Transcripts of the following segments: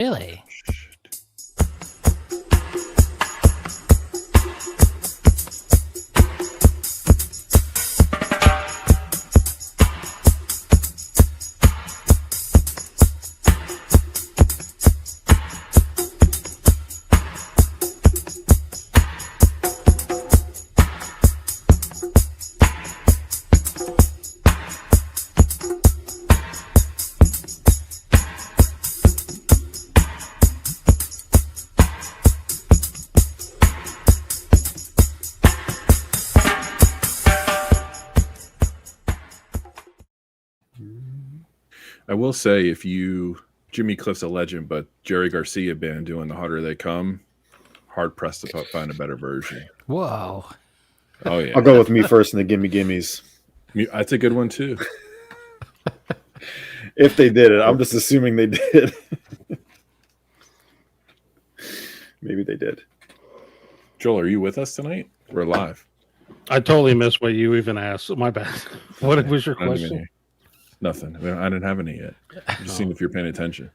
Really? I will say, Jimmy Cliff's a legend, but Jerry Garcia band doing The Harder They Come, hard pressed to find a better version. Whoa. Oh yeah, I'll go with Me First and the Gimme Gimmes. That's a good one too. If they did it, I'm just assuming they did. Maybe they did. Joel, are you with us tonight? We're live. I totally missed what you even asked. My bad. What was your question? Nothing. I didn't have any yet. I'm just seeing if you're paying attention.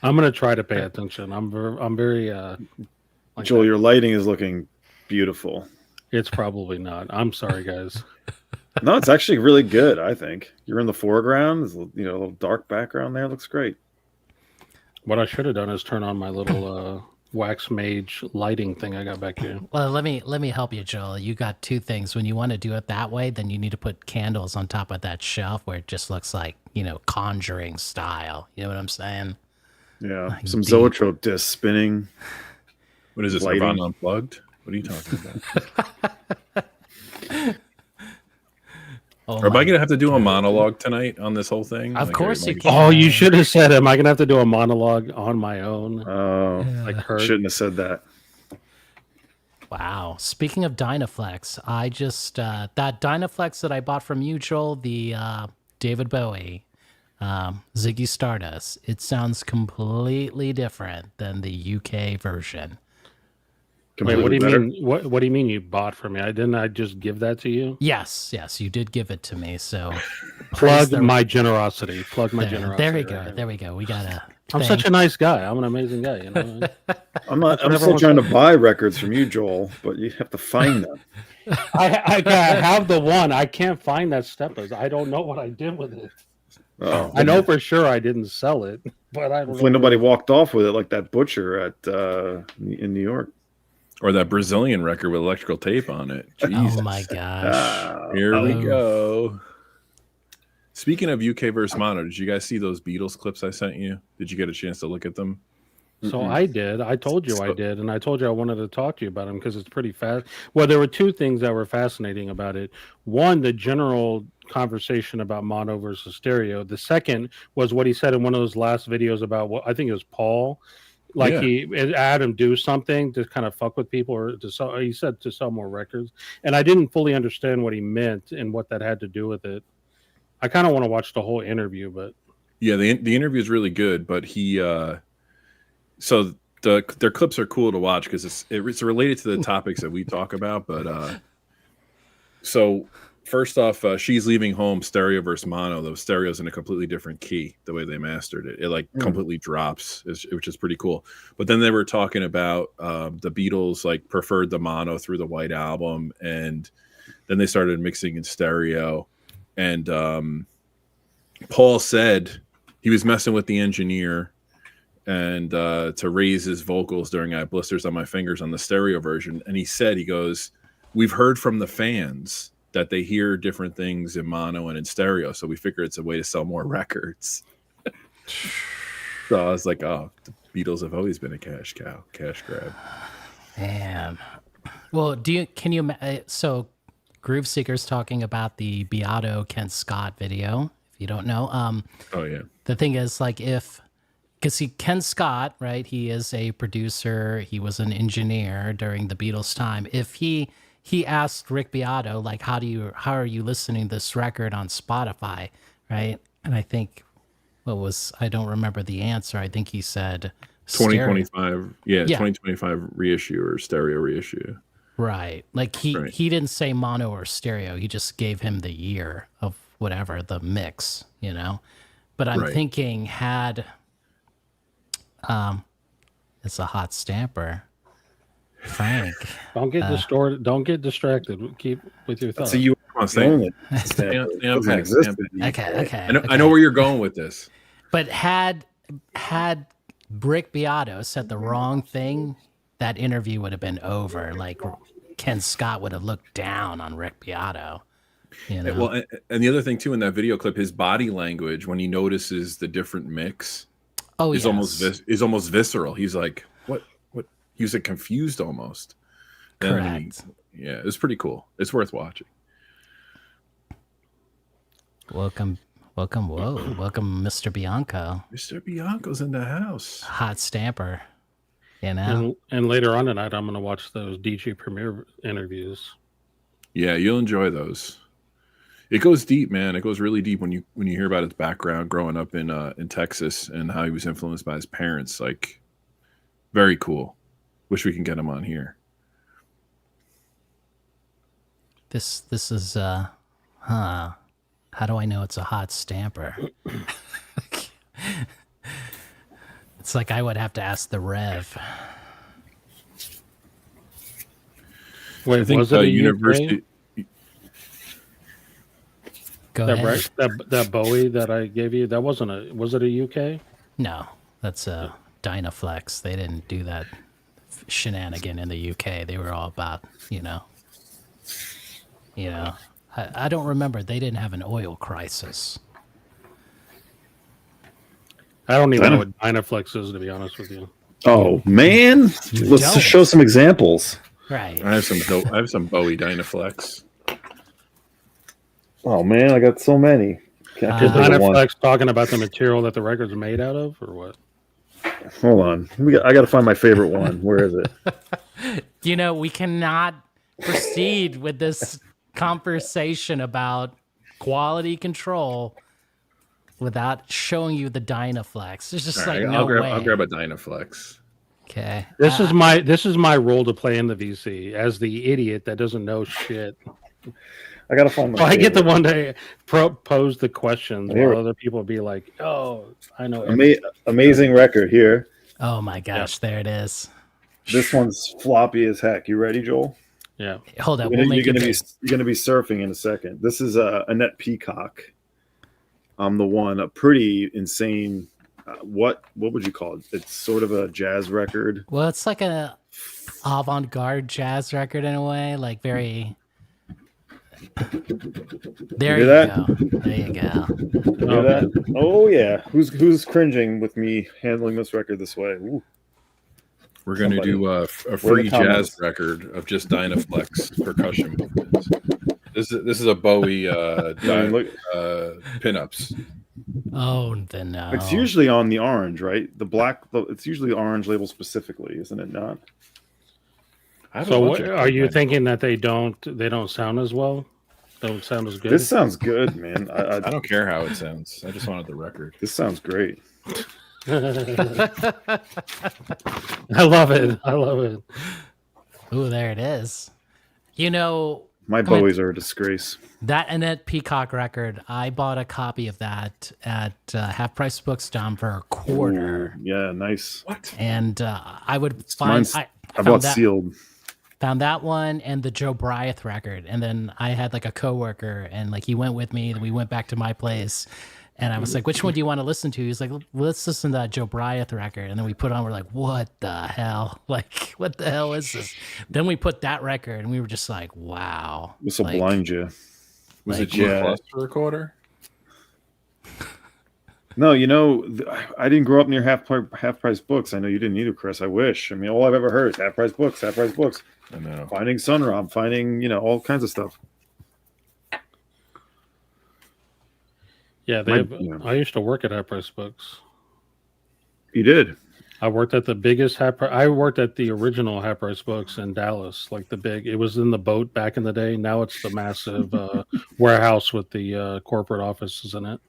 I'm gonna try to pay attention. I'm very Joel, your lighting is looking beautiful. It's probably not. I'm sorry, guys. No, it's actually really good. I think you're in the foreground. There's a little dark background there. It looks great. What I should have done is turn on my little wax mage lighting thing I got back here. Well, let me help you, Joel. You got two things. When you want to do it that way, then you need to put candles on top of that shelf where it just looks like, Conjuring style. You know what I'm saying? Yeah, Like some deep. zoetrope discs spinning. What is this? Lighting. Nirvana Unplugged? What are you talking about? Oh, Am I going to have to do a monologue tonight on this whole thing? Of course you can. Oh, you should have said, "Am I gonna have to do a monologue on my own?" Oh, Like I her. shouldn't have said that. Wow. Speaking of Dynaflex, I just that Dynaflex that I bought from you, Joel, the David Bowie, Ziggy Stardust, it sounds completely different than the UK version. Wait, what do you Better. mean? What do you mean you bought from me? I just give that to you? Yes, you did give it to me. So Plug the- my generosity. Plug my there, generosity. there we go. right There we go. We gotta. I'm such a nice guy. I'm an amazing guy. I'm not. I'm Whatever still one- trying to buy records from you, Joel, but you have to find them. I have the one. I can't find that steppers. I don't know what I did with it. Oh, I know for sure I didn't sell it, but I don't hopefully know. nobody walked off with it like that butcher at in New York. Or that Brazilian record with electrical tape on it. Jesus. Oh my gosh. Here we go. Speaking of UK versus mono, did you guys see those Beatles clips I sent you? Did you get a chance to look at them? So I did. I told you I did, and I told you I wanted to talk to you about them because it's pretty fast. Well, there were two things that were fascinating about it. One, the general conversation about mono versus stereo. The second was what he said in one of those last videos about what I think it was Paul. Like Yeah. he had him do something to kind of fuck with people, or to sell. He said to sell more records, and I didn't fully understand what he meant and what that had to do with it. I kind of want to watch the whole interview, but Yeah, the interview is really good, but he so their clips are cool to watch because it's related to the topics that we talk about. But so first off, She's Leaving Home, stereo versus mono. The stereo's in a completely different key. The way they mastered it, it completely drops, which is pretty cool. But then they were talking about the Beatles preferred the mono through the White Album, and then they started mixing in stereo. And Paul said he was messing with the engineer and to raise his vocals during I Have Blisters on My Fingers on the stereo version. And he goes, we've heard from the fans that they hear different things in mono and in stereo. So we figure it's a way to sell more records. So I was like, oh, the Beatles have always been a cash cow, cash grab. Man. Well, so Groove Seeker's talking about the Beato Ken Scott video, if you don't know. Oh, yeah. The thing is, because Ken Scott, right, he is a producer, he was an engineer during the Beatles' time. If he asked Rick Beato, how are you listening to this record on Spotify, right? And I think, I don't remember the answer. I think he said 2025, yeah, 2025 reissue or stereo reissue. Right. He didn't say mono or stereo. He just gave him the year of whatever, the mix, But I'm thinking It's a hot stamper. Frank. Don't get distorted. Don't get distracted. Keep with your thoughts. So you Come on, stay, only stay on doesn't path, exist. stay on path. Okay. I know where you're going with this. But had Rick Beato said the wrong thing, that interview would have been over. Like Ken Scott would have looked down on Rick Beato. You know? Well, and the other thing too in that video clip, his body language when he notices the different mix is almost visceral. He's like, "What? He was like confused almost." Correct. Yeah, it's pretty cool. It's worth watching. Welcome, Mr. Bianco. Mr. Bianco's in the house. Hot stamper. You know? And later on tonight, I'm going to watch those DJ Premier interviews. Yeah, you'll enjoy those. It goes deep, man. It goes really deep when you hear about his background growing up in Texas and how he was influenced by his parents. Like, very cool. Wish we can get him on here. This is how do I know it's a hot stamper? It's like I would have to ask the Rev. Wait, I think was it a university. Go ahead. That Bowie that I gave you, that wasn't a. Was it a UK? No, that's a Dynaflex. They didn't do that shenanigan in the UK. They were all about, I don't remember. They didn't have an oil crisis. I don't even know what Dynaflex is, to be honest with you. Oh man, let's just show some examples. Right. I have some Bowie Dynaflex. Oh man, I got so many. Can't Is pick the one. Dynaflex talking about the material that the record's made out of, or what? Hold on, I got to find my favorite one. Where is it? We cannot proceed with this conversation about quality control without showing you the Dynaflex. There's just Right, like no way. I'll grab a Dynaflex. Okay. This is my role to play in the VC as the idiot that doesn't know shit. I got to find my. Well, I get the favorite. one day pose the questions Here. while other people be like, "Oh, I know." Amazing record here. Oh my gosh, there it is. This one's floppy as heck. You ready, Joel? Yeah. Hold up, You're we'll make gonna it be surfing in a second. This is Annette Peacock. The one, a pretty insane. What would you call it? It's sort of a jazz record. Well, it's like a avant-garde jazz record in a way, like very. There you go. There you go. Hear that? Oh yeah. Who's cringing with me handling this record this way? Ooh. We're going to do a free jazz record of just Dynaflex percussion movements. This is a Bowie pinups. Oh, then no. It's usually on the orange, right? The black. It's usually orange label specifically, isn't it not? So, are you thinking that they don't sound as well? Don't sound as good. This sounds good, man. I don't care how it sounds. I just wanted the record. This sounds great. I love it. Ooh, there it is. My Bowies are a disgrace. That Annette Peacock record, I bought a copy of that at Half Price Bookstore for a quarter. Ooh, yeah, nice. What? And I would find... I bought sealed. Found that one and the Joe Bryant record. And then I had like a coworker and like he went with me and we went back to my place. And I was like, which one do you want to listen to? He's like, let's listen to that Joe Bryant record. And then we put on, we're like, what the hell? Like, what the hell is this? Then we put that record and we were just like, wow. This will blind you. Was it your cluster recorder? No, I didn't grow up near half price books. I know you didn't either, Chris. I wish. I mean, all I've ever heard is half price books. I know. Finding Sunrob, finding, all kinds of stuff. Yeah, I used to work at Half Price Books. You did? I worked at the biggest I worked at the original Half Price Books in Dallas, like it was in the boat back in the day. Now it's the massive warehouse with the corporate offices in it.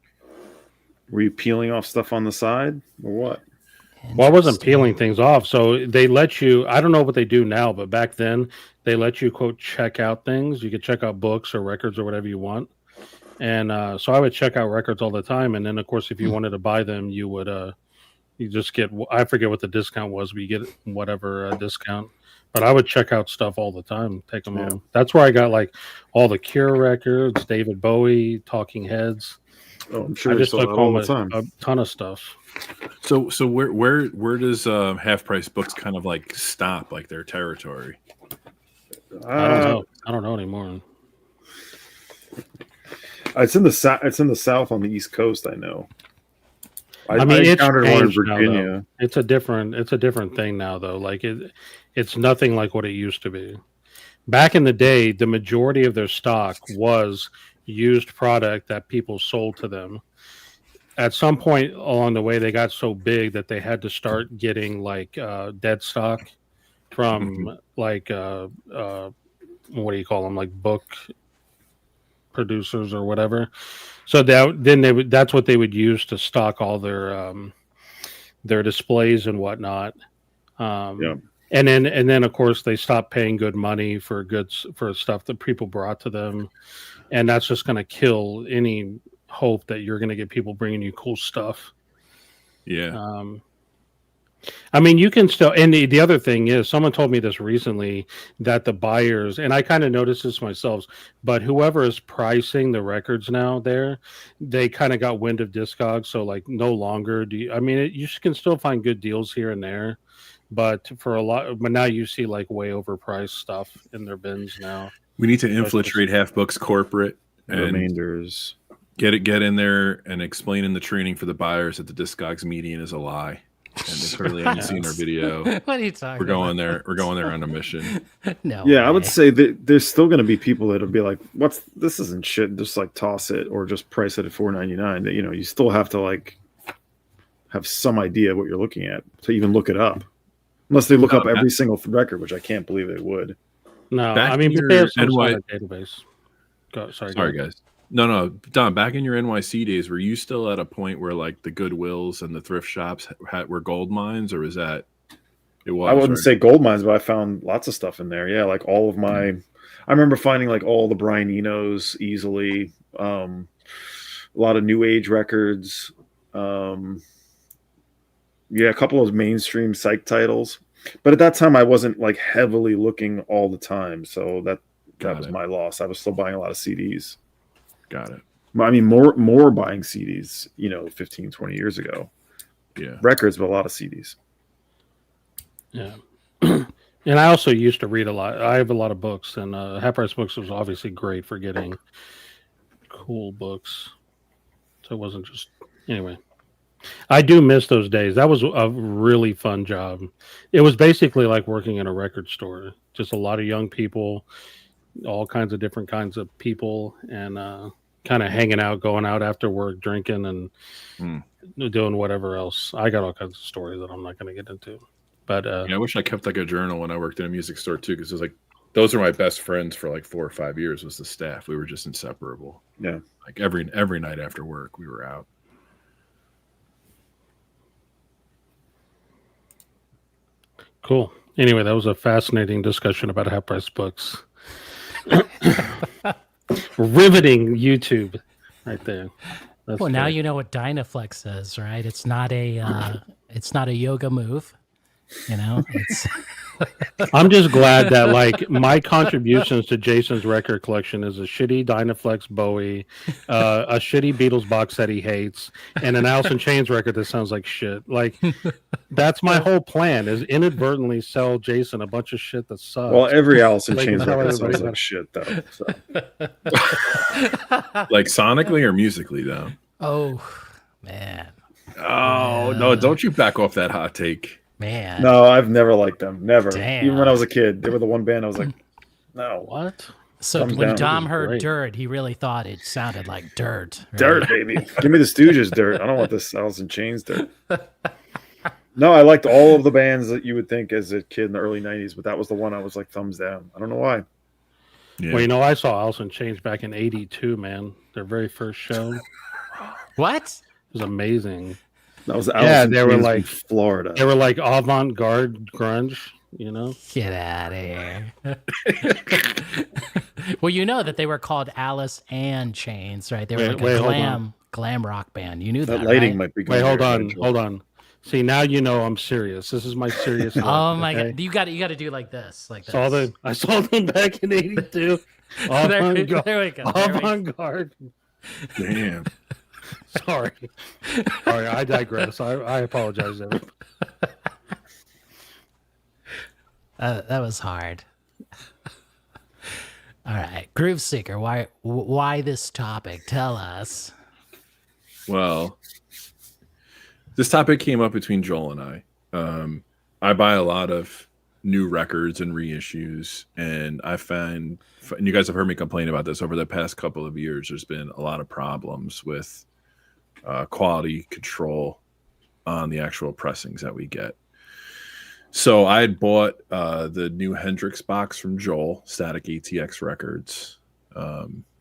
Were you peeling off stuff on the side or what? Well, I wasn't peeling things off. So they let you, I don't know what they do now, but back then they let you, quote, check out things. You could check out books or records or whatever you want. And so I would check out records all the time. And then, of course, if you wanted to buy them, you would You just get, I forget what the discount was, but you get whatever discount. But I would check out stuff all the time, take them home. That's where I got like all the Cure records, David Bowie, Talking Heads. Oh, I'm sure I they just sold took out all home the time. a ton of stuff. So where does Half Price Books kind of like stop, like their territory? I don't know. I don't know anymore. It's in the south on the East Coast. I know. I mean, it's encountered one in changed now, Virginia. though. It's a different thing now, though. Like it's nothing like what it used to be. Back in the day, the majority of their stock was used product that people sold to them. At some point along the way, they got so big that they had to start getting like dead stock from like what do you call them, like book producers or whatever. So that's what they would use to stock all their displays and whatnot. And then of course they stopped paying good money for goods for stuff that people brought to them, and that's just going to kill any hope that you're going to get people bringing you cool stuff. Yeah. I mean, you can still, and the other thing is, someone told me this recently, that the buyers, and I kind of noticed this myself, but whoever is pricing the records now they kind of got wind of Discogs, so like no longer you can still find good deals here and there, but now you see like way overpriced stuff in their bins now. We need to infiltrate Half Books corporate and Remainders. Get in there and explain in the training for the buyers that the Discogs median is a lie. And they clearly haven't seen our video. What are you talking We're going there. We're going there on a mission. No. Yeah, way. I would say that there's still going to be people that'll be like, this isn't shit. Just like toss it or just price it at $4.99. That, you still have to like have some idea of what you're looking at to even look it up. Unless they look up every single record, which I can't believe they would. No, Back I mean, in but they have your some sort NY of database. Sorry, guys. No, Don. Back in your NYC days, were you still at a point where like the Goodwills and the thrift shops were gold mines, or was that? It was. I wouldn't say gold mines, but I found lots of stuff in there. Yeah, like all of my. I remember finding like all the Brian Enos easily. A lot of new age records. A couple of mainstream psych titles. But at that time, I wasn't like heavily looking all the time, so that was my loss. I was still buying a lot of CDs. Got it. I mean, more buying CDs, 15, 20 years ago. Yeah. Records, but a lot of CDs. Yeah. And I also used to read a lot. I have a lot of books, and Half Price Books was obviously great for getting cool books. So it wasn't just... Anyway. I do miss those days. That was a really fun job. It was basically like working in a record store. Just a lot of young people, all kinds of different kinds of people, and kind of hanging out, going out after work, drinking, and doing whatever else. I got all kinds of stories that I'm not going to get into. But I wish I kept like a journal when I worked in a music store too, because it was like those are my best friends for like 4 or 5 years. Was the staff? We were just inseparable. Yeah, like every night after work, we were out. Cool. Anyway, that was a fascinating discussion about Half Price Books. Riveting YouTube right there. That's now you know what Dynaflex is, right? It's not a yoga move. It's I'm just glad that like my contributions to Jason's record collection is a shitty Dynaflex Bowie, a shitty Beatles box that he hates, and an Alice in Chains record that sounds like shit. Like that's my whole plan, is inadvertently sell Jason a bunch of shit that sucks. Well, every Alice in Like, Chains record sounds everybody- like shit, though. So. Like sonically or musically, though. oh man, Oh no! Don't you back off that hot take. man. No, I've never liked them. Never. Damn. Even when I was a kid, they were the one band I was like, no. What? So Thumbs when down. Dom This is heard great. dirt, he really thought it sounded like dirt. right? Dirt, baby. Give me the Stooges dirt. I don't want this Alice in Chains dirt. No, I liked all of the bands that you would think as a kid in the early 90s, but that was the one I was like thumbs down. I don't know why. Yeah. Well, I saw Alice in Chains back in '82, man. Their very first show. It What? was amazing. That was Alice in they were Chains like- in Florida. They were like avant-garde grunge, Get out of here. Well, you know that they were called Alice and Chains, right? They were like Wait, a hold on. glam rock band. You knew that, that lighting right? might be Wait, going hold there on, eventually. hold on. See, now you know I'm serious. This is my serious. Look, Oh my okay? god, you got to do like this, like this. I saw them back in '82. there we go. There we go. Avant-garde. Damn. Sorry. All right, I digress. I apologize, everybody. That was hard. All right, Groove Seeker. Why this topic? Tell us. Well, this topic came up between Joel and I. I buy a lot of new records and reissues, and I find, and you guys have heard me complain about this over the past couple of years, there's been a lot of problems with quality control on the actual pressings that we get. So I had bought the new Hendrix box from Joel, Static ATX Records.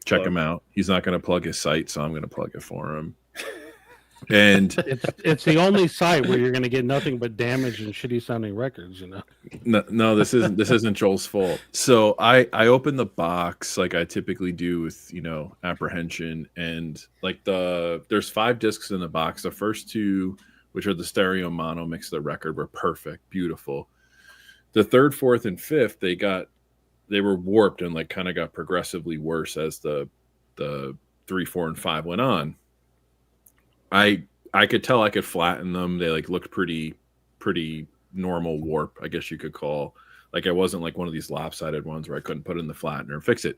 Check him out. He's not going to plug his site, so I'm going to plug it for him. And it's the only site where you're going to get nothing but damaged and shitty sounding records, you know. No, this isn't Joel's fault. So I opened the box like I typically do with, you know, apprehension, and like there's 5 discs in the box. The first 2, which are the stereo mono mix of the record, were perfect, beautiful. The 3rd, 4th, and 5th, they were warped and like kind of got progressively worse as the 3, 4, and 5 went on. I could tell I could flatten them. They like looked pretty normal warp, I guess you could call. Like I wasn't like one of these lopsided ones where I couldn't put in the flattener and fix it.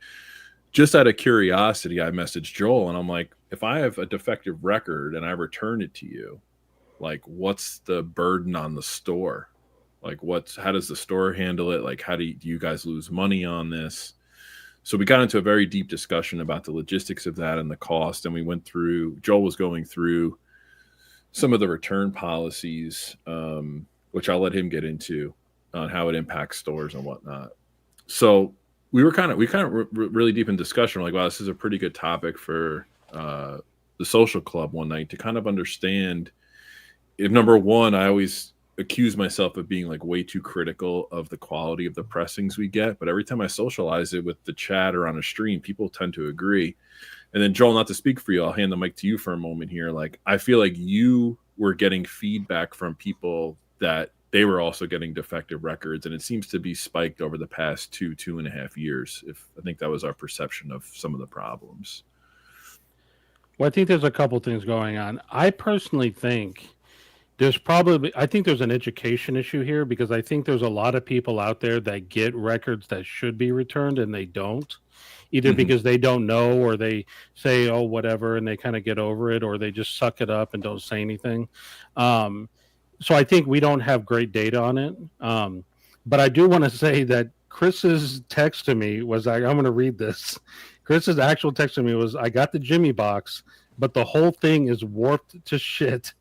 Just out of curiosity, I messaged Joel and I'm like, if I have a defective record and I return it to you, like what's the burden on the store? Like how does the store handle it? Like how do you guys lose money on this? So we got into a very deep discussion about the logistics of that and the cost. And we went through, Joel was going through some of the return policies, which I'll let him get into on how it impacts stores and whatnot. So we were really deep in discussion. We're like, wow, this is a pretty good topic for the social club one night to kind of understand. If number one, I always accuse myself of being like way too critical of the quality of the pressings we get, but every time I socialize it with the chat or on a stream, people tend to agree. And then Joel, not to speak for you, I'll hand the mic to you for a moment here. Like I feel like you were getting feedback from people that they were also getting defective records, and it seems to be spiked over the past 2.5 years. I think that was our perception of some of the problems. Well, I think there's a couple things going on. I personally think there's an education issue here, because I think there's a lot of people out there that get records that should be returned and they don't, either because they don't know, or they say, oh, whatever, and they kind of get over it, or they just suck it up and don't say anything. So I think we don't have great data on it. But I do want to say that Chris's text to me was, I'm going to read this. Chris's actual text to me was, I got the Jimmy box, but the whole thing is warped to shit.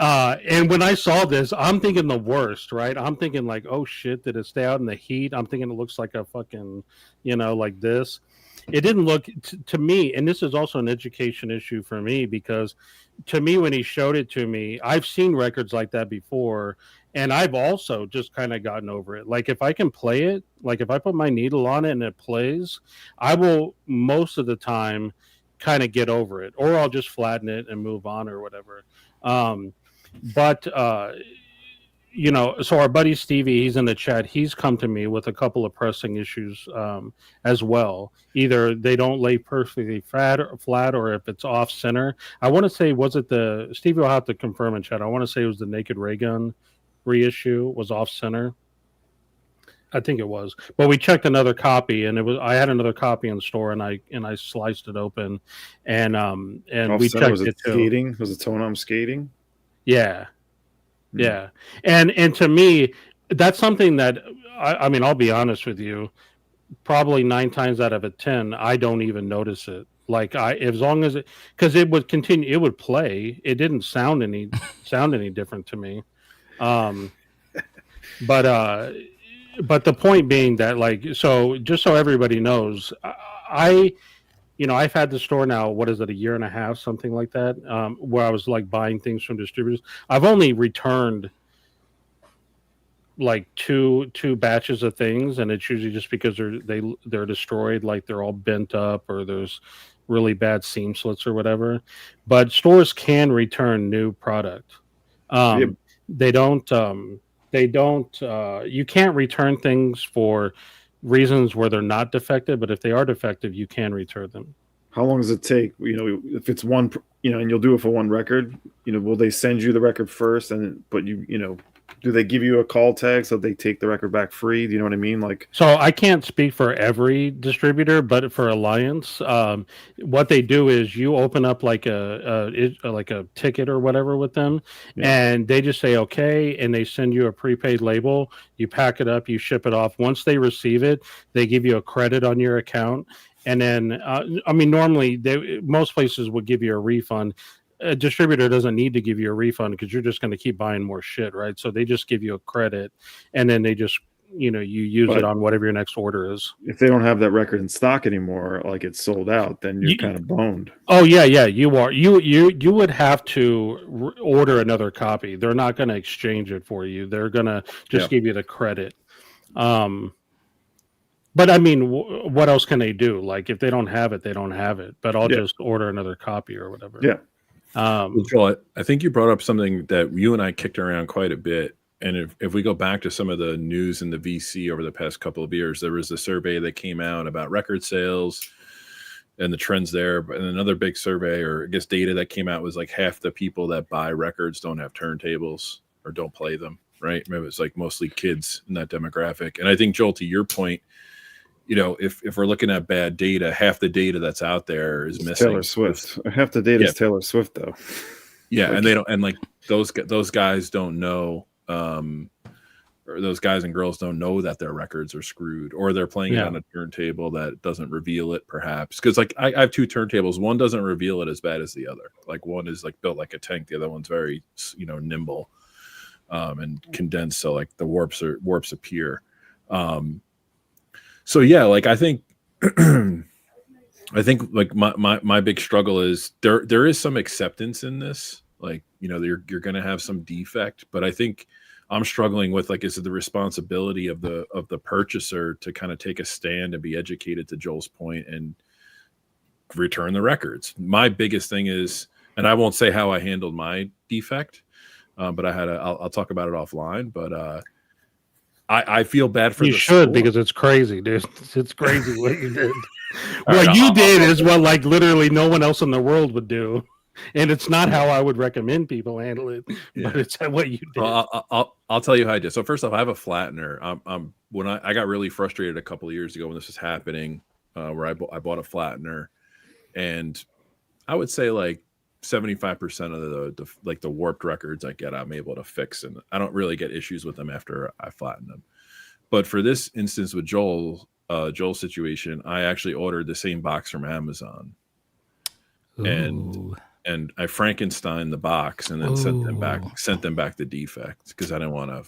And when I saw this, I'm thinking the worst, right? I'm thinking like, oh shit, did it stay out in the heat? I'm thinking it looks like a fucking, like this. It didn't look to me, and this is also an education issue for me, because to me, when he showed it to me, I've seen records like that before, and I've also just kind of gotten over it. Like if I can play it, like if I put my needle on it and it plays, I will most of the time kind of get over it, or I'll just flatten it and move on or whatever. But so our buddy Stevie, he's in the chat. He's come to me with a couple of pressing issues as well. Either they don't lay perfectly flat, or if it's off center. I want to say, was it Stevie will have to confirm in chat. I want to say it was the Naked Ray Gun reissue was off center. I think it was, but we checked another copy, and I had another copy in the store, and I sliced it open, and we checked was it too. Skating? Was it tone-arm skating? Yeah. Yeah. And to me, that's something that I mean, I'll be honest with you, probably 9 times out of 10, I don't even notice it. Like as long as because it would continue, it would play. It didn't sound any different to me. But the point being that, like, so just so everybody knows, I've had the store now, what is it, 1.5 years, something like that, where I was like buying things from distributors. I've only returned like two batches of things, and it's usually just because they're destroyed, like they're all bent up, or there's really bad seam slits or whatever. But stores can return new product. Yep. They don't. You can't return things for reasons where they're not defective, but if they are defective, you can return them. How long does it take? If it's one, and you'll do it for one record, will they send you the record first, but do they give you a call tag so they take the record back free? Do you know what I mean? Like, so I can't speak for every distributor, but for Alliance, what they do is you open up like a ticket or whatever with them, and they just say okay, and they send you a prepaid label. You pack it up, you ship it off. Once they receive it, they give you a credit on your account, and then normally most places would give you a refund. A distributor doesn't need to give you a refund because you're just going to keep buying more shit, right? So they just give you a credit, and then they just, you use it on whatever your next order is. If they don't have that record in stock anymore, like it's sold out, then you're kind of boned. Oh yeah, you are. You would have to order another copy. They're not going to exchange it for you. They're going to just give you the credit. But I mean, what else can they do? Like if they don't have it, they don't have it. But I'll just order another copy or whatever. Yeah. Joel, I think you brought up something that you and I kicked around quite a bit. And if we go back to some of the news in the VC over the past couple of years, there was a survey that came out about record sales and the trends there. And another big survey, or I guess data that came out, was like half the people that buy records don't have turntables or don't play them, right? Maybe it's like mostly kids in that demographic. And I think, Joel, to your point, if we're looking at bad data, half the data that's out there is missing. Taylor Swift. Half the data is Taylor Swift, though. Yeah, and they don't, and like those guys don't know, or those guys and girls don't know that their records are screwed, or they're playing it on a turntable that doesn't reveal it, perhaps. Because like I have two turntables, one doesn't reveal it as bad as the other. Like one is like built like a tank, the other one's very nimble, and condensed, so like the warps appear. So yeah, like I think like my big struggle is there is some acceptance in this. Like, you're going to have some defect, but I think I'm struggling with, like, is it the responsibility of the purchaser to kind of take a stand and be educated, to Joel's point, and return the records? My biggest thing is, and I won't say how I handled my defect, but I'll talk about it offline, but I feel bad for you the should store. Because it's crazy, dude. It's crazy what you did. What you did is what like literally no one else in the world would do, and it's not how I would recommend people handle it. But it's what you did. I'll tell you how I did. So first off, I have a flattener. When I got really frustrated a couple of years ago when this was happening, where I bought a flattener, and I would say like 75% of the warped records I get, I'm able to fix, and I don't really get issues with them after I flatten them. But for this instance with Joel's situation, I actually ordered the same box from Amazon. Ooh. And I Frankenstein the box and then sent them back the defect because I didn't want to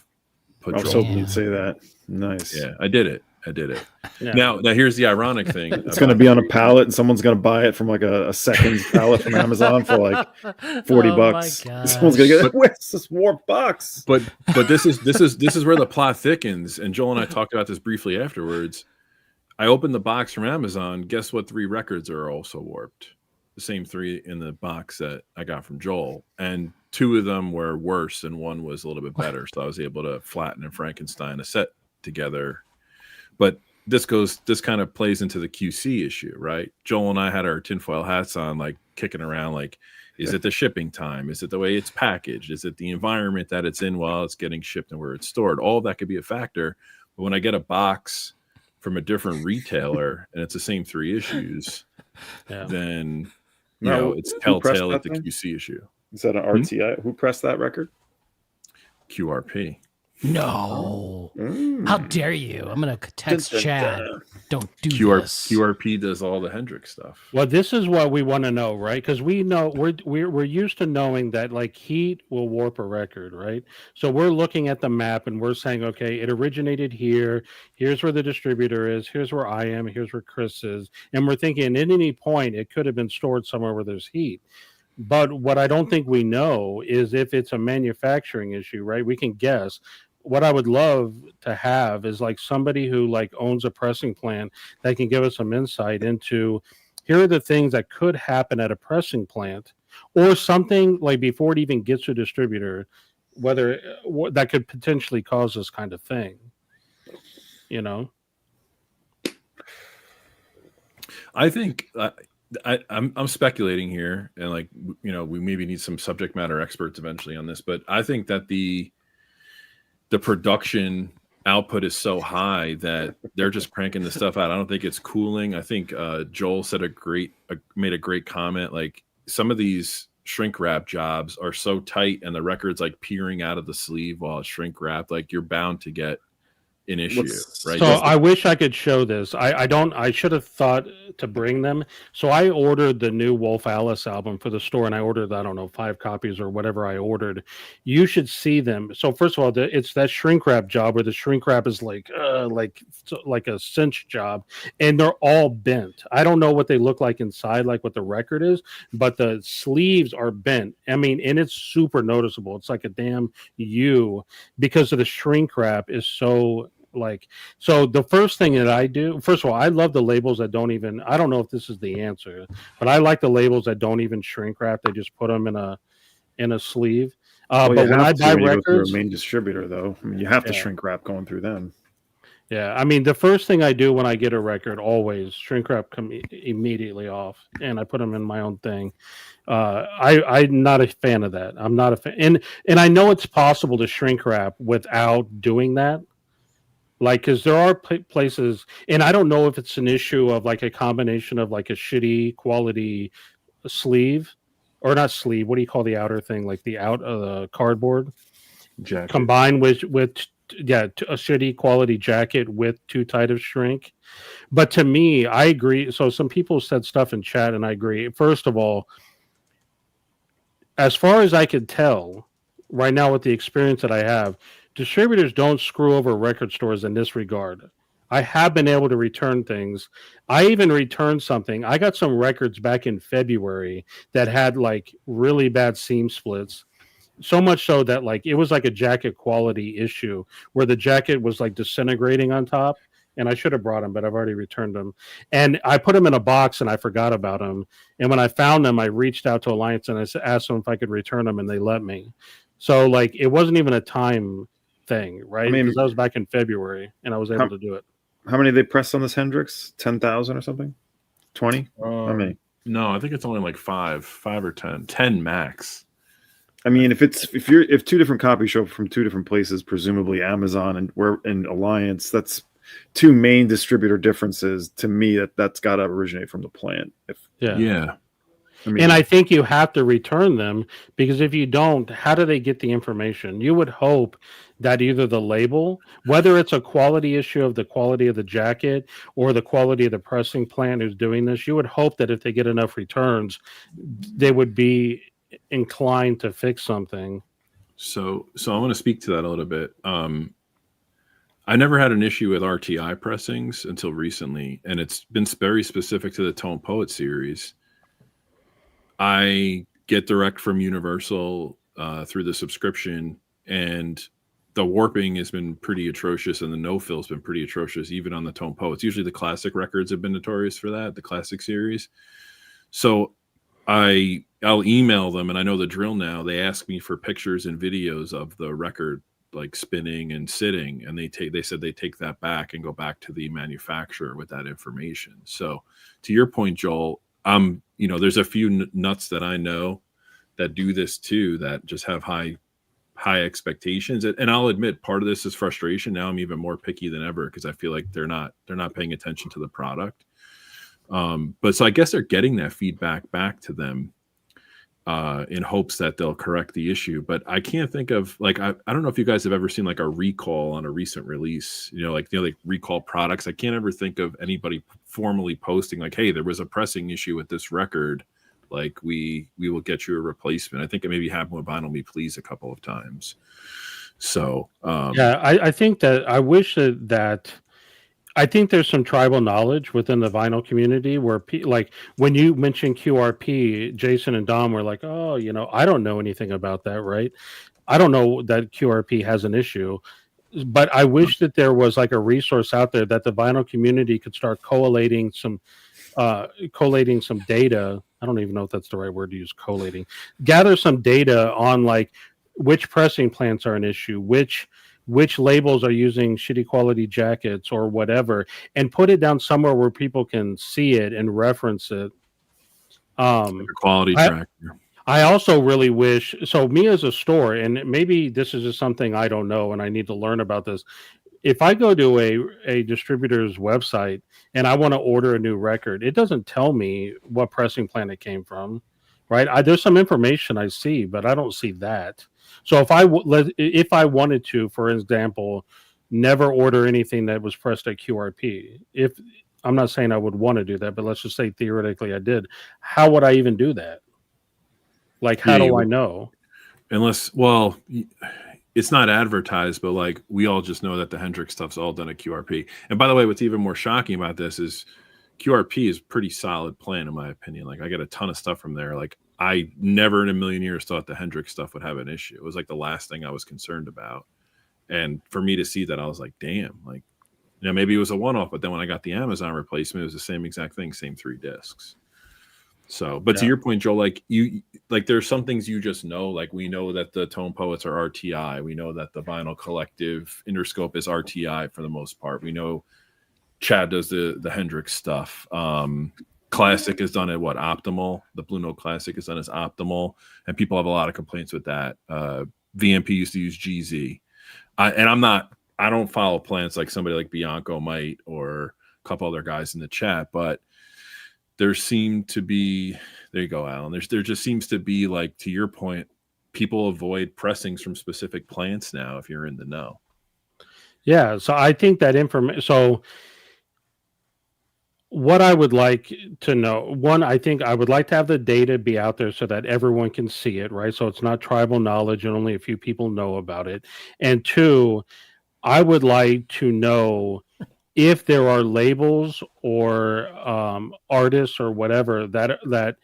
put. I was hoping you'd say that. Nice. Yeah, I did it. Yeah. Now here's the ironic thing. It's going to be on a pallet, and someone's going to buy it from like a seconds pallet from Amazon for like $40. Someone's going to get, where's this warped box? But this is where the plot thickens. And Joel and I talked about this briefly afterwards. I opened the box from Amazon. Guess what? 3 records are also warped. The same 3 in the box that I got from Joel, and 2 of them were worse, and 1 was a little bit better. So I was able to flatten and Frankenstein a set together. But this kind of plays into the QC issue, right? Joel and I had our tinfoil hats on, like kicking around, like, is it the shipping time? Is it the way it's packaged? Is it the environment that it's in while it's getting shipped and where it's stored? All of that could be a factor. But when I get a box from a different retailer and it's the same 3 issues, then it's telltale at the QC issue. Is that an RTI? Who pressed that record? QRP. No. How dare you? I'm going to text Chad. Don't do this. QRP does all the Hendrix stuff. Well, this is what we want to know, right? Because we know we're used to knowing that like heat will warp a record, right? So we're looking at the map and we're saying, okay, it originated here. Here's where the distributor is. Here's where I am. Here's where Chris is. And we're thinking at any point it could have been stored somewhere where there's heat. But what I don't think we know is if it's a manufacturing issue, right? We can guess. What I would love to have is like somebody who like owns a pressing plant that can give us some insight into here are the things that could happen at a pressing plant or something like before it even gets to a distributor, whether that could potentially cause this kind of thing, you know? I think I'm speculating here, and like, you know, we maybe need some subject matter experts eventually on this, but I think that the production output is so high that they're just cranking the stuff out. I don't think it's cooling. I think Joel said made a great comment. Like, some of these shrink wrap jobs are so tight, and the record's like peering out of the sleeve while it's shrink wrapped. Like, you're bound to get an issue, right? So I wish I could show this. I should have thought to bring them. So I ordered the new Wolf Alice album for the store, and I ordered, I don't know, 5 copies or whatever I ordered. You should see them. So first of all, it's that shrink wrap job where the shrink wrap is like a cinch job, and they're all bent. I don't know what they look like inside, like what the record is, but the sleeves are bent. I mean, and it's super noticeable. It's like a damn U because of the shrink wrap is so. So the first thing that I do, first of all, I love the labels that don't even, I don't know if this is the answer, but I like the labels that don't even shrink wrap. They just put them in a sleeve. But when I buy records, a main distributor, though, I mean, you have to shrink wrap going through them. Yeah, I mean, the first thing I do when I get a record, always shrink wrap come immediately off, and I put them in my own thing. I'm not a fan of that. I'm not a fan, and I know it's possible to shrink wrap without doing that. Like, because there are places, and I don't know if it's an issue of like a combination of like a shitty quality sleeve, or not sleeve. What do you call the outer thing? Like the out of the cardboard, jacket. Combined with a shitty quality jacket with too tight of shrink. But to me, I agree. So some people said stuff in chat, and I agree. First of all, as far as I could tell, right now with the experience that I have, distributors don't screw over record stores in this regard. I have been able to return things. I even returned something. I got some records back in February that had like really bad seam splits. So much so that like it was like a jacket quality issue where the jacket was like disintegrating on top. And I should have brought them, but I've already returned them. And I put them in a box and I forgot about them. And when I found them, I reached out to Alliance and I asked them if I could return them, and they let me. So like it wasn't even a time thing, right? I mean, because that was back in February, and I was able to do it. How many they pressed on this Hendrix? 10,000 or something? 20? How many? No, I think it's only like 5 or 10 max. I mean, if 2 different copies show up from 2 different places, presumably Amazon and Alliance, that's 2 main distributor differences. To me, that's got to originate from the plant. Yeah. I mean, and I think you have to return them, because if you don't, how do they get the information? You would hope that either the label, whether it's a quality issue of the quality of the jacket or the quality of the pressing plant who's doing this, you would hope that if they get enough returns, they would be inclined to fix something. So I want to speak to that a little bit. I never had an issue with RTI pressings until recently, and it's been very specific to the Tone Poet series. I get direct from Universal through the subscription, and the warping has been pretty atrocious, and the no-fill has been pretty atrocious, even on the Tone Poets. Usually the classic records have been notorious for that, the classic series. So I'll email them, and I know the drill now. They ask me for pictures and videos of the record, like spinning and sitting, and they said they take that back and go back to the manufacturer with that information. So to your point, Joel, there's a few nuts that I know that do this too, that just have high expectations. And I'll admit, part of this is frustration. Now I'm even more picky than ever because I feel like they're not paying attention to the product. But so I guess they're getting that feedback back to them in hopes that they'll correct the issue. But I can't think of, like, I don't know if you guys have ever seen like a recall on a recent release, like recall products. I can't ever think of anybody formally posting like, hey, there was a pressing issue with this record. Like we will get you a replacement. I think it maybe happened with Vinyl Me Please a couple of times. So I think that I wish that I think there's some tribal knowledge within the vinyl community where, like, when you mentioned QRP, Jason and Dom were like, oh, I don't know anything about that, right? I don't know that QRP has an issue, but I wish that there was like a resource out there that the vinyl community could start collating some collating some data. I don't even know if that's the right word to use, collating. Gather some data on like which pressing plants are an issue, which labels are using shitty quality jackets or whatever, and put it down somewhere where people can see it and reference it. Like a quality tracker. I also really wish, so me as a store, and maybe this is just something I don't know and I need to learn about this. If I go to a distributor's website and I want to order a new record, it doesn't tell me what pressing plant it came from, right? There's some information I see, but I don't see that. So if I wanted to, for example, never order anything that was pressed at QRP, if I'm not saying I would want to do that, but let's just say theoretically I did, how would I even do that? Like, how do I know? Unless, well, it's not advertised, but like we all just know that the Hendrix stuff's all done at QRP. And by the way, what's even more shocking about this is QRP is pretty solid plan in my opinion. Like I get a ton of stuff from there. Like I never in a million years thought the Hendrix stuff would have an issue. It was like the last thing I was concerned about. And for me to see that, I was like, damn, like, you know, maybe it was a one-off, but then when I got the Amazon replacement, it was the same exact thing, same 3 discs. So, but to your point, Joel, like there's some things you just know, like we know that the Tone Poets are RTI. We know that the Vinyl Collective Interscope is RTI for the most part. We know Chad does the Hendrix stuff. Classic is done at what? Optimal. The Blue Note Classic is done as Optimal. And people have a lot of complaints with that. VMP used to use GZ. I don't follow plants like somebody like Bianco might or a couple other guys in the chat, but there seem to be, there you go, Alan. There just seems to be, like, to your point, people avoid pressings from specific plants now if you're in the know. Yeah. So I think that information. So what I would like to know, one, I think I would like to have the data be out there so that everyone can see it, right? So it's not tribal knowledge and only a few people know about it. And two, I would like to know if there are labels or artists or whatever that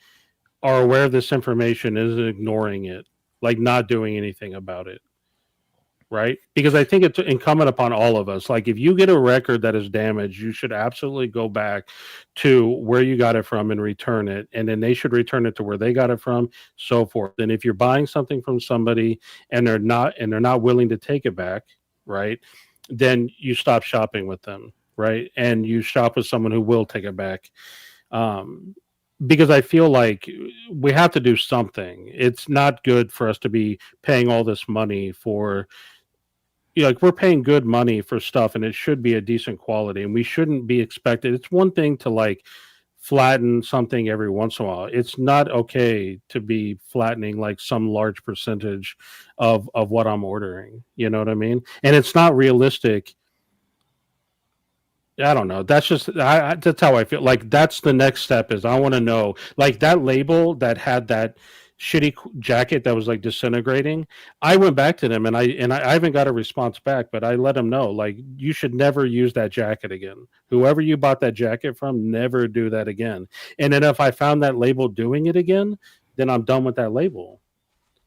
are aware of this information is ignoring it, like not doing anything about it, right? Because I think it's incumbent upon all of us. Like if you get a record that is damaged, you should absolutely go back to where you got it from and return it, and then they should return it to where they got it from, so forth. And if you're buying something from somebody and they're not willing to take it back, right, then you stop shopping with them, right? And you shop with someone who will take it back. Because I feel like we have to do something. It's not good for us to be paying all this money for, like, we're paying good money for stuff and it should be a decent quality, and we shouldn't be expected. It's one thing to like flatten something every once in a while. It's not okay to be flattening like some large percentage of what I'm ordering. You know what I mean? And it's not realistic. I don't know. That's just that's how I feel. Like that's the next step. Is I want to know, like that label that had that shitty jacket that was like disintegrating. I went back to them and I haven't got a response back, but I let them know, like, you should never use that jacket again. Whoever you bought that jacket from, never do that again. And then if I found that label doing it again, then I'm done with that label.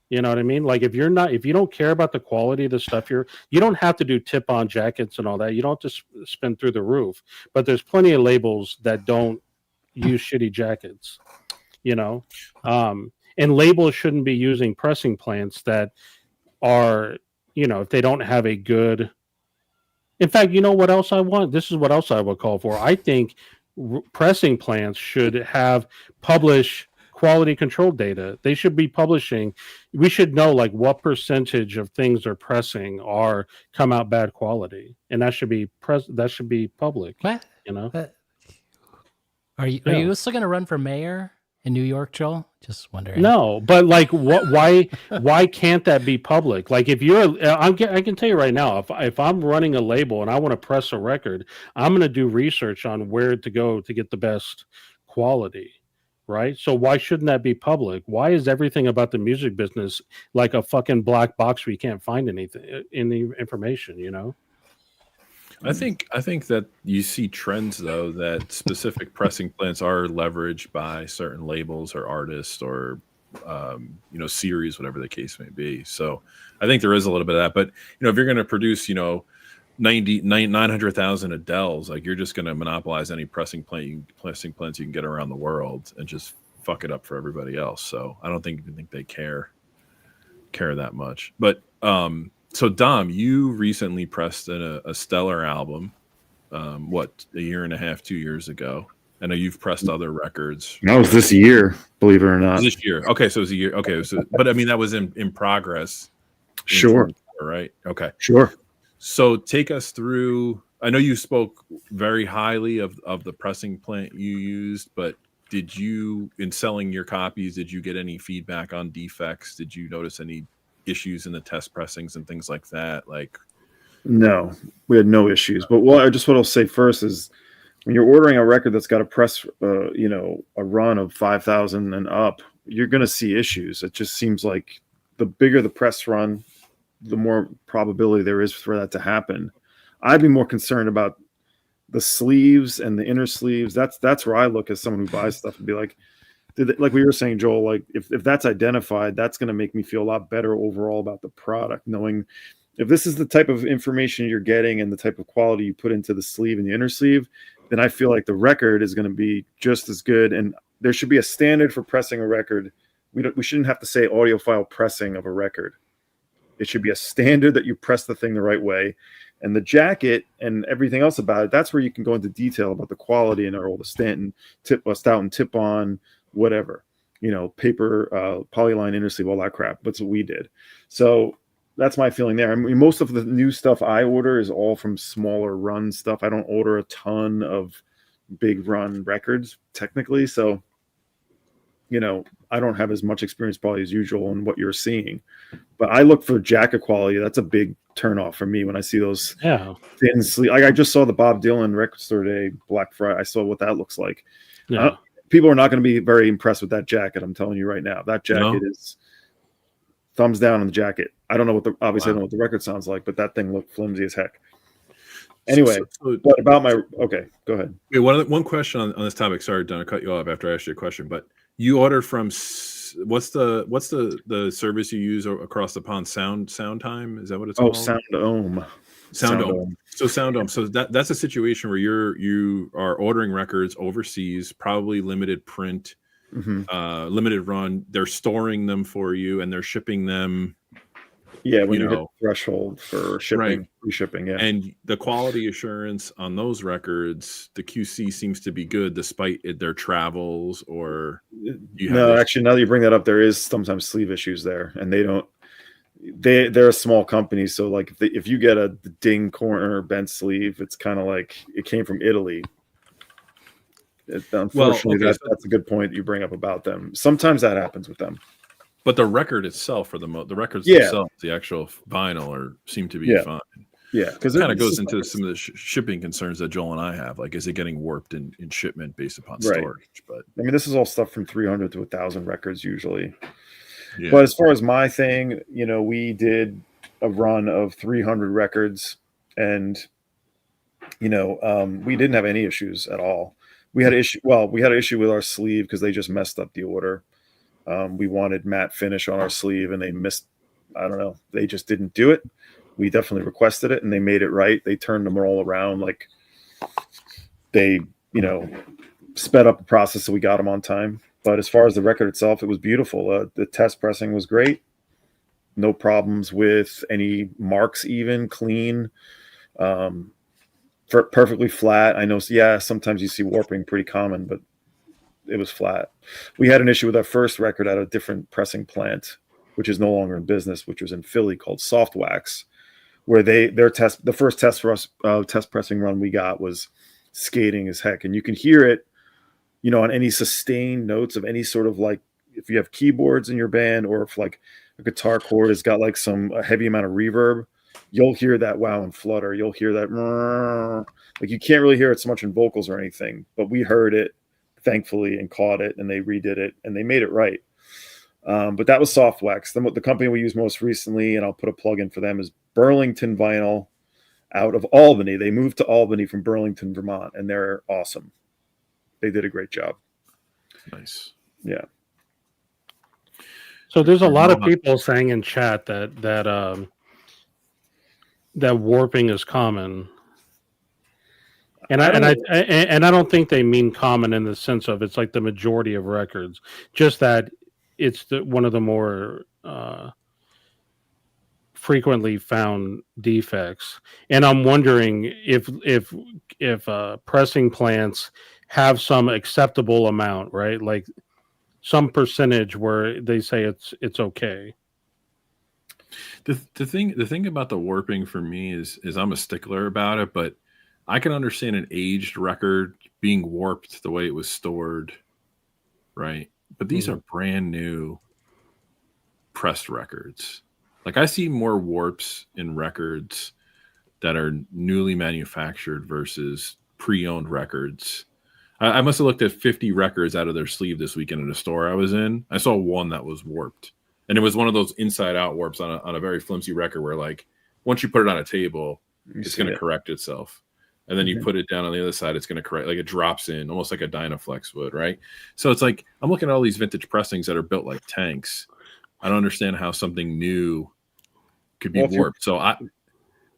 You know what I mean? Like if you don't care about the quality of the stuff, you don't have to do tip-on jackets and all that. You don't have to spin through the roof. But there's plenty of labels that don't use shitty jackets, you know? And labels shouldn't be using pressing plants that are, you know, if they don't have a good. In fact, you know what else I want? This is what else I would call for. I think pressing plants should have publish quality control data. They should be publishing. We should know like what percentage of things they're pressing are come out bad quality, and that should be public. What? You know? Are you still going to run for mayor in New York, Joel? Just wondering. No, but like, what? Why can't that be public? Like, if you're, I can tell you right now, if I'm running a label and I want to press a record, I'm going to do research on where to go to get the best quality. Right? So why shouldn't that be public? Why is everything about the music business like a fucking black box where you can't find anything, any information, you know? I think that you see trends though that specific pressing plants are leveraged by certain labels or artists or series, whatever the case may be. So I think there is a little bit of that. But if you're going to produce, 900,000 Adeles. Like, you're just going to monopolize any pressing plants you can get around the world and just fuck it up for everybody else. So I don't think they care that much. But so Dom, you recently pressed a stellar album. What, a year and a half, 2 years ago? I know you've pressed other records. That was this year, believe it or not. This year. Okay, so it was a year. Okay, so, but I mean, that was in progress. Sure. Right. Okay. Sure. So take us through. I know you spoke very highly of the pressing plant you used, but did you, in selling your copies, did you get any feedback on defects? Did you notice any issues in the test pressings and things like that? Like, no, we had no issues. But what I'll say first is, when you're ordering a record that's got a press, a run of 5,000 and up, you're going to see issues. It just seems like the bigger the press run, the more probability there is for that to happen. I'd be more concerned about the sleeves and the inner sleeves. That's where I look as someone who buys stuff and be like, like we were saying, Joel, like if that's identified, that's going to make me feel a lot better overall about the product, knowing if this is the type of information you're getting and the type of quality you put into the sleeve and the inner sleeve, then I feel like the record is going to be just as good. And there should be a standard for pressing a record. We shouldn't have to say audiophile pressing of a record. It should be a standard that you press the thing the right way. And the jacket and everything else about it, that's where you can go into detail about the quality and all the Stanton Stoughton tip on, whatever, paper, polyline inner sleeve, all that crap. That's what we did. So that's my feeling there. I mean, most of the new stuff I order is all from smaller run stuff. I don't order a ton of big run records technically. So, I don't have as much experience probably as usual in what you're seeing, but I look for jacket quality. That's a big turnoff for me when I see those thin sleeve. Like I just saw the Bob Dylan record store today, Black Friday. I saw what that looks like. Yeah. People are not going to be very impressed with that jacket. I'm telling you right now, that jacket is thumbs down on the jacket. I don't know I don't know what the record sounds like, but that thing looked flimsy as heck. Anyway, what about okay, go ahead. Wait, one question on this topic. Sorry, Don, I cut you off after I asked you a question, but you ordered from what's the service you use across the pond? Sound Time? Is that what it's called? Sound Ohm. Sound Ohm. So Sound Ohm. So that's a situation where you are ordering records overseas, probably limited print, limited run. They're storing them for you and they're shipping them. Yeah, when you hit the threshold for shipping, free shipping, yeah. And the quality assurance on those records, the QC seems to be good despite their travels or actually, now that you bring that up, there is sometimes sleeve issues there, and they're a small company, so like if you get a ding corner bent sleeve, it's kind of like it came from Italy. Unfortunately, that's a good point that you bring up about them. Sometimes that happens with them. But the record itself, the records themselves, the actual vinyl, seem to be fine. Yeah, because it kind of goes into some of the shipping concerns that Joel and I have. Like, is it getting warped in shipment based upon storage? But I mean, this is all stuff from 300 to 1,000 records usually. Yeah. But as far as my thing, we did a run of 300 records, and we didn't have any issues at all. We had an issue with our sleeve because they just messed up the order. We wanted matte finish on our sleeve and they missed, I don't know. They just didn't do it. We definitely requested it and they made it right. They turned them all around. Like they, sped up the process so we got them on time. But as far as the record itself, it was beautiful. The test pressing was great. No problems with any marks, even clean, perfectly flat. I know. Yeah. Sometimes you see warping, pretty common, but it was flat. We had an issue with our first record at a different pressing plant, which is no longer in business, which was in Philly, called Soft Wax, where the first test for us, test pressing run we got was skating as heck. And you can hear it, on any sustained notes of any sort of, like, if you have keyboards in your band or if like a guitar chord has got like a heavy amount of reverb, you'll hear that wow and flutter. You'll hear that, like, you can't really hear it so much in vocals or anything, but we heard it, thankfully, and caught it, and they redid it and they made it right. But that was Soft Wax. Then what the company we use most recently, and I'll put a plug in for them, is Burlington Vinyl out of Albany. They moved to Albany from Burlington, Vermont, and they're awesome. They did a great job. Nice. Yeah. So there's a lot of people saying in chat that that warping is common. And I don't think they mean common in the sense of it's like the majority of records, just that it's one of the more frequently found defects. And I'm wondering if pressing plants have some acceptable amount, right? Like some percentage where they say it's okay. The thing about the warping for me is I'm a stickler about it, but I can understand an aged record being warped the way it was stored, right? But these are brand new pressed records. Like I see more warps in records that are newly manufactured versus pre-owned records. I must have looked at 50 records out of their sleeve this weekend in a store I was in. I saw one that was warped. And it was one of those inside-out warps on a very flimsy record where, like, once you put it on a table, it's going to correct itself. And then you put it down on the other side, it's going to correct. Like, it drops in, almost like a Dynaflex would, right? So it's like, I'm looking at all these vintage pressings that are built like tanks. I don't understand how something new could be warped.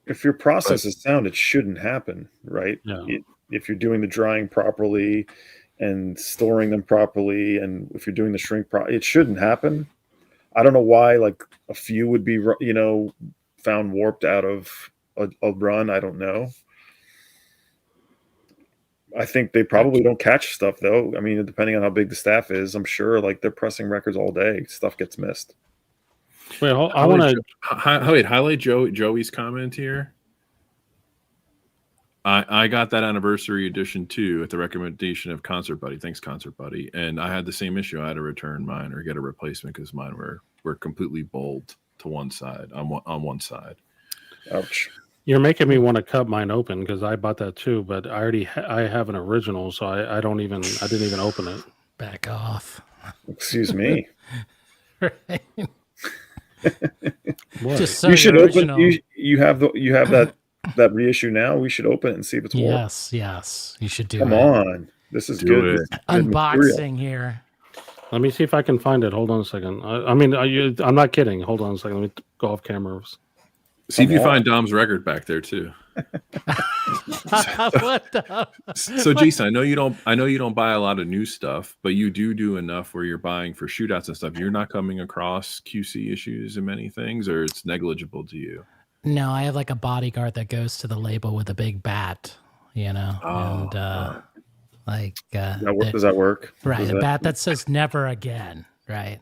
If your process is sound, it shouldn't happen, right? Yeah. If you're doing the drying properly and storing them properly, and if you're doing the shrink it shouldn't happen. I don't know why, like, a few would be, found warped out of a run. I don't know. I think they probably don't catch stuff, though. I mean, depending on how big the staff is, I'm sure, like, they're pressing records all day. Stuff gets missed. Wait, I want to highlight Joey's comment here. I got that anniversary edition too at the recommendation of Concert Buddy. Thanks, Concert Buddy. And I had the same issue. I had to return mine or get a replacement because mine were completely bowled to one side on one side. Ouch. You're making me want to cut mine open because I bought that too, but I have an original, so I didn't even open it. Back off. Excuse me. Right. Just so you should original. open. You have that reissue now. We should open it and see if it's warped. Yes, you should do Come it. on, this is good. This is good material. Unboxing here. Let me see if I can find it. Hold on a second. I'm not kidding. Hold on a second. Let me go off camera. See if you find Dom's record back there too. What the? So Jason, I know you don't buy a lot of new stuff, but you do enough where you're buying for shootouts and stuff. You're not coming across QC issues in many things, or it's negligible to you. No, I have like a bodyguard that goes to the label with a big bat, right. Does that work? Right, a bat that says "never again." Right.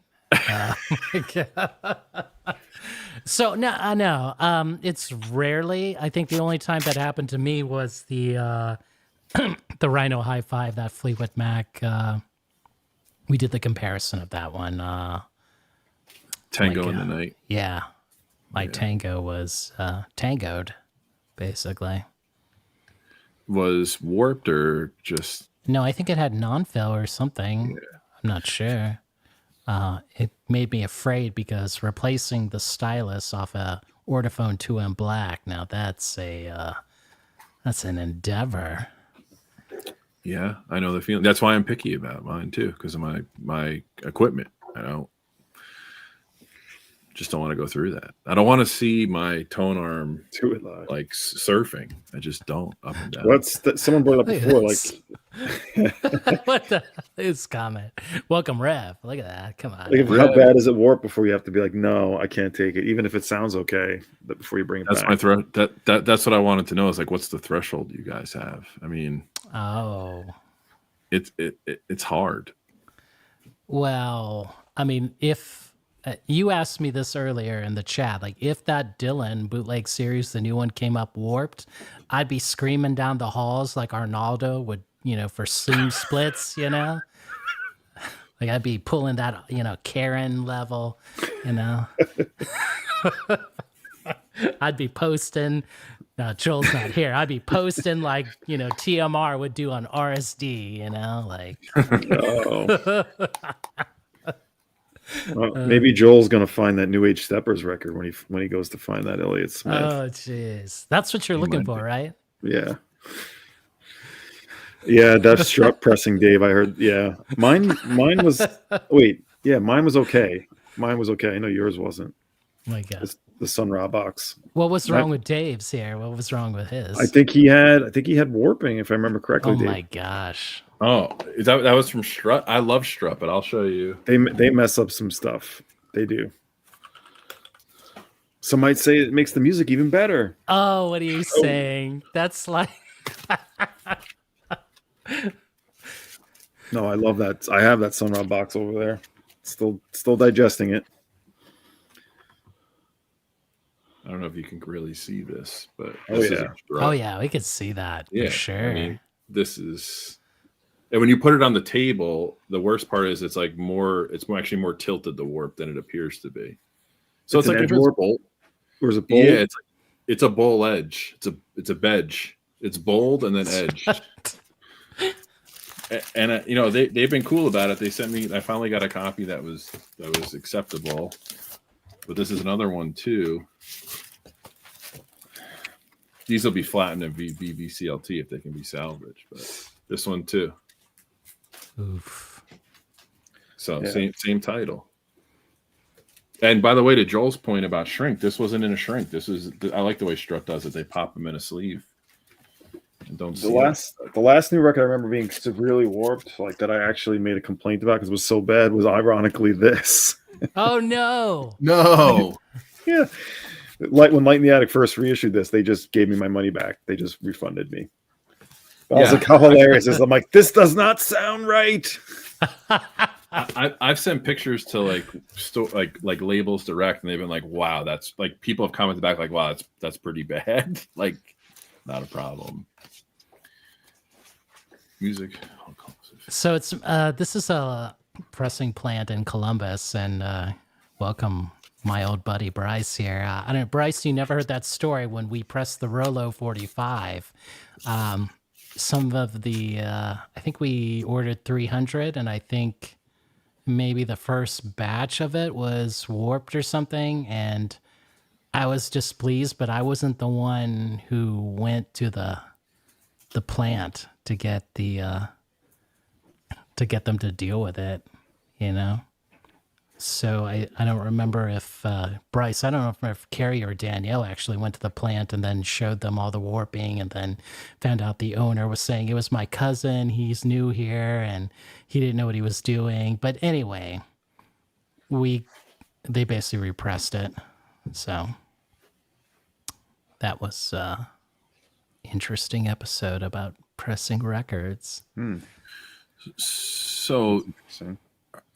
So no. It's rarely. I think the only time that happened to me was the the Rhino High Five, that Fleetwood Mac. We did the comparison of that one. Tango in the Night. Yeah, my Tango was tangoed, basically. Was warped or just? No, I think it had non-fill or something. Yeah. I'm not sure. It made me afraid because replacing the stylus off a Ortophone 2M Black, now that's an endeavor. Yeah, I know the feeling. That's why I'm picky about mine too, because of my equipment. I just don't want to go through that. I don't want to see my tone arm like surfing. I just don't up and down. Someone brought up before, like what the his comment? Welcome, Rev. Look at that. Come on. Like, how bad is it warped before you have to be like, no, I can't take it, even if it sounds okay. But before you bring it that's back. That's what I wanted to know. Is like, what's the threshold you guys have? I mean, it's hard. Well, I mean, if you asked me this earlier in the chat, like if that Dylan bootleg series, the new one, came up warped, I'd be screaming down the halls like Arnaldo would, for seam splits, like I'd be pulling that, Karen level, I'd be posting. No, Joel's not here. I'd be posting like, TMR would do on RSD, like. Well, maybe Joel's gonna find that New Age Steppers record when he goes to find that Elliott Smith. Oh, jeez, that's what you're looking for, right? Yeah, that's strut pressing, Dave. I heard. Yeah, mine was. Wait, yeah, mine was okay. I know yours wasn't. My God, the Sun Ra box. What was wrong with Dave's here? What was wrong with his? I think he had warping, if I remember correctly. Oh Dave. my gosh. Oh, is that was from Strut? I love Strut, but I'll show you. They mess up some stuff. They do. Some might say it makes the music even better. Oh, what are you saying? That's like No, I love that. I have that Sun Ra box over there. Still digesting it. I don't know if you can really see this, but Oh, this yeah. is a Strut. oh yeah, we could see that Yeah, for sure. I mean, this is, and when you put it on the table, the worst part is it's actually more tilted to warp than it appears to be. So it's an like edge if it's warp? bolt. Or is it bold? Yeah, it's a bowl edge. It's a bedge. It's bold and then edge. And you know, they've been cool about it. They sent me. I finally got a copy that was acceptable. But this is another one too. These will be flattened in VVCLT if they can be salvaged. But this one too. Oof. So Yeah. same title. And by the way, to Joel's point about shrink, this wasn't in a shrink. I like the way Strut does it. They pop them in a sleeve. And don't see The last new record I remember being severely warped, like that I actually made a complaint about because it was so bad, was ironically this. Oh no. No. Yeah. When Light in the Attic first reissued this, they just gave me my money back. They just refunded me. I was like, how hilarious is it? I'm like, this does not sound right. I've sent pictures to like labels direct, and they've been like, "Wow, that's like." People have commented back like, "Wow, that's pretty bad." Like, not a problem. Music. So it's this is a pressing plant in Columbus, and welcome my old buddy Bryce here. I don't, Bryce, you never heard that story when we pressed the Rolo 45. Some of the I think we ordered 300, and I think maybe the first batch of it was warped or something, and I was displeased, but I wasn't the one who went to the plant to get them to deal with it, you know. So I don't remember if Bryce, I don't know if Carrie or Danielle actually went to the plant and then showed them all the warping, and then found out the owner was saying it was my cousin, he's new here and he didn't know what he was doing. But anyway, they basically repressed it. So that was interesting episode about pressing records. So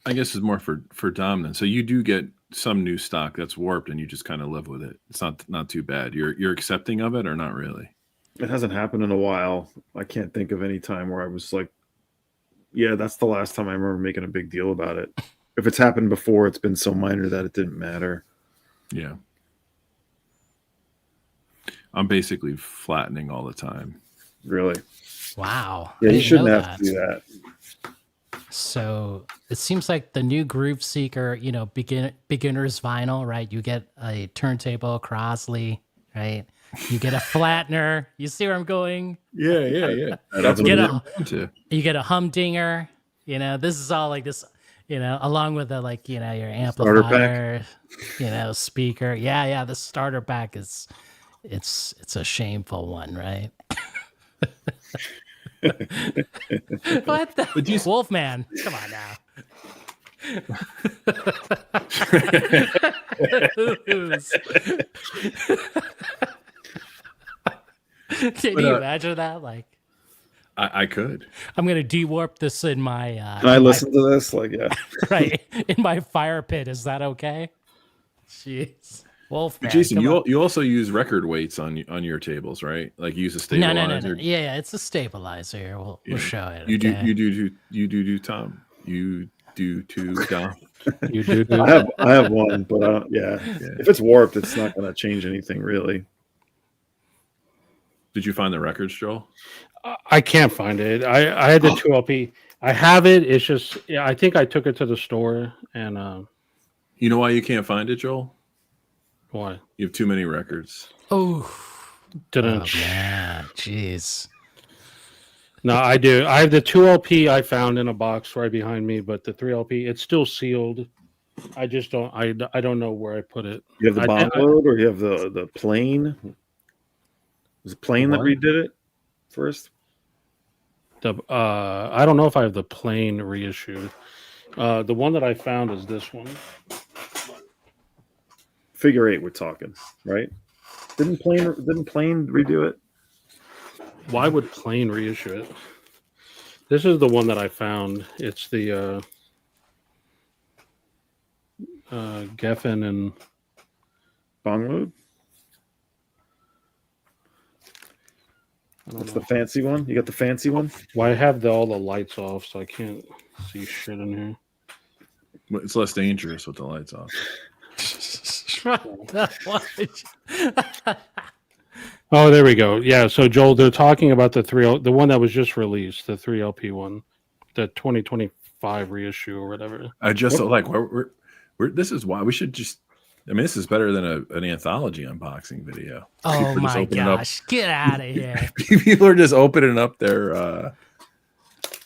I guess it's more for Dom then. So you do get some new stock that's warped, and you just kind of live with it. It's not too bad. You're accepting of it, or not really? It hasn't happened in a while. I can't think of any time where I was like, yeah, that's the last time I remember making a big deal about it. If it's happened before, it's been so minor that it didn't matter. Yeah. I'm basically flattening all the time. Really? Wow. Yeah, I you didn't shouldn't know have to do that. So it seems like the new Groove Seeker, you know, beginner's vinyl, right? You get a turntable, Crosley, right? You get a flattener. You see where I'm going? Yeah. That's You what get it a, is. you get a humdinger. You know, this is all like this, you know, along with the, like, you know, your Starter amplifier, you know, speaker. Yeah. The starter pack is, it's a shameful one, right? What the Wolfman? Come on now. Can you imagine that? Like, I could. I'm gonna de-warp this in my. Can I listen to this? Like, yeah. Right in my fire pit. Is that okay? Jeez, Wolfman. Jason, come on. you also use record weights on your tables, right? Like use a stabilizer. No. Yeah, it's a stabilizer. We'll show it. You okay? do Tom. You do too, Dom. You do. I have one, but yeah. If it's warped, it's not going to change anything really. Did you find the records, Joel? I can't find it. I had the 2LP. I have it. It's just, yeah, I think I took it to the store and You know why you can't find it, Joel? why? You have too many records. Oh Didn't. yeah, jeez. No, I do. I have the 2LP I found in a box right behind me, but the 3LP, it's still sealed. I just don't. I don't know where I put it. You have the bond load, or you have the plane? Was it plane that What? redid it first? I don't know if I have the plane reissued. The one that I found is this one. Figure 8, we're talking, right? Didn't plane redo it? Why would plane reissue it? This is the one that I found. It's the Geffen and Bong mode? That's the fancy one? You got the fancy one? Well, I have all the lights off, so I can't see shit in here. It's less dangerous with the lights off. Oh, there we go. Yeah, so Joel, they're talking about the one that was just released, the 3LP one, the 2025 reissue or whatever. I just like we're this is why we should just. I mean, this is better than an anthology unboxing video. Oh my gosh! Get out of here! People are just opening up their.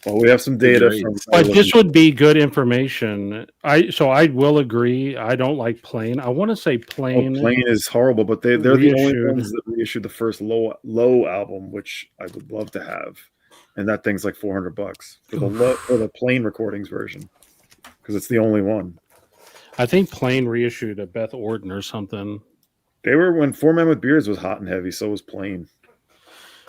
Well, we have some data from. But this would be good information. I will agree. I don't like Plane. I want to say Plane. Oh, Plane is horrible, but they're the only ones that reissued the first low album, which I would love to have, and that thing's like $400 for the Plane recordings version, because it's the only one. I think Plane reissued a Beth Orton or something. They were when Four Men with Beards was hot and heavy. So was Plane.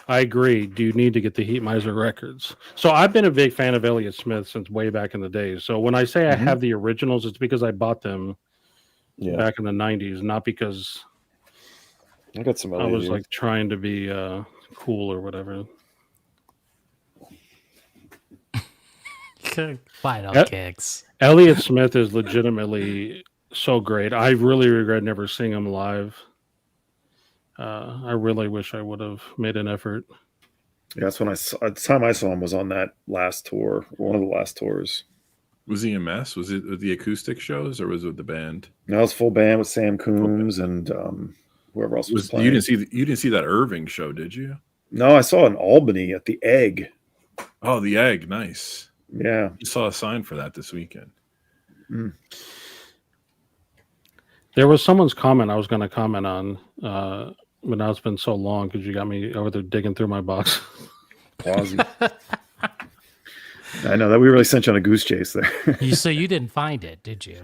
I agree. Do you need to get the Heat Miser records? So I've been a big fan of Elliott Smith since way back in the day. So when I say I have the originals, it's because I bought them back in the 90s, not because I got some. I was like trying to be cool or whatever. Final kicks. Elliott Smith is legitimately so great. I really regret never seeing him live. I really wish I would have made an effort. Yeah, that's when the time I saw him was on that last tour, one of the last tours. Was he a mess? Was it with the acoustic shows or was it with the band? No, it was full band with Sam Coombs and whoever else was playing. You didn't see that Irving show, did you? No, I saw it in Albany at the Egg. Oh, the Egg, nice. Yeah, you saw a sign for that this weekend. There was someone's comment I was going to comment on, but now it's been so long because you got me over there digging through my box. I know that we really sent you on a goose chase there. So you didn't find it, did you?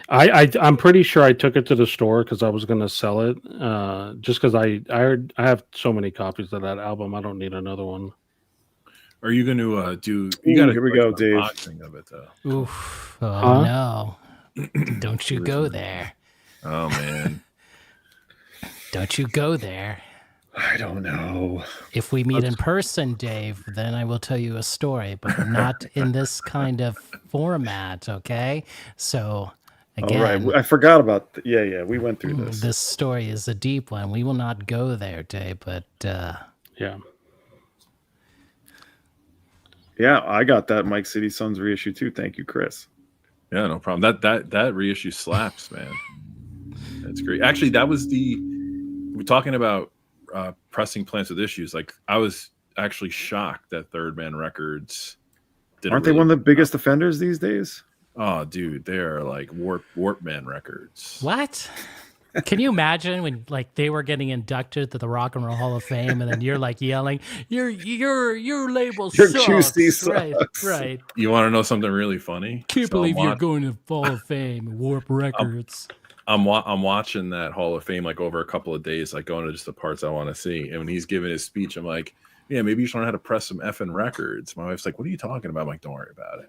I'm pretty sure I took it to the store because I was going to sell it. Just because I have so many copies of that album, I don't need another one. Are you going to do? Here we go, Dave. Unboxing of it though. Oof! Oh no! Don't you go there? Oh man! Don't you go there? I don't know. If we meet in person, Dave, then I will tell you a story, but not in this kind of format. Okay? So again, all right. I forgot about. Yeah. We went through this. This story is a deep one. We will not go there, Dave. But yeah. Yeah, I got that Mike City Sons reissue too. Thank you, Chris. Yeah, no problem. That reissue slaps, man. That's great. Actually, that was we're talking about pressing plants with issues. Like I was actually shocked that Third Man Records aren't they one of the biggest offenders these days? Oh, dude, they are like Warp Man Records. What? Can you imagine when like they were getting inducted to the Rock and Roll Hall of Fame, and then you're like yelling, "Your label Your sucks!" QC sucks. Right. You want to know something really funny? Can't believe you're going to Hall of Fame, Warp Records. I'm watching that Hall of Fame like over a couple of days, like going to just the parts I want to see. And when he's giving his speech, I'm like, yeah, maybe you should learn how to press some effing records. My wife's like, what are you talking about? I'm like, don't worry about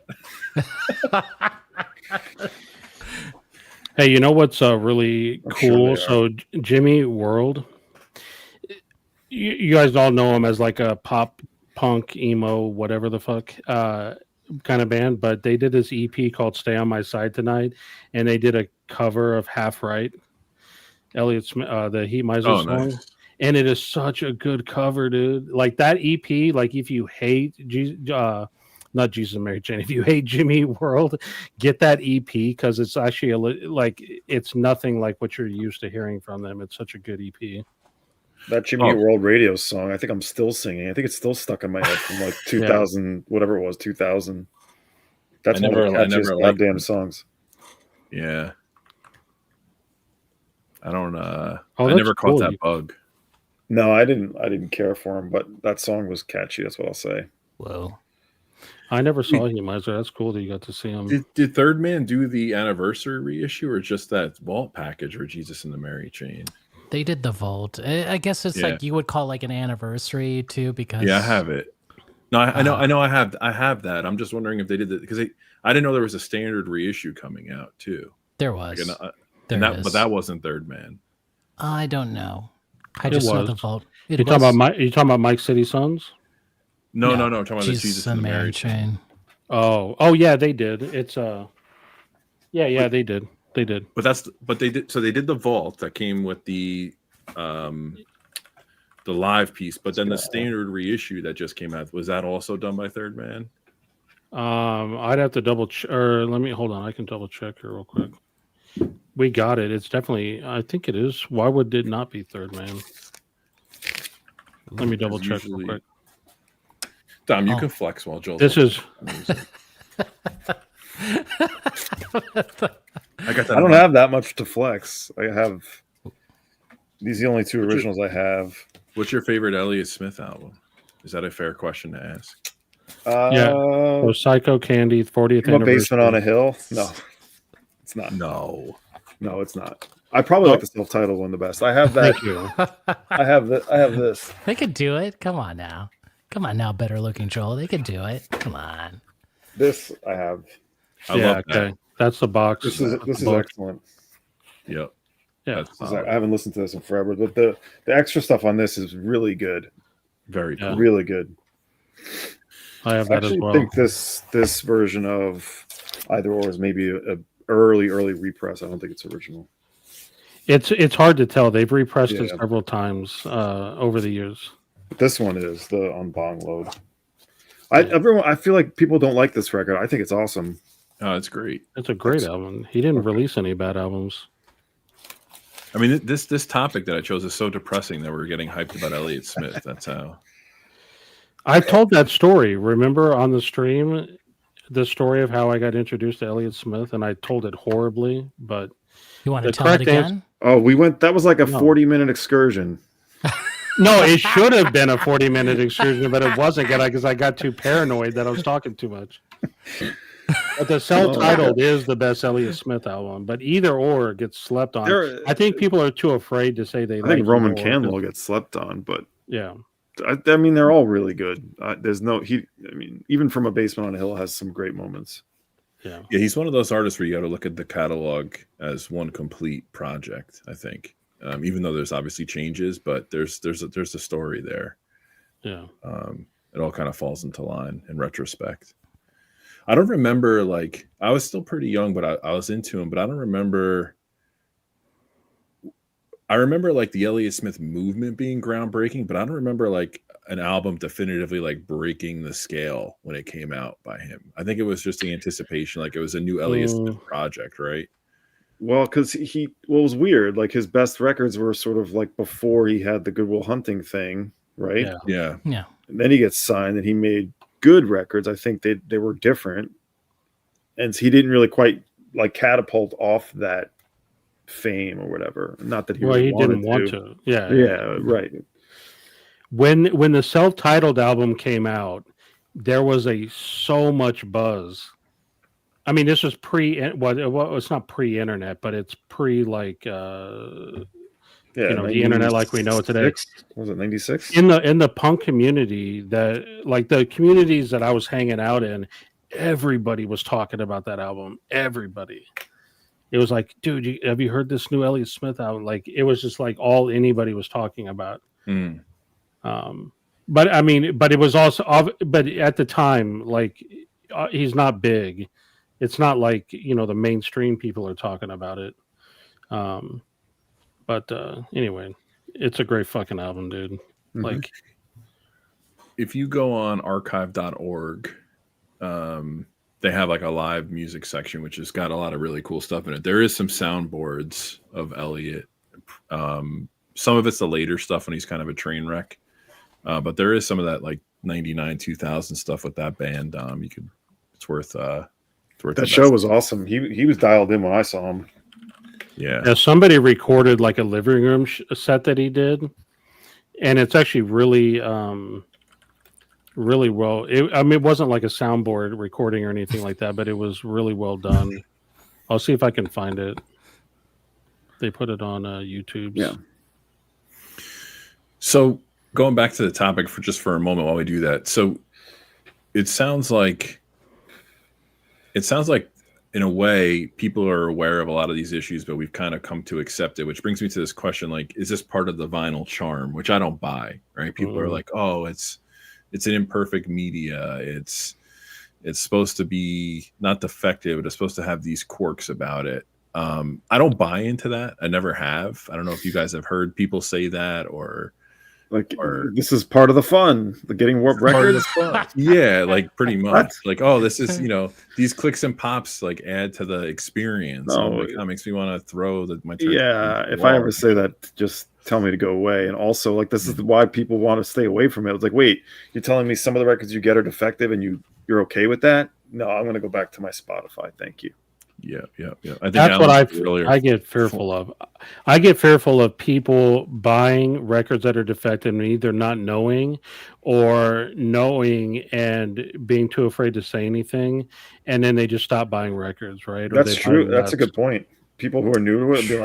it. Hey, you know what's really cool? Sure so Jimmy World, you guys all know him as like a pop punk emo whatever the fuck kind of band, but they did this EP called "Stay on My Side Tonight," and they did a cover of "Half Right," Elliott Smith, the Heat Miser song. Nice. And it is such a good cover, dude. Like that EP, like if you hate not Jesus and Mary Jane. If you hate Jimmy World, get that EP because it's actually it's nothing like what you're used to hearing from them. It's such a good EP. That Jimmy World radio song, I think I'm still singing. I think it's still stuck in my head from like 2000, whatever it was, 2000. That's one of the catchiest goddamn songs. Yeah. I don't. Oh, I that's never caught cool. that bug. No, I didn't care for him, but that song was catchy. That's what I'll say. Whoa. I never saw him, Miser. That's cool that you got to see him. Did Third Man do the anniversary reissue or just that vault package or Jesus and the Mary Chain? They did the vault. I guess it's Yeah. like you would call like an anniversary too, because Yeah, I have it. No, I know. I have that. I'm just wondering if they did it because I didn't know there was a standard reissue coming out too. there was. But that wasn't Third Man. I don't know. I It just saw was. the vault. You talking about Mike City Sons? No. I'm talking about the Jesus and the Mary Chain. Oh yeah, they did. It's yeah, they did. They did. But they did. So they did the vault that came with the live piece, but then the standard reissue that just came out, was that also done by Third Man? I'd have to double check, or let me hold on. I can double check here real quick. We got it. It's definitely. I think it is. Why would it not be Third Man? Let me double check real quick. Dom, you can flex while Joel. This is. I don't have that much to flex. I have these are the only two originals I have. What's your favorite Elliott Smith album? Is that a fair question to ask? So Psycho Candy 40th A anniversary. Basement on a Hill. No, it's not. No, it's not. I probably like the self-titled one the best. I have that. Thank you. I have this. They could do it. Come on now, better looking Joel. They could do it. Come on. This I have. I love that. Okay. That's the box. This is excellent. Yep. Yeah. I haven't listened to this in forever, but the extra stuff on this is really good. Very cool. Really good. I have that as well. I think this version of Either Or is maybe a early repress. I don't think it's original. It's hard to tell. They've repressed it several times over the years. But this one is the on bong load. I feel like people don't like this record. I think it's awesome. Oh, it's great. It's a great album. He didn't release any bad albums. I mean, this topic that I chose is so depressing that we're getting hyped about Elliott Smith. That's how. I told that story. Remember on the stream, the story of how I got introduced to Elliott Smith, and I told it horribly. But you want to tell it again? Oh, we went. That was like a 40-minute excursion. No, it should have been a 40-minute excursion, but it wasn't because I got too paranoid that I was talking too much. But the self-titled is the best Elliott Smith album, but Either Or gets slept on. I think people are too afraid to say they. I think Roman Candle gets slept on, but yeah, I mean they're all really good. There's no I mean, even From a Basement on a Hill has some great moments. Yeah, he's one of those artists where you got to look at the catalog as one complete project. I think, even though there's obviously changes, but there's a story there. Yeah, it all kind of falls into line in retrospect. I don't remember, like, I was still pretty young, but I was into him, but I don't remember. I remember, like, the Elliott Smith movement being groundbreaking, but I don't remember, like, an album definitively, like, breaking the scale when it came out by him. I think it was just the anticipation, like, it was a new Elliott Smith project, right? Well, because it was weird. Like, his best records were sort of, like, before he had the Good Will Hunting thing, right? Yeah. And then he gets signed, and he made good records. I think they were different, and he didn't really quite like catapult off that fame or whatever. Not that he didn't want to. Yeah, right. When the self-titled album came out, there was so much buzz. I mean, this was it's not pre-internet, but it's pre like the internet like we know it today. Was it 96? In the punk community, that like the communities that I was hanging out in, everybody was talking about that album. Everybody. It was like, dude, have you heard this new Elliott Smith album? Like, it was just like all anybody was talking about. But I mean, but it was also, but at the time, like, he's not big. It's not like, the mainstream people are talking about it. But anyway, it's a great fucking album, dude. Mm-hmm. Like, if you go on archive.org, they have like a live music section, which has got a lot of really cool stuff in it. There is some soundboards of Elliott. Some of it's the later stuff when he's kind of a train wreck. But there is some of that like 99, 2000 stuff with that band. It's worth That show was awesome. He was dialed in when I saw him. Yeah. Somebody recorded like a living room set that he did, and it's actually really, really well. It wasn't like a soundboard recording or anything like that, but it was really well done. I'll see if I can find it. They put it on YouTube. Yeah. So going back to the topic for a moment while we do that. So it sounds like in a way people are aware of a lot of these issues, but we've kind of come to accept it, which brings me to this question, like, is this part of the vinyl charm? Which I don't buy, right? People are like, oh, it's an imperfect media. It's supposed to be not defective, but it's supposed to have these quirks about it. I don't buy into that. I never have. I don't know if you guys have heard people say that or this is part of the fun. The getting warped record is fun. Yeah, like pretty much. Like, oh, this is, these clicks and pops like add to the experience. No, that makes me want to throw my yeah. If I ever say that, just tell me to go away. And also, like, this is why people want to stay away from it. It's like, wait, you're telling me some of the records you get are defective, and you're okay with that? No, I'm going to go back to my Spotify. Thank you. Yeah. I think that's what I get fearful of. I get fearful of people buying records that are defective and either not knowing or knowing and being too afraid to say anything, and then they just stop buying records, right? That's true. That's a good point. People who are new to it be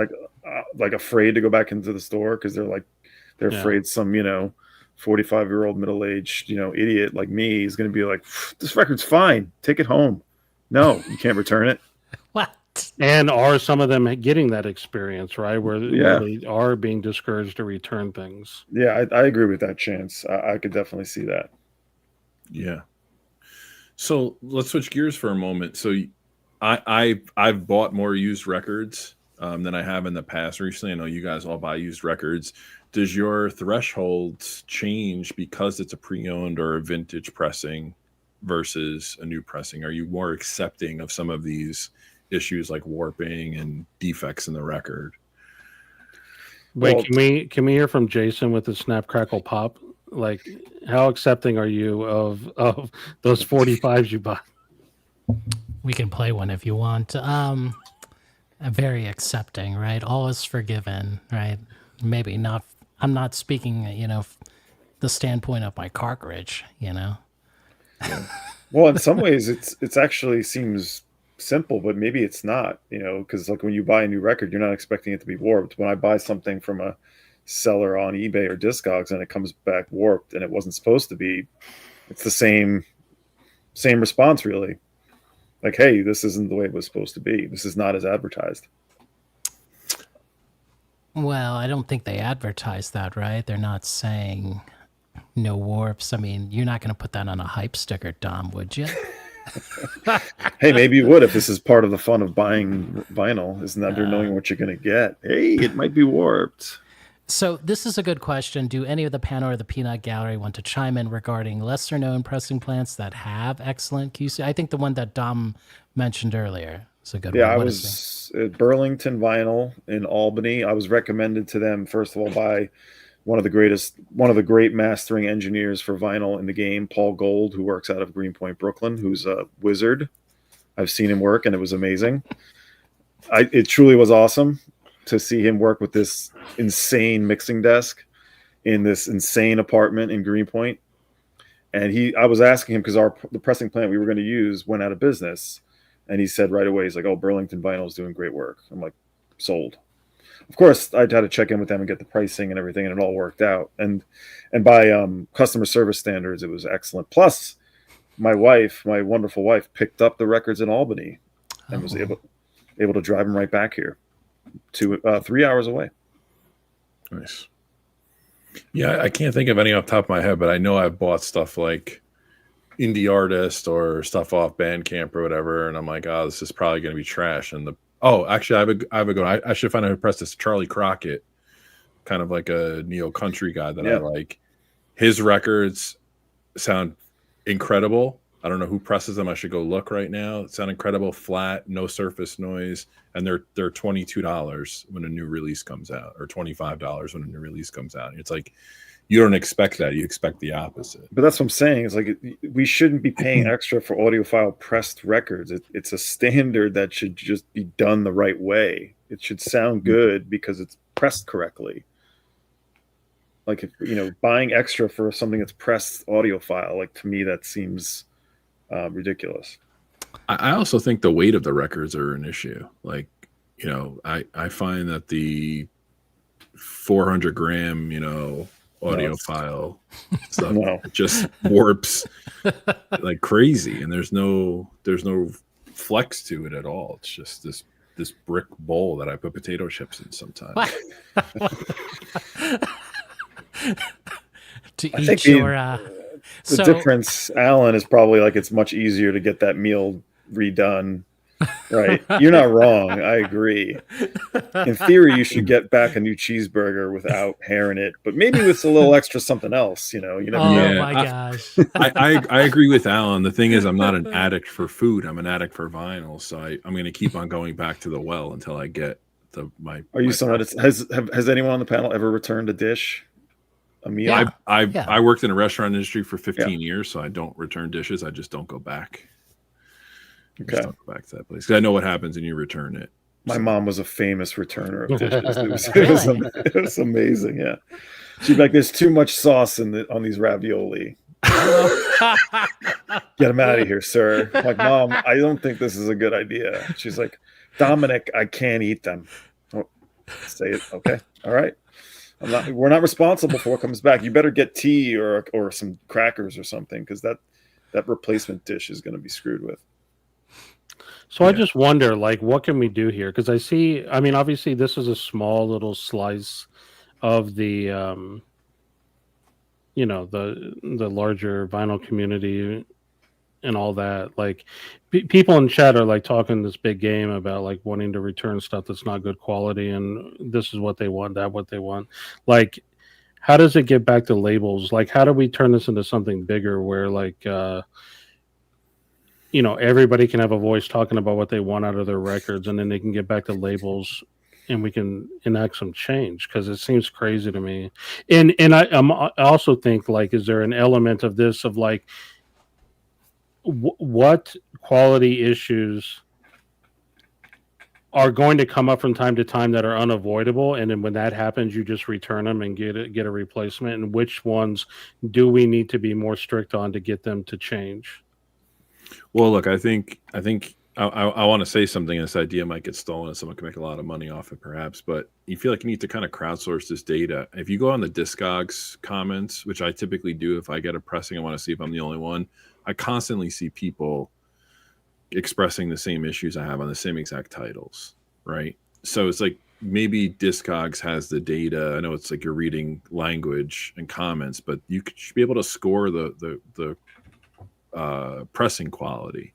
like afraid to go back into the store because they're afraid some 45-year-old middle-aged idiot like me is going to be like, this record's fine, take it home. No, you can't return it. What? And are some of them getting that experience, right? Where they are being discouraged to return things. Yeah, I agree with that, Chance. I could definitely see that. Yeah. So let's switch gears for a moment. So I've bought more used records than I have in the past recently. I know you guys all buy used records. Does your thresholds change because it's a pre-owned or a vintage pressing versus a new pressing? Are you more accepting of some of these issues like warping and defects in the record? Wait, can we hear from Jason with the snap crackle pop? Like, how accepting are you of those 45s you bought? We can play one if you want. I'm very accepting, right? All is forgiven, right? Maybe not. I'm not speaking, the standpoint of my cartridge, Yeah. Well, in some ways, it's actually seems simple, but maybe it's not, because like when you buy a new record, you're not expecting it to be warped. When I buy something from a seller on eBay or Discogs and it comes back warped and it wasn't supposed to be, it's the same response, really. Like, hey, this isn't the way it was supposed to be. This is not as advertised. Well, I don't think they advertise that, right? They're not saying no warps. I mean, you're not going to put that on a hype sticker, Dom, would you? Hey, maybe you would if this is part of the fun of buying vinyl, isn't that they're knowing what you're going to get. Hey, it might be warped. So this is a good question. Do any of the panel or the peanut gallery want to chime in regarding lesser known pressing plants that have excellent QC? I think the one that Dom mentioned earlier is a good one. Yeah, I was at Burlington Vinyl in Albany. I was recommended to them, first of all, by one of the great mastering engineers for vinyl in the game, Paul Gold, who works out of Greenpoint, Brooklyn, who's a wizard. I've seen him work, and it was amazing. It truly was awesome to see him work with this insane mixing desk in this insane apartment in Greenpoint. And I was asking him because the pressing plant we were going to use went out of business, and he said right away, he's like, "Oh, Burlington Vinyl is doing great work." I'm like, sold. Of course, I had to check in with them and get the pricing and everything, and it all worked out. And by customer service standards, it was excellent. Plus, my wonderful wife, picked up the records in Albany and was able to drive them right back here, 3 hours away. Nice. Yeah, I can't think of any off the top of my head, but I know I've bought stuff like Indie Artist or stuff off Bandcamp or whatever, and I'm like, oh, this is probably going to be trash. And actually, I have a good. I should find out who pressed this. Charlie Crockett, kind of like a neo country guy that I like. His records sound incredible. I don't know who presses them. I should go look right now. It sound incredible, flat, no surface noise, and they're $22 when a new release comes out, or $25 when a new release comes out. It's like you don't expect that. You expect the opposite. But that's what I'm saying. It's like we shouldn't be paying extra for audiophile pressed records. It's a standard that should just be done the right way. It should sound good because it's pressed correctly. Like, if, buying extra for something that's pressed audiophile, like, to me that seems ridiculous. I also think the weight of the records are an issue. Like, I find that the 400 gram, audiophile stuff it just warps like crazy, and there's no flex to it at all. It's just this brick bowl that I put potato chips in sometimes. To each your the difference, Alan, is probably like it's much easier to get that meal redone. Right. You're not wrong. I agree. In theory, you should get back a new cheeseburger without hair in it, but maybe with a little extra something else, you never know. Oh my gosh. I agree with Alan. The thing is, I'm not an addict for food. I'm an addict for vinyl. So I'm going to keep on going back to the well until I get my. Are you someone has anyone on the panel ever returned a dish? A meal? Yeah. I worked in a restaurant industry for 15 years, so I don't return dishes. I just don't go back. Okay. Go back to that place because I know what happens when you return it. My mom was a famous returner of dishes. It was amazing. Yeah, she'd be like, "There's too much sauce on these ravioli. Get them out of here, sir." I'm like, Mom, I don't think this is a good idea. She's like, Dominic, I can't eat them. Oh, say it. Okay, all right. We're not responsible for what comes back. You better get tea or some crackers or something, because that replacement dish is going to be screwed with. So I just wonder, like, what can we do here? Because obviously this is a small little slice of the, the larger vinyl community and all that. Like, people in chat are like talking this big game about like wanting to return stuff that's not good quality, and this is what they want, that what they want. Like, how does it get back to labels? Like, how do we turn this into something bigger where like, everybody can have a voice talking about what they want out of their records, and then they can get back to labels and we can enact some change? Because it seems crazy to me. And I also think, like, is there an element of this of like, what quality issues are going to come up from time to time that are unavoidable, and then when that happens, you just return them and get a replacement? And which ones do we need to be more strict on to get them to change? Well, look, I think I want to say something. This idea might get stolen and someone can make a lot of money off it, perhaps. But you feel like you need to kind of crowdsource this data. If you go on the Discogs comments, which I typically do if I get a pressing, I want to see if I'm the only one. I constantly see people expressing the same issues I have on the same exact titles, right? So it's like maybe Discogs has the data. I know it's like you're reading language and comments, but you should be able to score the pressing quality,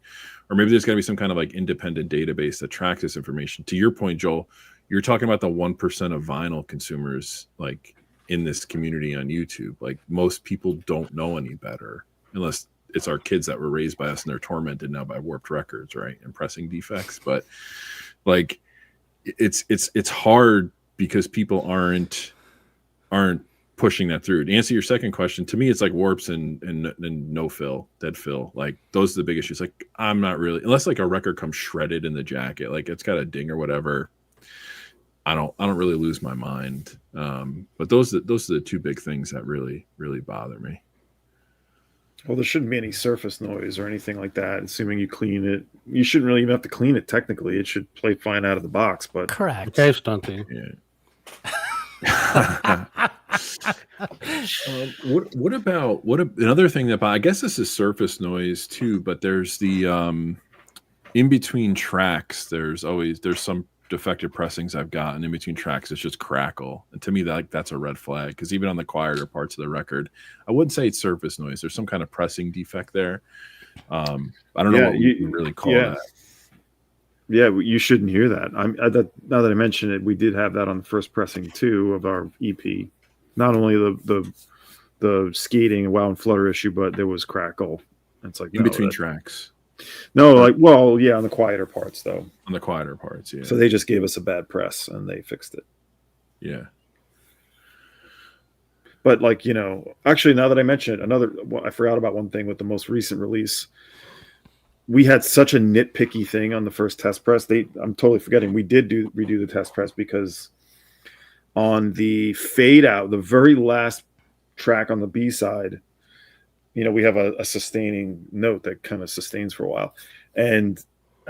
or maybe there's got to be some kind of like independent database that tracks this information. To your point, Joel, you're talking about the 1% of vinyl consumers like in this community on YouTube. Like, most people don't know any better unless it's our kids that were raised by us and they're tormented now by warped records, right, and pressing defects. But like, it's hard because people aren't pushing that through. To answer your second question, to me, it's like warps and no fill, dead fill. Like, those are the big issues. Like, I'm not really, unless like a record comes shredded in the jacket, like it's got a ding or whatever, I don't really lose my mind. But those are the two big things that really, really bother me. Well, there shouldn't be any surface noise or anything like that. Assuming you clean it, you shouldn't really even have to clean it. Technically, it should play fine out of the box. But correct. Okay, stunting. Yeah. What about another thing that I guess this is surface noise too, but there's the in between tracks. There's some defective pressings I've gotten in between tracks. It's just crackle, and to me that's a red flag, because even on the quieter parts of the record, I wouldn't say it's surface noise. There's some kind of pressing defect there. I don't know what you can really call that. Yeah, you shouldn't hear that. Now that I mention it, we did have that on the first pressing too of our EP. Not only the skating and wow and flutter issue, but there was crackle. It's like in between tracks. No, like, well, yeah, on the quieter parts though. On the quieter parts, yeah. So they just gave us a bad press and they fixed it. Yeah. But like, actually, now that I mention it, I forgot about one thing with the most recent release. We had such a nitpicky thing on the first test press. I'm totally forgetting. We did redo the test press because on the fade out, the very last track on the B side, we have a sustaining note that kind of sustains for a while. And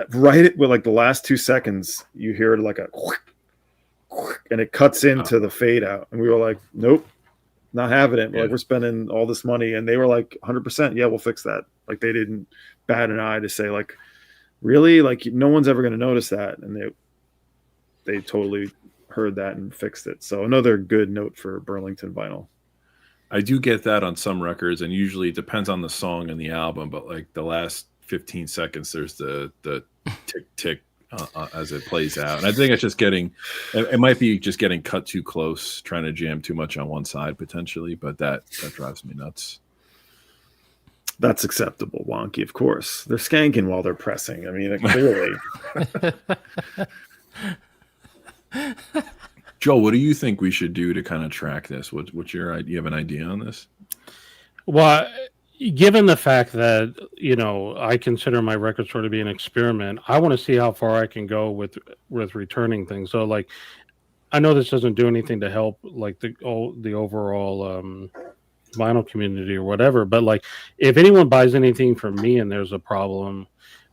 right with like the last 2 seconds, you hear like a and it cuts into the fade out. And we were like, nope, not having it. Like, we're spending all this money. And they were like, 100%, yeah, we'll fix that. Like, they didn't bat an eye to say, like, really? Like, no one's ever going to notice that. And they totally heard that and fixed it. So another good note for Burlington vinyl. I do get that on some records, and usually it depends on the song and the album, but like the last 15 seconds, there's the tick tick as it plays out. And I think it's just it might be just getting cut too close, trying to jam too much on one side potentially, but that drives me nuts. That's acceptable, Wonky, of course. They're skanking while they're pressing. I mean, clearly. Joe, what do you think we should do to kind of track this? What's your idea? You have an idea on this? Well, given the fact that, I consider my record store to be an experiment, I want to see how far I can go with returning things. So, like, I know this doesn't do anything to help, like, the overall vinyl community or whatever, but, like, if anyone buys anything from me and there's a problem,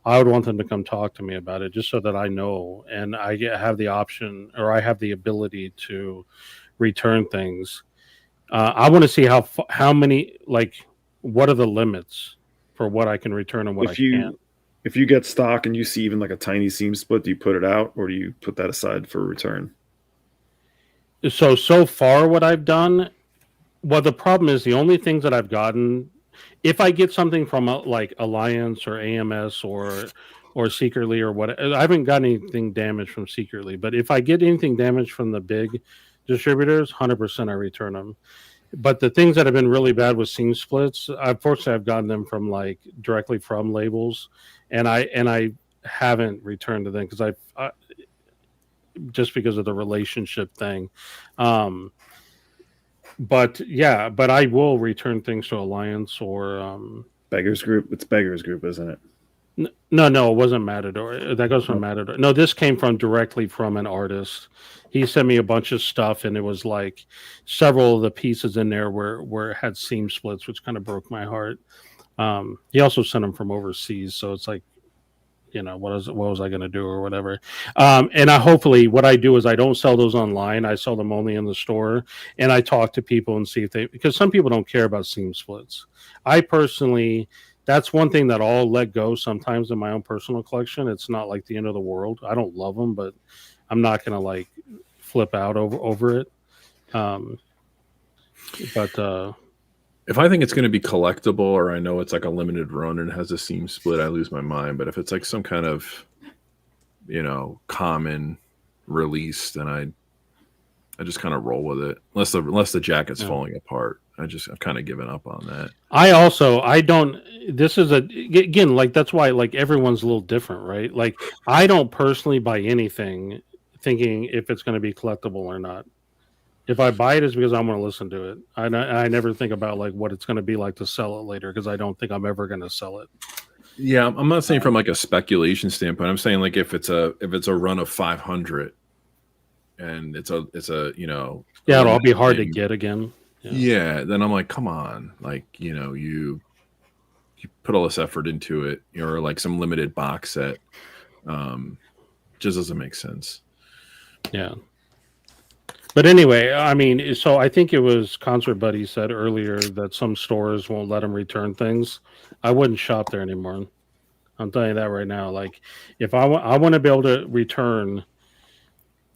I would want them to come talk to me about it, just so that I know and I have the option, or I have the ability to return things. I want to see how many, like, what are the limits for what I can return and what I can't. If you get stock and you see even like a tiny seam split, do you put it out or do you put that aside for return? So far what I've done, well, the problem is the only things that I've gotten, if I get something from like Alliance or AMS or Secretly or what, I haven't got anything damaged from Secretly, but if I get anything damaged from the big distributors, 100% I return them. But the things that have been really bad with seam splits, unfortunately, I've gotten them from like directly from labels, and I haven't returned to them because I just because of the relationship thing. But I will return things to Alliance or Beggars Group. It's Beggars Group, isn't it? No, it wasn't Matador. That goes from Matador. No, this came directly from an artist. He sent me a bunch of stuff, and it was like several of the pieces in there where it had seam splits, which kind of broke my heart. He also sent them from overseas, so it's like, what was I going to do or whatever. And hopefully what I do is I don't sell those online. I sell them only in the store, and I talk to people and see because some people don't care about seam splits. I personally, that's one thing that I'll let go sometimes in my own personal collection. It's not like the end of the world. I don't love them, but I'm not going to like flip out over it. But if I think it's going to be collectible, or I know it's like a limited run and it has a seam split, I lose my mind. But if it's like some kind of, common release, then I just kind of roll with it. Unless the jacket's falling apart. I've kind of given up on that. This is again, like, that's why, like, everyone's a little different, right? Like, I don't personally buy anything thinking if it's going to be collectible or not. If I buy it, it's because I'm going to listen to it. I never think about like what it's going to be like to sell it later, because I don't think I'm ever going to sell it. Yeah, I'm not saying from like a speculation standpoint. I'm saying like if it's a run of 500, and it's a it'll all be hard to get again. Yeah, then I'm like, come on, like, you put all this effort into it, or like some limited box set, just doesn't make sense. Yeah. But anyway, I mean, so I think it was Concert Buddy said earlier that some stores won't let them return things. I wouldn't shop there anymore. I'm telling you that right now. Like, if I want to be able to return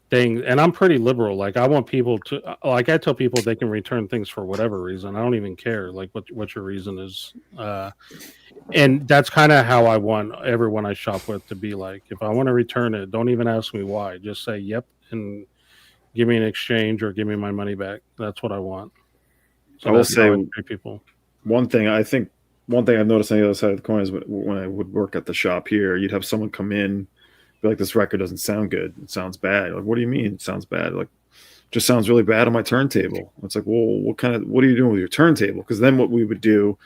things, and I'm pretty liberal. Like, I want people to, like, I tell people they can return things for whatever reason. I don't even care, like, what your reason is. And that's kind of how I want everyone I shop with to be like. If I want to return it, don't even ask me why. Just say yep and give me an exchange or give me my money back. That's what I want. So I will say people. One thing I've noticed on the other side of the coin is when I would work at the shop here, you'd have someone come in, be like, this record doesn't sound good. It sounds bad. Like, what do you mean it sounds bad? Like, just sounds really bad on my turntable. It's like, well, what are you doing with your turntable? Because then what we would do,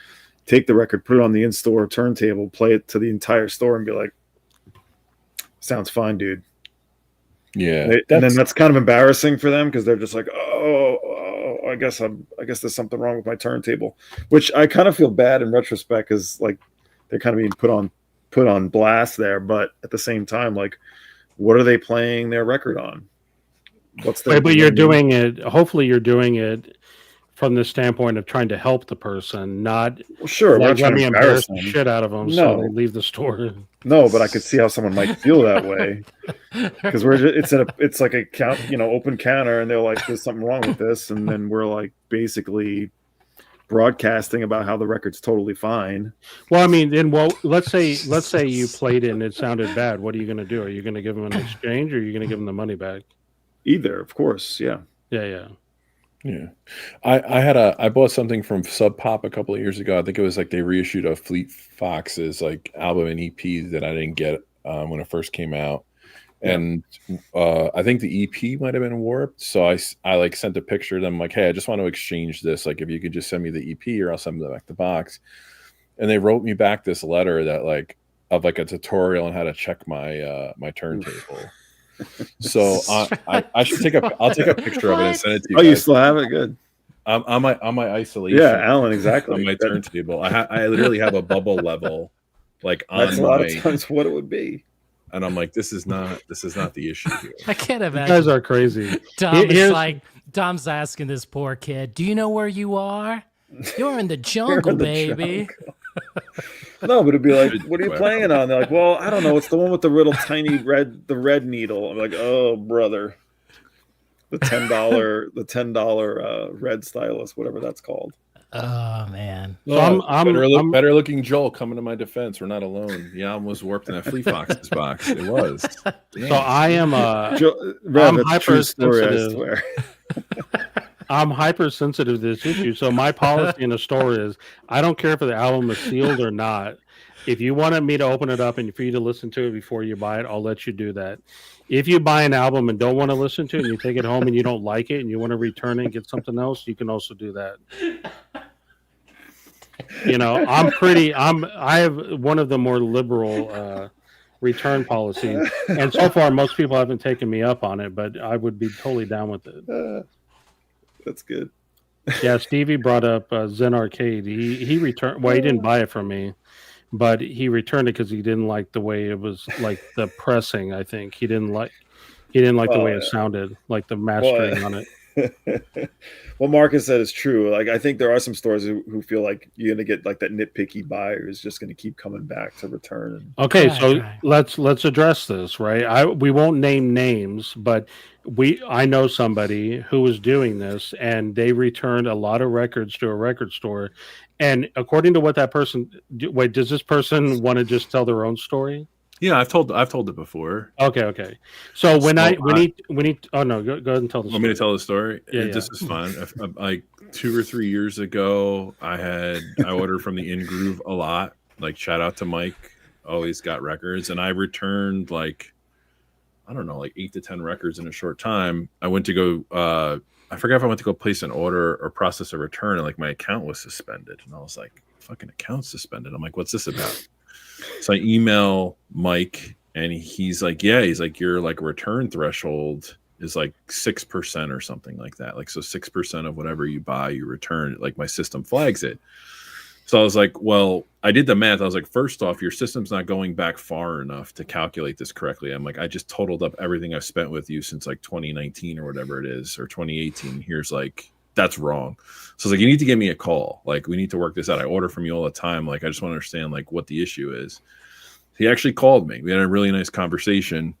take the record, put it on the in-store turntable, play it to the entire store, and be like, sounds fine, dude. Yeah, and then that's kind of embarrassing for them because they're just like, I guess there's something wrong with my turntable, which I kind of feel bad in retrospect because like they're kind of being put on blast there, but at the same time, like, what are they playing their record on? What's the? But you're doing it. Hopefully, you're doing it from the standpoint of trying to help the person, not sure. Like, let me embarrass the shit out of them so they leave the store. No, but I could see how someone might feel that way because it's like a count, open counter, and they're like, "There's something wrong with this," and then we're like basically broadcasting about how the record's totally fine. Well, I mean, let's say you played it and it sounded bad. What are you going to do? Are you going to give them an exchange, or are you going to give them the money back? Either, of course, yeah. I bought something from Sub Pop a couple of years ago. I think it was like they reissued a Fleet Foxes like album and EP that I didn't get when it first came out, and I think the EP might have been warped. So I like sent a picture to them like, hey, I just want to exchange this. Like, if you could just send me the EP, or I'll send them back the box. And they wrote me back this letter that like of like a tutorial on how to check my my turntable. So I should I'll take a picture of it and send it to you. Oh, you still have it? Good. On my isolation. Yeah, Alan, exactly. On my turntable, I literally have a bubble level, like on that's a lot of times what it would be. And I'm like, this is not the issue here. I can't imagine. You guys are crazy. Dom's asking this poor kid, "Do you know where you are? You're in the jungle, baby." No, but it'd be like, what are you playing on? They're like, well, I don't know. It's the one with the little tiny red needle. I'm like, oh, brother. The $10 red stylus, whatever that's called. Oh man. So I'm better looking Joel coming to my defense. We're not alone. The album was warped in that Fleet Foxes box. It was. So I am I'm hypersensitive. I'm hypersensitive to this issue. So my policy in the store is I don't care if the album is sealed or not. If you wanted me to open it up and for you to listen to it before you buy it, I'll let you do that. If you buy an album and don't want to listen to it and you take it home and you don't like it and you want to return it and get something else, you can also do that. I have one of the more liberal return policies. And so far, most people haven't taken me up on it, but I would be totally down with it. That's good. Yeah, Stevie brought up Zen Arcade. He returned. Well, he didn't buy it from me, but he returned it because he didn't like the way it was, like the pressing. I think he didn't like the way it sounded, like the mastering on it. What Marcus said is true. Like, I think there are some stores who feel like you're gonna get like that nitpicky buyer who's just gonna keep coming back to return. Okay, so let's address this, right? We won't name names, but I know somebody who was doing this, and they returned a lot of records to a record store. And according to what that person, wait, does this person want to just tell their own story? Yeah, I've told it before. Okay. So when oh no, go ahead and tell the story. Want me to tell the story? Yeah, this is fun. Like 2 or 3 years ago, I ordered from the In Groove a lot. Like, shout out to Mike, always got records, and I returned like, I don't know, like 8 to 10 records in a short time. I went to go. I forgot if I went to go place an order or process a return, and like my account was suspended, and I was like, "Fucking account suspended." I'm like, "What's this about?" So I email Mike, and he's like, "Yeah," he's like, "Your like return threshold is like 6% or something like that. Like, so 6% of whatever you buy, you return. Like, my system flags it." So I was like, well, I did the math. I was like, first off, your system's not going back far enough to calculate this correctly. I'm like, I just totaled up everything I've spent with you since like 2019 or whatever it is, or 2018. Here's like, that's wrong. So I was like, you need to give me a call. Like, we need to work this out. I order from you all the time. Like, I just want to understand like what the issue is. He actually called me. We had a really nice conversation.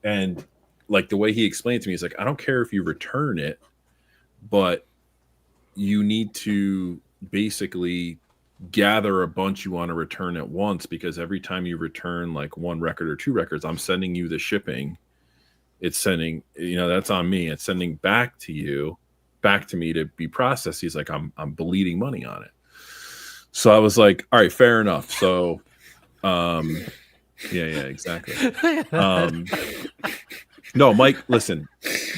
And like the way he explained to me, he's like, I don't care if you return it, but you need to basically gather a bunch you want to return at once, because every time you return like 1 record or 2 records, I'm sending you the shipping. It's sending, that's on me. It's sending back to me to be processed. He's like, I'm bleeding money on it. So I was like, all right, fair enough. So, yeah, exactly. No, Mike, listen.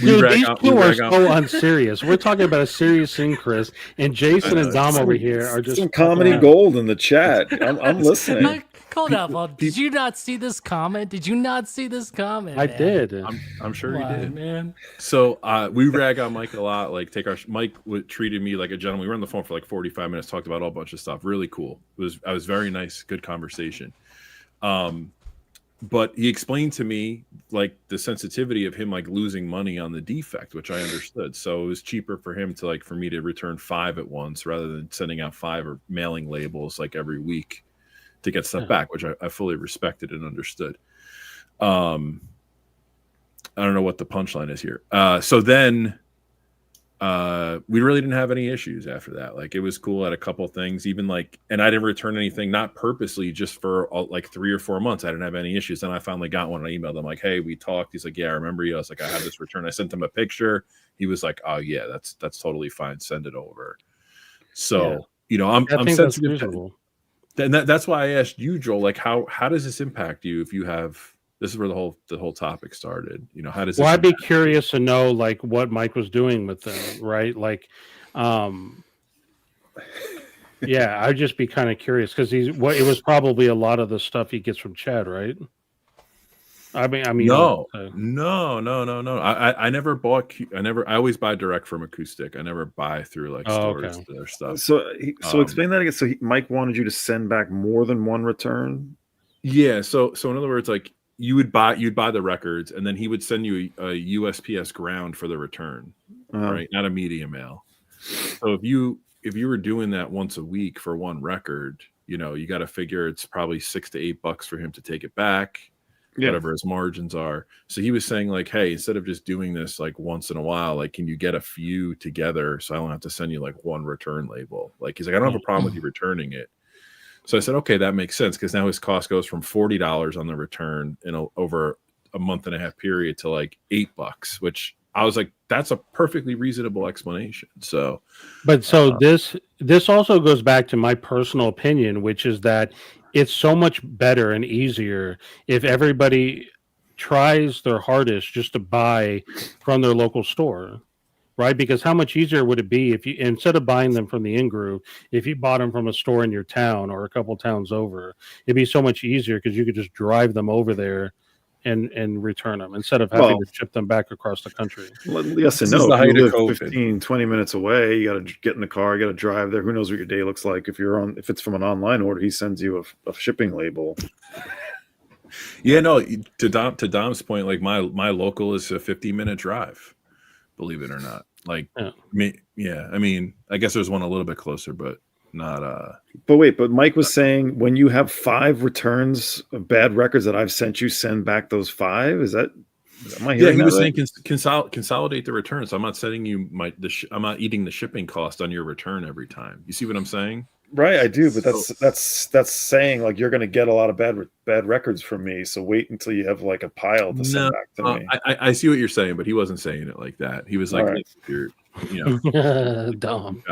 Dude, these two are so unserious. We're talking about a serious thing, Chris, and Jason and Dom over here are just some comedy gold in the chat. I'm listening. Hold up. Did you not see this comment? Did you not see this comment? I man? did. I'm sure he did, man. So we rag on Mike a lot. Like, Mike treated me like a gentleman. We were on the phone for like 45 minutes, talked about a bunch of stuff. Really cool. I was very nice, good conversation. But he explained to me like the sensitivity of him like losing money on the defect, which I understood. So it was cheaper for him to for me to return 5 at once rather than sending out 5 or mailing labels like every week to get stuff back, which I fully respected and understood. I don't know what the punchline is here. So then we really didn't have any issues after that. Like, it was cool at a couple things, even and I didn't return anything, not purposely, just for 3 or 4 months. I didn't have any issues. Then I finally got one and I emailed him like, hey, we talked. He's like, yeah, I remember you. I was like, I have this return. I sent him a picture. He was like, oh yeah, that's totally fine. Send it over. So, I'm sensitive. And that's why I asked you, Joel, like, how does this impact you if you have, this is where the whole topic started. How does this I'd be curious to know like what Mike was doing with them, right? Like, yeah, I'd just be kind of curious because it was probably a lot of the stuff he gets from Chad, right? I mean, no. I never bought. I always buy direct from Acoustic. I never buy through stores or stuff. So explain that again. So Mike wanted you to send back more than one return. Yeah. So in other words, like, you'd buy the records, and then he would send you a USPS ground for the return, right? Not a media mail. So if you were doing that once a week for one record, you got to figure it's probably $6 to $8 for him to take it back, whatever his margins are. So he was saying like, hey, instead of just doing this like once in a while, like, can you get a few together so I don't have to send you like one return label? Like, he's like, I don't have a problem with you returning it. So I said, okay, that makes sense, because now his cost goes from $40 on the return in over a month and a half period to like $8, which I was like, that's a perfectly reasonable explanation. So, but this also goes back to my personal opinion, which is that it's so much better and easier if everybody tries their hardest just to buy from their local store. Right, because how much easier would it be if you, instead of buying them from the in-group, if you bought them from a store in your town or a couple towns over, it'd be so much easier because you could just drive them over there and return them instead of having to ship them back across the country. Yes and no. If you live 15, 20 minutes away, you got to get in the car, you got to drive there. Who knows what your day looks like? If it's from an online order, he sends you a shipping label. Yeah, no. To Dom's point, like my local is a 50-minute drive. Believe it or not. Like, yeah. I mean, I guess there's one a little bit closer, but not. But Mike was saying when you have 5 returns of bad records that I've sent you, send back those 5. Is that? Am I hearing he was right? saying consolidate the returns. I'm not sending you I'm not eating the shipping cost on your return every time. You see what I'm saying? Right, I do, but that's saying like you're going to get a lot of bad records from me. So wait until you have like a pile to send back to me. I see what you're saying, but he wasn't saying it like that. He was like, right. You're dumb.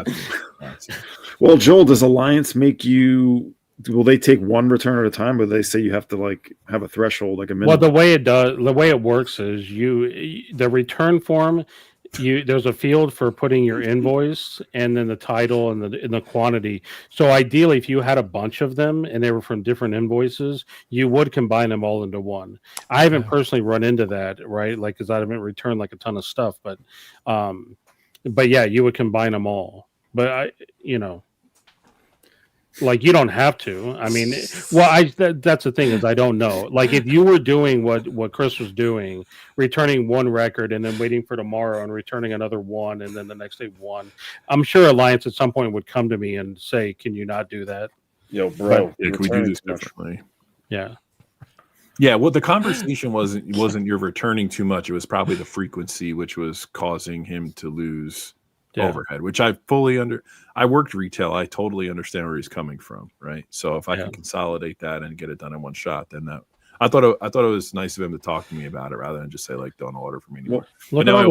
Well, Joel, does Alliance make you? Will they take one return at a time, or they say you have to like have a threshold, like a minimum? Well, the way it works is the return form. There's a field for putting your invoice and then the title and the quantity. So ideally, if you had a bunch of them and they were from different invoices, you would combine them all into one. I haven't personally run into that, right? Like, because I haven't returned like a ton of stuff, but yeah, you would combine them all. But like, you don't have to. I mean, that's the thing is I don't know. Like, if you were doing what Chris was doing, returning one record and then waiting for tomorrow and returning another one and then the next day one, I'm sure Alliance at some point would come to me and say, "Can you not do that?" Yo, bro, can we do this differently? Yeah. Yeah, well, the conversation wasn't you're returning too much. It was probably the frequency, which was causing him to lose overhead, which I fully I worked retail. I totally understand where he's coming from, right? So if I can consolidate that and get it done in one shot, then I thought it was nice of him to talk to me about it rather than just say like, don't order from me anymore. Well, now I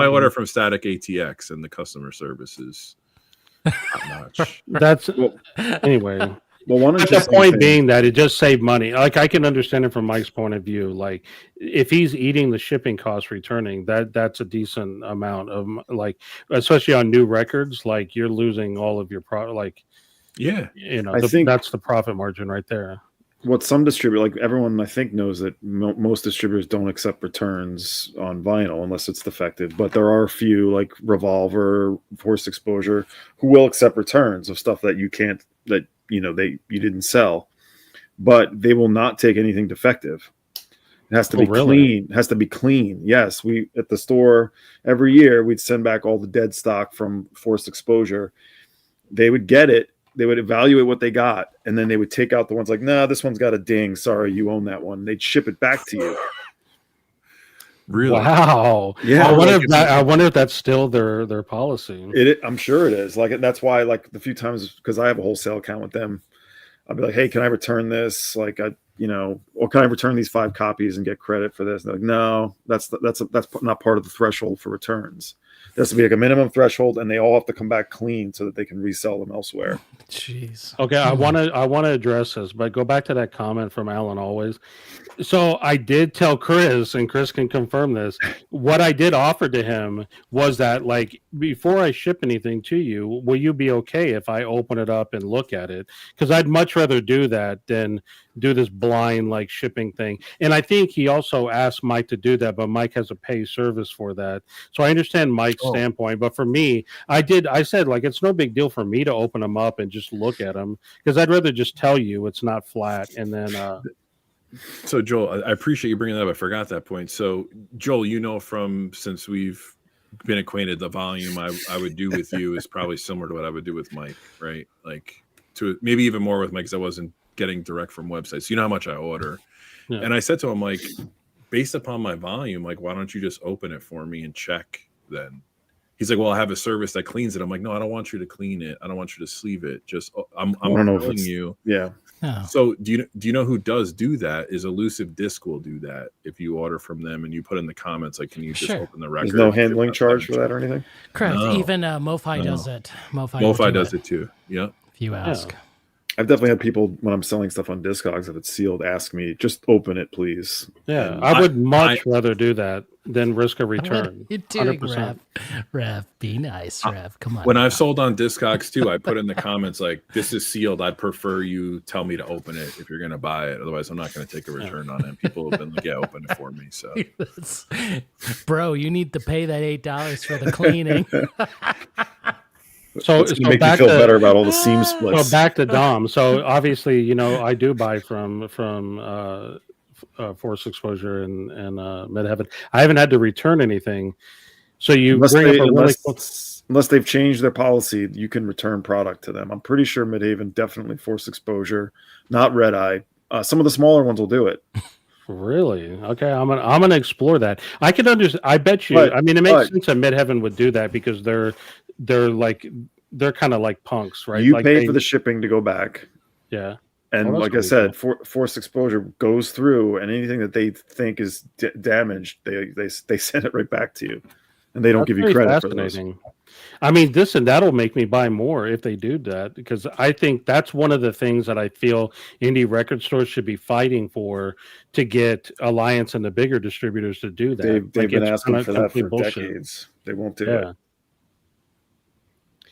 order from Static ATX, and the customer service is top notch. Anyway. Well, why don't But you the send point him- being that it just saved money. Like I can understand it from Mike's point of view. Like if he's eating the shipping costs returning, that's a decent amount of like, especially on new records. Like you're losing all of your like Yeah. I think that's the profit margin right there. what some distributors, like everyone I think knows that most distributors don't accept returns on vinyl unless it's defective, but there are a few like Revolver, Forced Exposure, who will accept returns of stuff that you can't, that you didn't sell, but they will not take anything defective. It has to be really? clean. It has to be clean. Yes, we at the store every year we'd send back all the dead stock from Forced Exposure. They would get it. They would evaluate what they got, and then they would take out the ones like, nah, this one's got a ding. Sorry, you own that one. They'd ship it back to you. Really? Wow. Yeah. I wonder if that's still their policy. I'm sure it is. Like that's why, like the few times, because I have a wholesale account with them, I'll be like, hey, can I return this? Like or can I return these 5 copies and get credit for this? And they're like, no, that's not part of the threshold for returns. There has to be like a minimum threshold, and they all have to come back clean so that they can resell them elsewhere. Jeez. Okay, I want to address this, but go back to that comment from Alan always. So I did tell Chris, and Chris can confirm this. What I did offer to him was that, like, before I ship anything to you, will you be okay if I open it up and look at it? Because I'd much rather do that than do this blind like shipping thing. And I think he also asked Mike to do that, but Mike has a pay service for that. So I understand Mike's standpoint, but for me, I said like it's no big deal for me to open them up and just look at them because I'd rather just tell you it's not flat and then. So Joel, I appreciate you bringing that up. I forgot that point. So Joel, since we've been acquainted, the volume I would do with you is probably similar to what I would do with Mike, right? Like to maybe even more with Mike because I wasn't getting direct from websites. You know how much I order. Yeah. And I said to him, like, based upon my volume, like, why don't you just open it for me and check then? He's like, well, I have a service that cleans it. I'm like, no, I don't want you to clean it. I don't want you to sleeve it. Just I'm telling you. Yeah. Oh. So do you know who does do that? Is Elusive Disc will do that if you order from them and you put in the comments like, can you just open the record? There's no handling charge for that or anything? Correct. No. Even MoFi does it. MoFi does it too. Yeah. If you ask. Yeah. I've definitely had people when I'm selling stuff on Discogs, if it's sealed, ask me, just open it, please. Yeah, I would much rather do that than risk a return. You're doing, Rev. Be nice, Rev. Come on. When I've sold on Discogs too, I put in the comments like, this is sealed. I'd prefer you tell me to open it if you're going to buy it. Otherwise, I'm not going to take a return on it. People have been like, yeah, open it for me. So, bro, you need to pay that $8 for the cleaning. So make you feel better about all the seam splits. So back to Dom. So obviously, I do buy from Forced Exposure and Midheaven. I haven't had to return anything. So unless they've changed their policy, you can return product to them. I'm pretty sure Midhaven definitely Forced Exposure, not Red Eye. Some of the smaller ones will do it. Really? Okay, I'm gonna explore that. I can understand. I bet you. I mean, it makes sense that Midheaven would do that because they're kind of like punks, right? You like pay for the shipping to go back. Yeah. And like I said, Forced Exposure goes through, and anything that they think is damaged, they send it right back to you, and they don't give you credit for those. I mean, that'll make me buy more if they do that, because I think that's one of the things that I feel indie record stores should be fighting for, to get Alliance and the bigger distributors to do that. They've been asking for that for decades. They won't do it.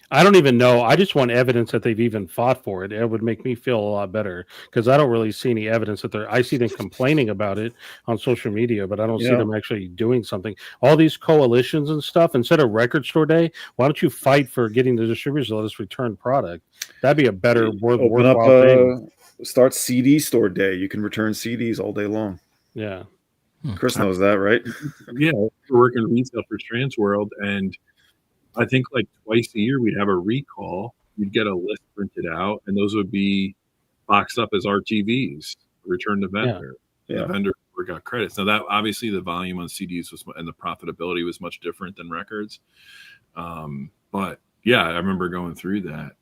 I don't even know. I just want evidence that they've even fought for it. It would make me feel a lot better, because I don't really see any evidence that I see them complaining about it on social media, but I don't see them actually doing something. All these coalitions and stuff, instead of Record Store Day, why don't you fight for getting the distributors to let us return product? That'd be a better worthwhile thing. Start CD Store Day. You can return CDs all day long. Yeah. Chris knows that, right? Yeah. We're working retail for Strands World, and I think like twice a year we'd have a recall. You'd get a list printed out, and those would be boxed up as RTVs, return to vendor. Yeah. The vendor got credits. Now that obviously the volume on CDs and the profitability was much different than records. But yeah, I remember going through that,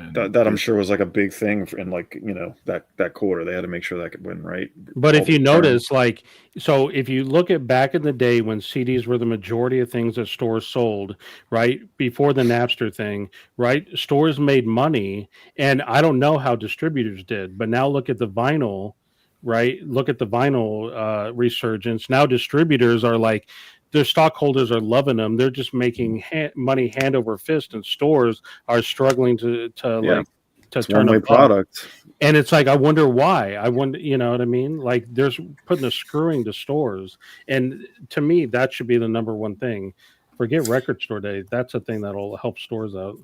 And That I'm sure was like a big thing in like, that quarter. They had to make sure that could win, right? But All if you the terms. notice, like, so if you look at back in the day when CDs were the majority of things that stores sold, right? Before the Napster thing, right? Stores made money. And I don't know how distributors did, but now look at the vinyl, right? Look at the vinyl resurgence. Now distributors are like, their stockholders are loving them. They're just making money hand over fist, and stores are struggling to Yeah. to It's turn a one-way buck. product. And it's like, I wonder why. I wonder, you know what I mean? Like, there's putting a screwing to stores. And to me, that should be the number one thing. Forget record store day. That's a thing that'll help stores out.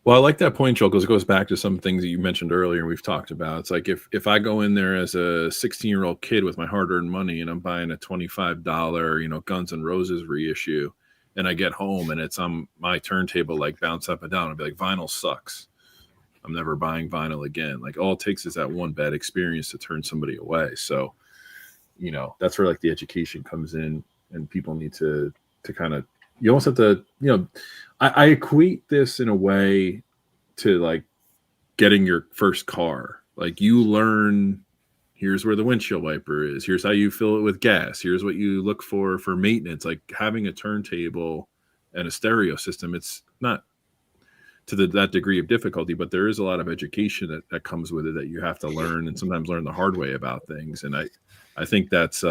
Well, I like that point, Joel, because it goes back to some things that you mentioned earlier and we've talked about. It's like if I go in there as a 16-year-old kid with my hard-earned money and I'm buying a $25, Guns N' Roses reissue, and I get home and it's on my turntable, like bounce up and down, I'll be like, vinyl sucks. I'm never buying vinyl again. Like, all it takes is that one bad experience to turn somebody away. So, that's where like the education comes in, and people need to kind of, you almost have to, I equate this in a way to like getting your first car. Like, you learn, here's where the windshield wiper is. Here's how you fill it with gas. Here's what you look for maintenance. Like, having a turntable and a stereo system, it's not to that degree of difficulty, but there is a lot of education that comes with it that you have to learn, and sometimes learn the hard way about things. And I think that's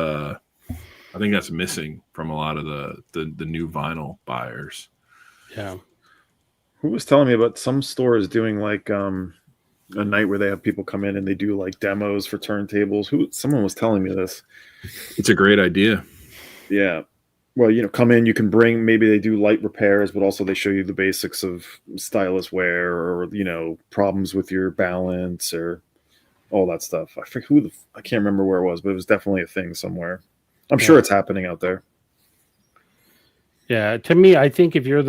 missing from a lot of the new vinyl buyers. Yeah. Who was telling me about some stores doing like a night where they have people come in and they do like demos for turntables? Someone was telling me this. It's a great idea. Yeah. Well, come in, you can bring, maybe they do light repairs, but also they show you the basics of stylus wear or, problems with your balance or all that stuff. I forget I can't remember where it was, but it was definitely a thing somewhere. I'm sure it's happening out there. Yeah, to me, I think if you're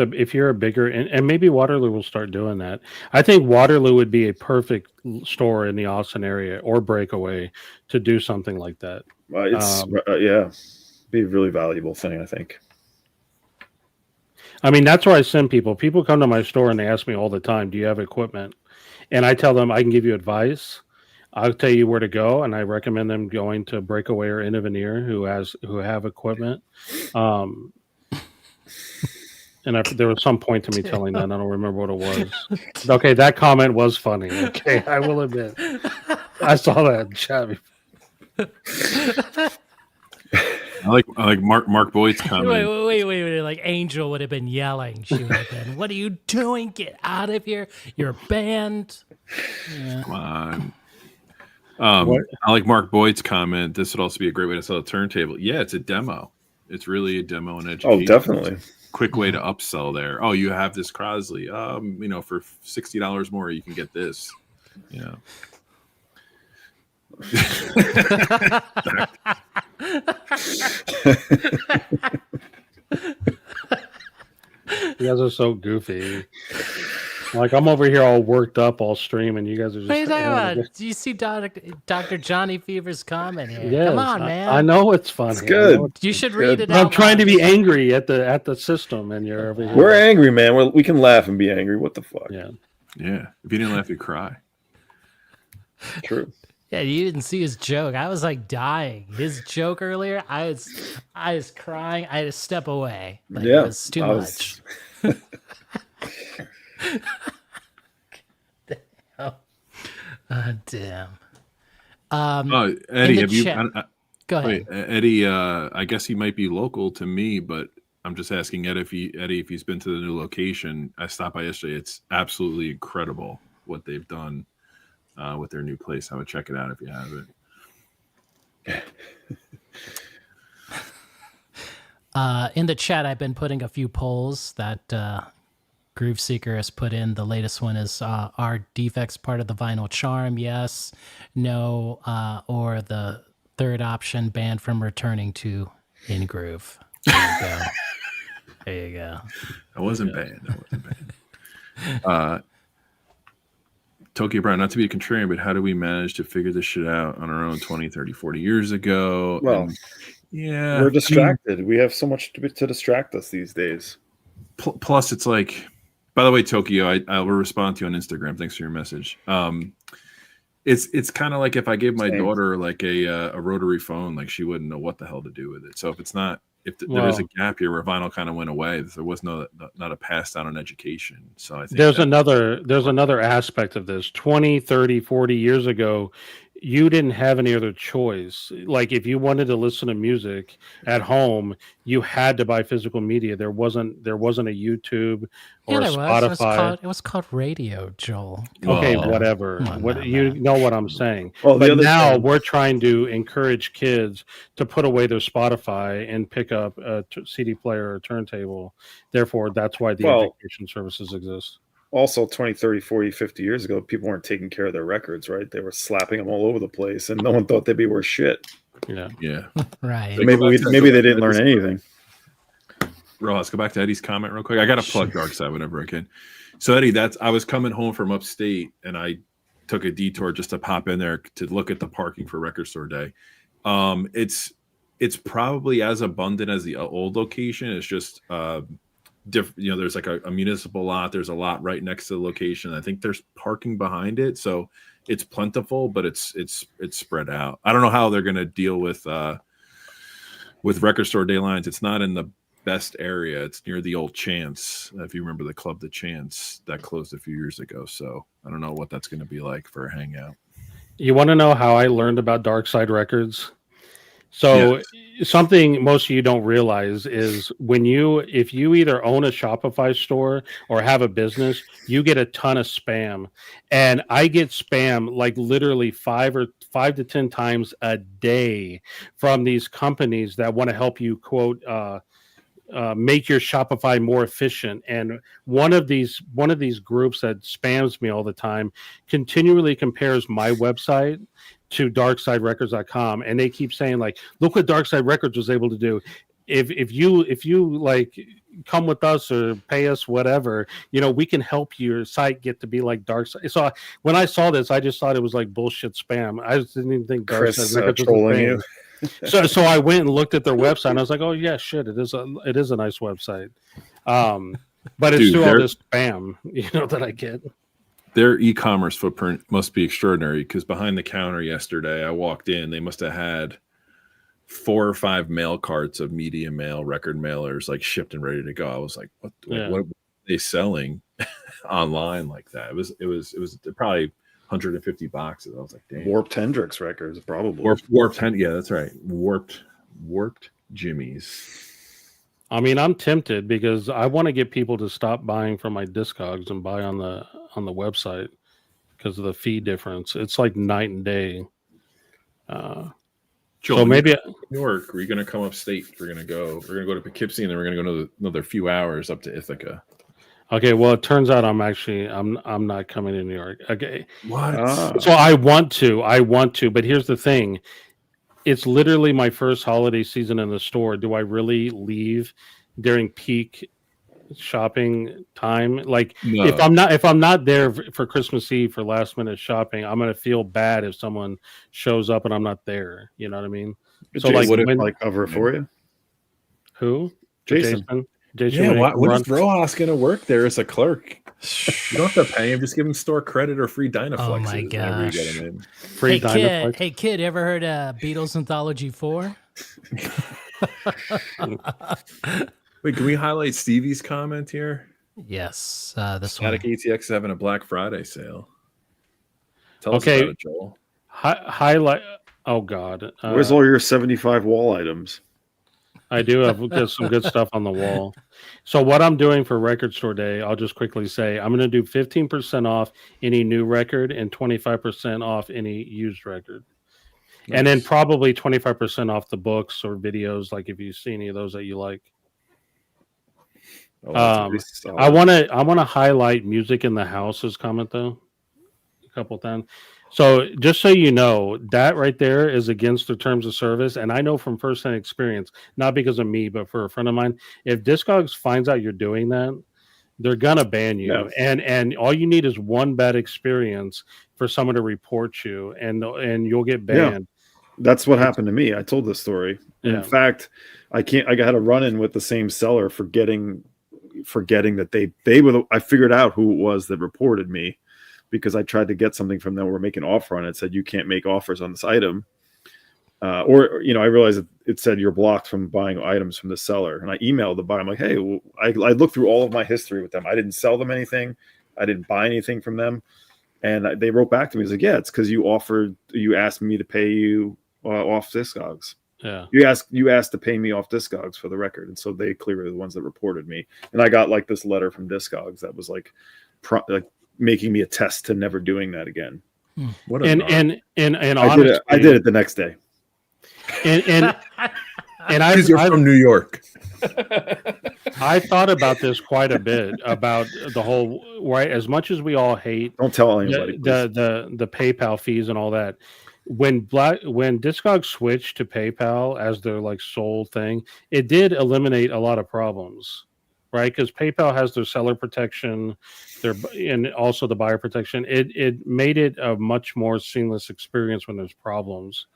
a bigger, and maybe Waterloo will start doing that. I think Waterloo would be a perfect store in the Austin area or Breakaway to do something like that. Be a really valuable thing, I think. I mean, that's where I send people. People come to my store and they ask me all the time, "Do you have equipment?" And I tell them I can give you advice. I'll tell you where to go, and I recommend them going to Breakaway or Innoveneer who have equipment. And there was some point to me telling that. I don't remember what it was. Okay, that comment was funny. Okay, I will admit. I saw that in chat before. I like Mark Boyd's comment. Wait. Like Angel would have been yelling. She would have been, "What are you doing? Get out of here. You're banned." Yeah. Come on. I like Mark Boyd's comment. This would also be a great way to sell a turntable. Yeah, it's a demo. It's really a demo and education. Oh, definitely. Quick way to upsell there. Oh, you have this Crosley. For $60 more, you can get this. You guys are so goofy. Like, I'm over here all worked up, all streaming. You guys are just. What are you talking about? Do you see Dr. Johnny Fever's comment here? Yes, Come on, man. I know it's funny. It's good. You should read it. I'm trying to be angry at the system, and you're over here. We're angry, man. We can laugh and be angry. What the fuck? Yeah. Yeah. If you didn't laugh, you'd cry. True. Yeah, you didn't see his joke. I was like dying. His joke earlier, I was crying. I had to step away. Like, Yeah, it was too much. Damn. Eddie, have you? Go ahead. Wait, Eddie. I guess he might be local to me, but I'm just asking Eddie if he's been to the new location. I stopped by yesterday. It's absolutely incredible what they've done with their new place. I would check it out if you haven't. In the chat, I've been putting a few polls that Groove Seeker has put in. The latest one is, are defects part of the vinyl charm? Yes, no, or the third option, banned from returning to in groove. There you go. There you go. That wasn't bad. Tokyo Brown, not to be a contrarian, but how do we manage to figure this shit out on our own 20, 30, 40 years ago? Well, yeah, we're distracted. We have so much to distract us these days. Plus, it's like By the way, Tokyo, I will respond to you on Instagram. Thanks for your message. It's kind of like if I gave my daughter like a rotary phone, like she wouldn't know what the hell to do with it. So if it's not, there was a gap here where vinyl kind of went away, there was not a pass down on education. So I think there's another aspect of this. 20, 30, 40 years ago, you didn't have any other choice. Like if you wanted to listen to music at home, you had to buy physical media. There wasn't a YouTube or a Spotify. It was called radio, Joel. Okay, whatever. You know what I'm saying. Well, but now we're trying to encourage kids to put away their Spotify and pick up a CD player or turntable. Therefore, that's why the education services exist. Also, 20, 30, 40, 50 years ago, people weren't taking care of their records, right? They were slapping them all over the place, and no one thought they'd be worth shit. Yeah. Right. So maybe they didn't learn anything. Ross, go back to Eddie's comment real quick. I got to plug Dark Side whenever I can. So Eddie, I was coming home from upstate, and I took a detour just to pop in there to look at the parking for Record Store Day. It's probably as abundant as the old location. It's just different. You know, there's like a municipal lot. There's a lot right next to the location. I think there's parking behind it, so it's plentiful, but it's spread out. I don't know how they're going to deal with Record Store Day lines. It's not in the best area. It's near the old Chance. If you remember the club, the Chance, that closed a few years ago. So I don't know what that's going to be like for a hangout. You want to know how I learned about Dark Side Records? So something most of you don't realize is if you either own a Shopify store or have a business, you get a ton of spam. And I get spam like literally 5 to 10 times a day from these companies that want to help you quote make your Shopify more efficient. And one of these groups that spams me all the time continually compares my website to darksiderecords.com, and they keep saying like, look what Dark Side Records was able to do. If you like come with us or pay us whatever, we can help your site get to be like Dark Side. So when I saw this, I just thought it was like bullshit spam. I just didn't even think Dark Side Records was trolling you. So I went and looked at their website, and I was like, oh yeah, shit, it is a nice website. But it's through all this spam, that I get. Their e-commerce footprint must be extraordinary, because behind the counter yesterday, I walked in, they must have had 4 or 5 mail carts of media mail, record mailers, like shipped and ready to go. I was like, what are they selling online like that? It was probably 150 boxes. I was like, damn. Warped Hendrix records, probably. Warped yeah, that's right. Warped Jimmy's. I mean, I'm tempted because I want to get people to stop buying from my Discogs and buy on the website because of the fee difference. It's like night and day. Joel, so maybe New York. We're going to come upstate. We're going to go to Poughkeepsie, and then we're going to go another few hours up to Ithaca. Okay, well, it turns out I'm not coming to New York. Okay, what? So I want to, but here's the thing. It's literally my first holiday season in the store. Do I really leave during peak shopping time? Like, no. if I'm not there for Christmas Eve for last minute shopping, I'm gonna feel bad if someone shows up and I'm not there. You know what I mean? So Jason, would cover for you? Who? Jason. Yeah, what is Rojas going to work there as a clerk? You don't have to pay him. Just give him store credit or free Dynaflex. Oh my gosh. Free Dynaflex. Hey kid, ever heard of Beatles Anthology 4? Wait, can we highlight Stevie's comment here? Yes, this Static one. ATX is having a Black Friday sale. Tell us about it, Joel. Highlight. Oh God. Where's all your 75 wall items? I do have got some good stuff on the wall. So what I'm doing for Record Store Day, I'll just quickly say, I'm going to do 15% off any new record and 25% off any used record. Nice. And then probably 25% off the books or videos, like if you see any of those that you like. I want to highlight Music in the House's comment, though, a couple times. So just so you know, that right there is against the terms of service. And I know from firsthand experience, not because of me, but for a friend of mine, if Discogs finds out you're doing that, they're going to ban you. Yeah. And all you need is one bad experience for someone to report you, and you'll get banned. Yeah. That's what happened to me. I told this story. Yeah. In fact, I had a run-in with the same seller for getting forgetting that they were. I figured out who it was that reported me because I tried to get something from them. We're making an offer on it. It said you can't make offers on this item. Or I realized it said you're blocked from buying items from the seller. And I emailed the buyer. I'm like, hey, I looked through all of my history with them. I didn't sell them anything. I didn't buy anything from them. And they wrote back to me. It's like, yeah, it's because you asked me to pay you off Discogs. Yeah. You asked to pay me off Discogs for the record. And so they clearly were the ones that reported me. And I got like this letter from Discogs that was like making me attest to never doing that again. What And honestly, I did it the next day. And because you're from New York. I thought about this quite a bit about the whole right. As much as we all hate, don't tell anybody the PayPal fees and all that. When Discogs switched to PayPal as their like sole thing, it did eliminate a lot of problems, right? Because PayPal has their seller protection, and also the buyer protection. It made it a much more seamless experience when there's problems.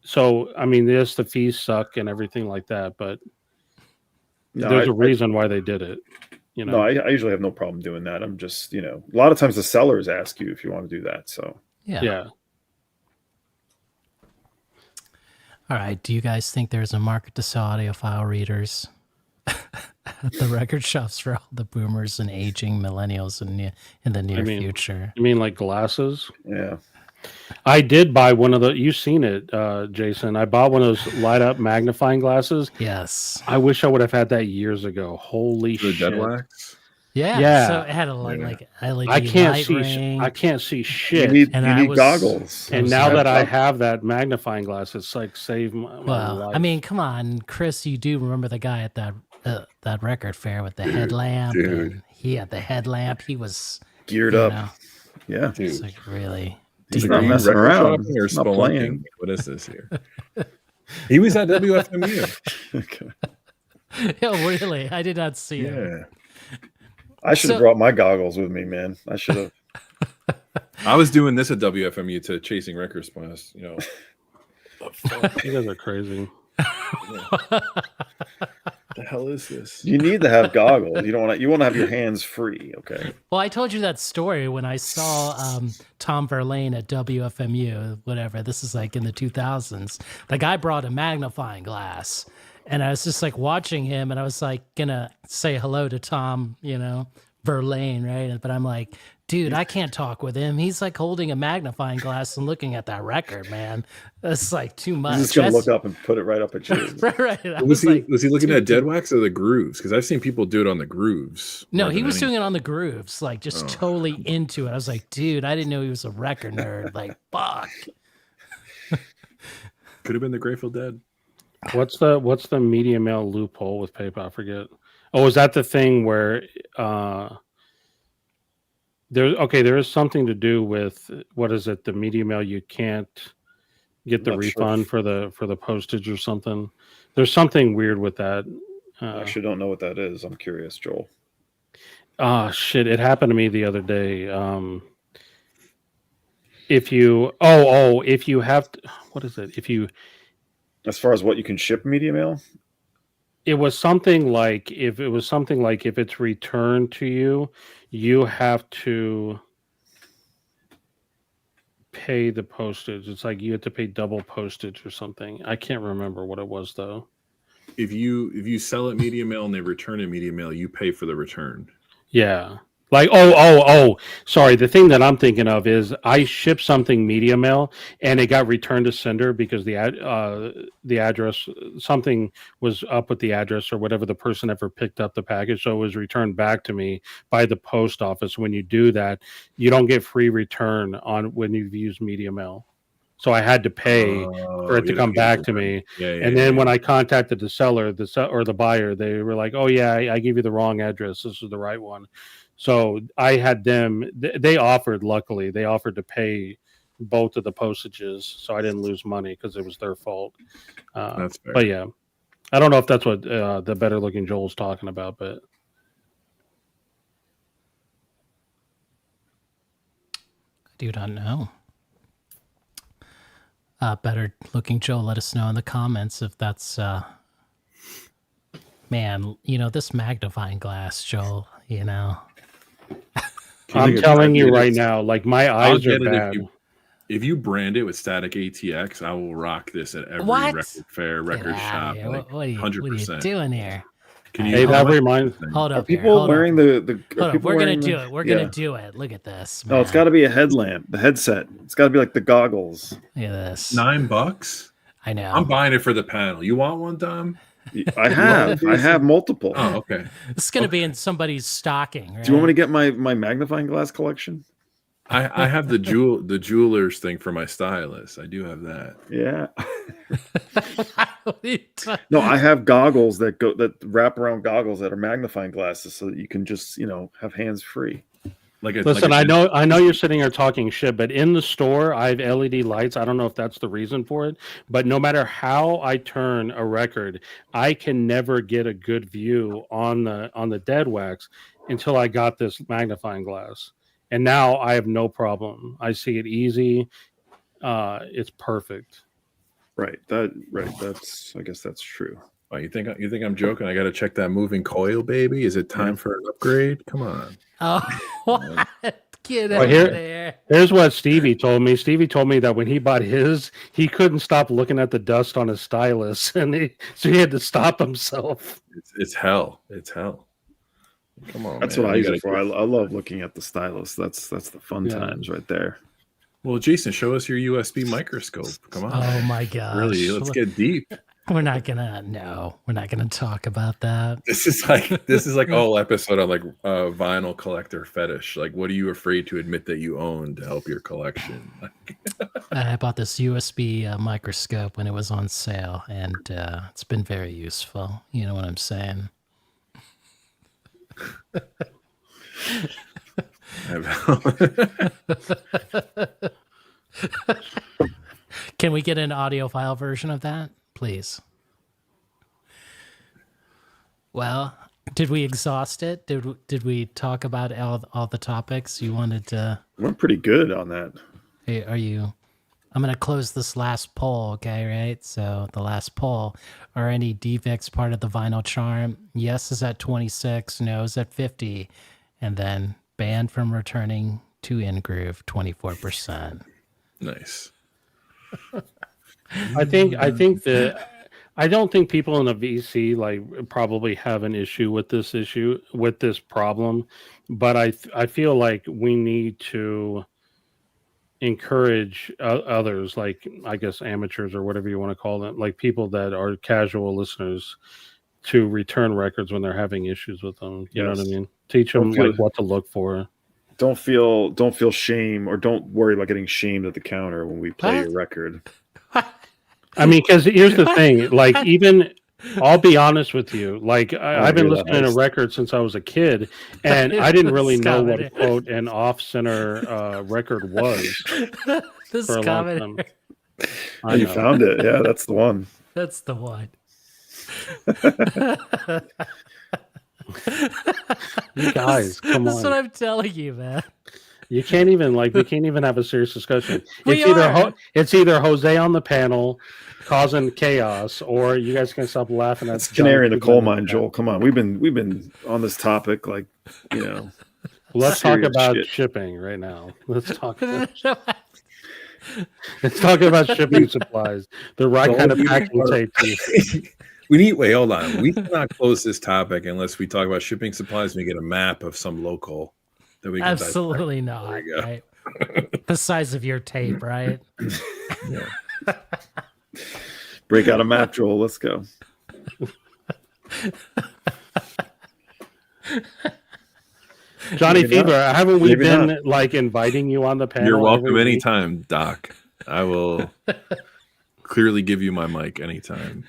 So I mean, yes, the fees suck and everything like that, but there's a reason why they did it. No, I usually have no problem doing that. I'm just, a lot of times the sellers ask you if you want to do that. So yeah. All right. Do you guys think there's a market to sell audiophile readers at the record shops for all the boomers and aging millennials in the near future? You mean like glasses? Yeah. I did buy one of the. You've seen it, Jason. I bought one of those light up magnifying glasses. Yes. I wish I would have had that years ago. Holy shit! Dead wax? Yeah. So it had a like LED I can't light see. ring. I can't see shit. You need goggles. And now that I have that magnifying glass, it's like saved my life. I mean, come on, Chris. You do remember the guy at that record fair with the headlamp? Dude. And he had the headlamp. He was geared up. Yeah, dude. It's like really. He's not messing around. Or spelunking. What is this here? He was at WFMU. Okay. Oh, really? I did not see him. I should have brought my goggles with me, man. I should have. I was doing this at WFMU to Chasing Records Plus. You guys are crazy. The hell is this? You need to have goggles. You want to have your hands free. Okay. Well, I told you that story when I saw Tom Verlaine at WFMU. Whatever. This is like in the 2000s. The guy brought a magnifying glass, and I was just like watching him, and I was like gonna say hello to Tom, Verlaine, right? But I'm like, dude, I can't talk with him. He's like holding a magnifying glass and looking at that record, man. That's like too much. He's just gonna look up and put it right up at you. right. Was he looking at dead wax or the grooves? Because I've seen people do it on the grooves. No, he was doing it on the grooves, like just totally into it. I was like, dude, I didn't know he was a record nerd. Like, fuck. Could have been the Grateful Dead. What's the media mail loophole with PayPal? I forget. Oh, is that the thing where there is something to do with what is it? The media mail you can't get the refund for the postage or something. There's something weird with that. I actually don't know what that is. I'm curious, Joel. Shit! It happened to me the other day. If you have to, what is it? If you, as far as what you can ship media mail. It was something like if it's returned to you, you have to pay the postage. It's like you have to pay double postage or something. I can't remember what it was though. If you sell it media mail and they return it media mail, you pay for the return. Yeah. Like, sorry. The thing that I'm thinking of is I shipped something media mail and it got returned to sender because the address, something was up with the address or whatever the person ever picked up the package. So it was returned back to me by the post office. When you do that, you don't get free return on when you've used media mail. So I had to pay for it to come back to me. And then when I contacted the seller, or the buyer, they were like, oh yeah, I gave you the wrong address. This is the right one. So I had them, luckily they offered to pay both of the postages. So I didn't lose money because it was their fault. That's fair. But yeah, I don't know if that's what the better looking Joel's talking about, but. I do not know. Better looking Joel, let us know in the comments if that's Man, this magnifying glass, Joel, I'm telling you right now, like my I'll eyes are get it bad. if you brand it with static ATX. I will rock this at every What? record fair, Get record outta shop. here. Like What are you 100%. doing here? Can Hey, you? Hey, how that much is reminds. this thing? Hold Are up here. people Hold wearing up. the? Hold Are up. people We're gonna wearing do the? it. We're Yeah. gonna do it. Look at this. No, it's man. got to be a headlamp, the headset. It's got to be like the goggles. Look at this. $9. I know. I'm buying it for the panel. You want one, Dom? I have multiple. Oh, okay. This is gonna be in somebody's stocking, right? Do you want me to get my magnifying glass collection? I have the jeweler's thing for my stylist. I do have that. Yeah. What are you talking- No, I have goggles that wrap around goggles that are magnifying glasses, so that you can just have hands free. Listen, I know you're sitting here talking shit, but in the store, I have LED lights. I don't know if that's the reason for it, but no matter how I turn a record, I can never get a good view on the dead wax until I got this magnifying glass. And now I have no problem. I see it easy. It's perfect. Right. That's I guess that's true. Oh, you think I'm joking? I got to check that moving coil, baby. Is it time for an upgrade? Come on. Oh, what? Get Well, out here- of there. Here's what Stevie told me. Stevie told me that when he bought his, he couldn't stop looking at the dust on his stylus, and so he had to stop himself. It's hell. It's hell. Come on. That's man. what I You use it gotta for. I love looking at the stylus. That's the fun times right there. Well, Jason, show us your USB microscope. Come on. Oh my gosh. Really? Let's get deep. We're not gonna talk about that. This is like a whole episode on like vinyl collector fetish. Like, what are you afraid to admit that you own to help your collection? I bought this USB microscope when it was on sale, and it's been very useful. You know what I'm saying? Can we get an audio file version of that, please? Well, did we exhaust it? Did we talk about all the topics you wanted to? We're pretty good on that. Hey, are you? I'm going to close this last poll, okay, right? So the last poll, are any defects part of the vinyl charm? Yes is at 26, no is at 50, and then banned from returning to in-groove, 24%. Nice. I don't think people in the VC like probably have an issue with this problem, but I feel like we need to encourage others, like I guess amateurs or whatever you want to call them, like people that are casual listeners, to return records when they're having issues with them. You know what I mean? Teach them like what to look for. Don't feel shame, or don't worry about getting shamed at the counter when we play your record. I mean, because here's the thing, like even I'll be honest with you, like I've been listening to records since I was a kid, and I didn't really know what quote an off-center record was. This for a long time. Oh, you found it. Yeah, that's the one. That's the one. You guys, come on. That's what I'm telling you, man. You can't even we can't even have a serious discussion. It's either Jose on the panel causing chaos, or you guys can stop laughing at. It's canary in the coal mine, Joel. Come on, we've been on this topic, like, you know. Let's talk about shipping right now. Let's talk about shipping supplies. The right kind of packing tape. Hold on. We cannot close this topic unless we talk about shipping supplies and we get a map of some local that we can absolutely not. Right? The size of your tape, right? Yeah. Break out a map, Joel. Let's go. Johnny Fever, haven't we been like inviting you on the panel? You're welcome anytime, Doc. I will clearly give you my mic anytime.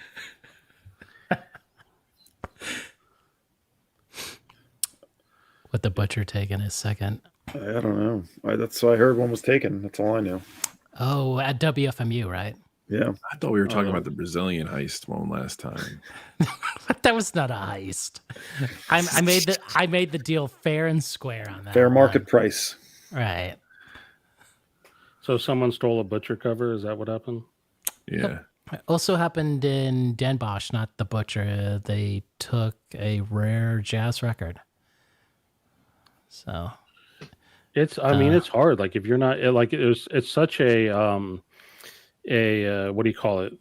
With the butcher taking his second. I don't know. That's I heard one was taken. That's all I know. Oh, at WFMU, right? Yeah. I thought we were talking about the Brazilian heist one last time. That was not a heist. I made the deal fair and square on that. Fair market price. Right. So someone stole a butcher cover. Is that what happened? Yeah. It also happened in Den Bosch, not the Butcher. They took a rare jazz record. So I mean, it's hard. Like if you're not like it's such a what do you call it?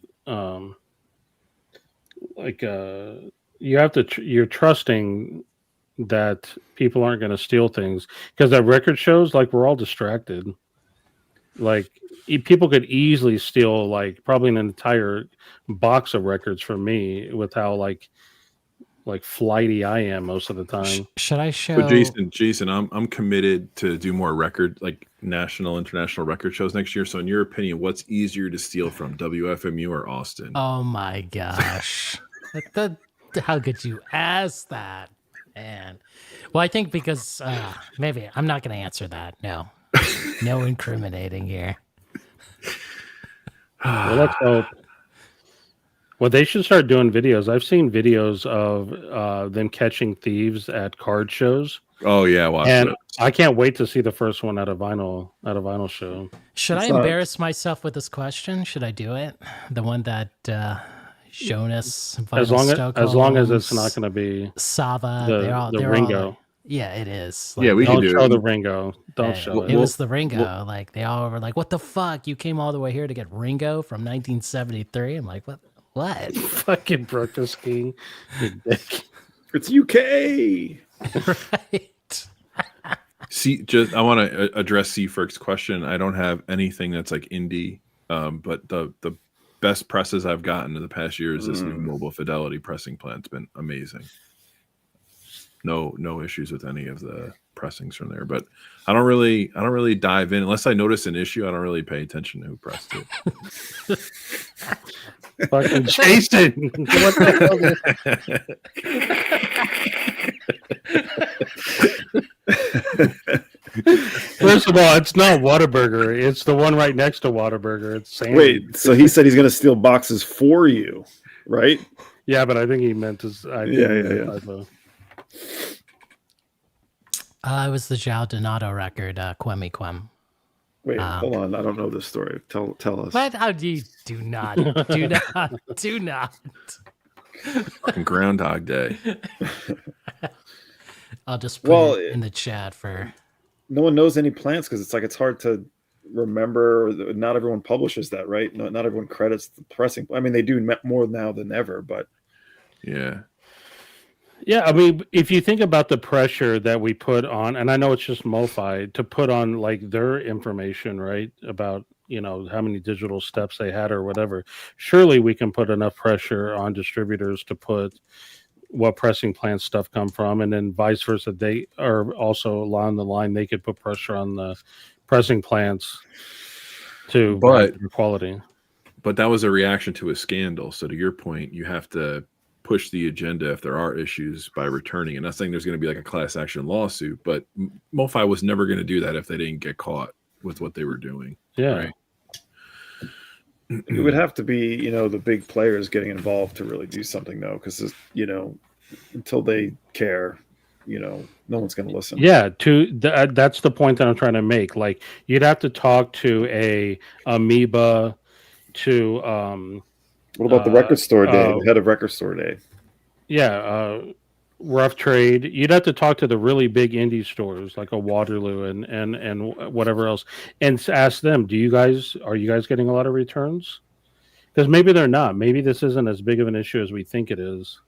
Like you have to you're trusting that people aren't going to steal things, because at record shows, like, we're all distracted. Like people could easily steal like probably an entire box of records from me with how like flighty I am most of the time. should I show? But Jason, I'm committed to do more record, like national, international record shows next year. So, in your opinion, what's easier to steal from, WFMU or Austin? Oh my gosh! How could you ask that, man? Well, I think because maybe I'm not going to answer that. No, no incriminating here. Well, let's hope. Well, they should start doing videos. I've seen videos of them catching thieves at card shows. Oh yeah, watch And it. I can't wait to see the first one at a vinyl show. Should I not- embarrass myself with this question? Should I do it? The one that Jonas, As long as it's not going to be Sava, the they're Ringo. all, yeah, it is. Yeah, we can Don't do show it. the Ringo. Don't Hey, show it it. was the Ringo. Like they all were like, "What the fuck? You came all the way here to get Ringo from 1973?" I'm like, "What? What?" Fucking Brooklyn King. You dick. It's UK. Right? I want to address Seafrick's question. I don't have anything that's like indie, but the best presses I've gotten in the past year is this new Mobile Fidelity pressing plant. It's been amazing. No issues with any of the pressings from there. But I don't really dive in unless I notice an issue. I don't really pay attention to who pressed it. Fucking Jason. What the hell? First of all, it's not Whataburger. It's the one right next to Whataburger. It's Sandy. Wait, so he said he's going to steal boxes for you, right? Yeah, but I think he meant his. Yeah. It was the João Donato record, Quemi Quem. Wait, hold on. I don't know this story. Tell us. What? How do you do not? Do not. Fucking Groundhog Day. I'll just put it in the chat for. No one knows any plants because it's hard to remember. Not everyone publishes that, right? Not everyone credits the pressing. I mean, they do more now than ever, but Yeah. Yeah, I mean, if you think about the pressure that we put on, and I know it's just MoFi, to put on like their information, right, about, you know, how many digital steps they had or whatever, surely we can put enough pressure on distributors to put what pressing plant stuff come from, and then vice versa. They are also along the line, they could put pressure on the pressing plants to quality. But that was a reaction to a scandal. So to your point, you have to push the agenda if there are issues by returning. And not saying there's going to be like a class action lawsuit, but MoFi was never going to do that if they didn't get caught with what they were doing. Yeah. Right? it would have to be, you know, the big players getting involved to really do something, though, because, you know, until they care, you know, no one's going to listen. Yeah, that's the point that I'm trying to make. Like, you'd have to talk to a Amoeba, to what about the record store day, the head of record store day? Yeah, Rough Trade. You'd have to talk to the really big indie stores like a Waterloo and whatever else, and ask them, are you guys getting a lot of returns? Because maybe they're not. Maybe this isn't as big of an issue as we think it is.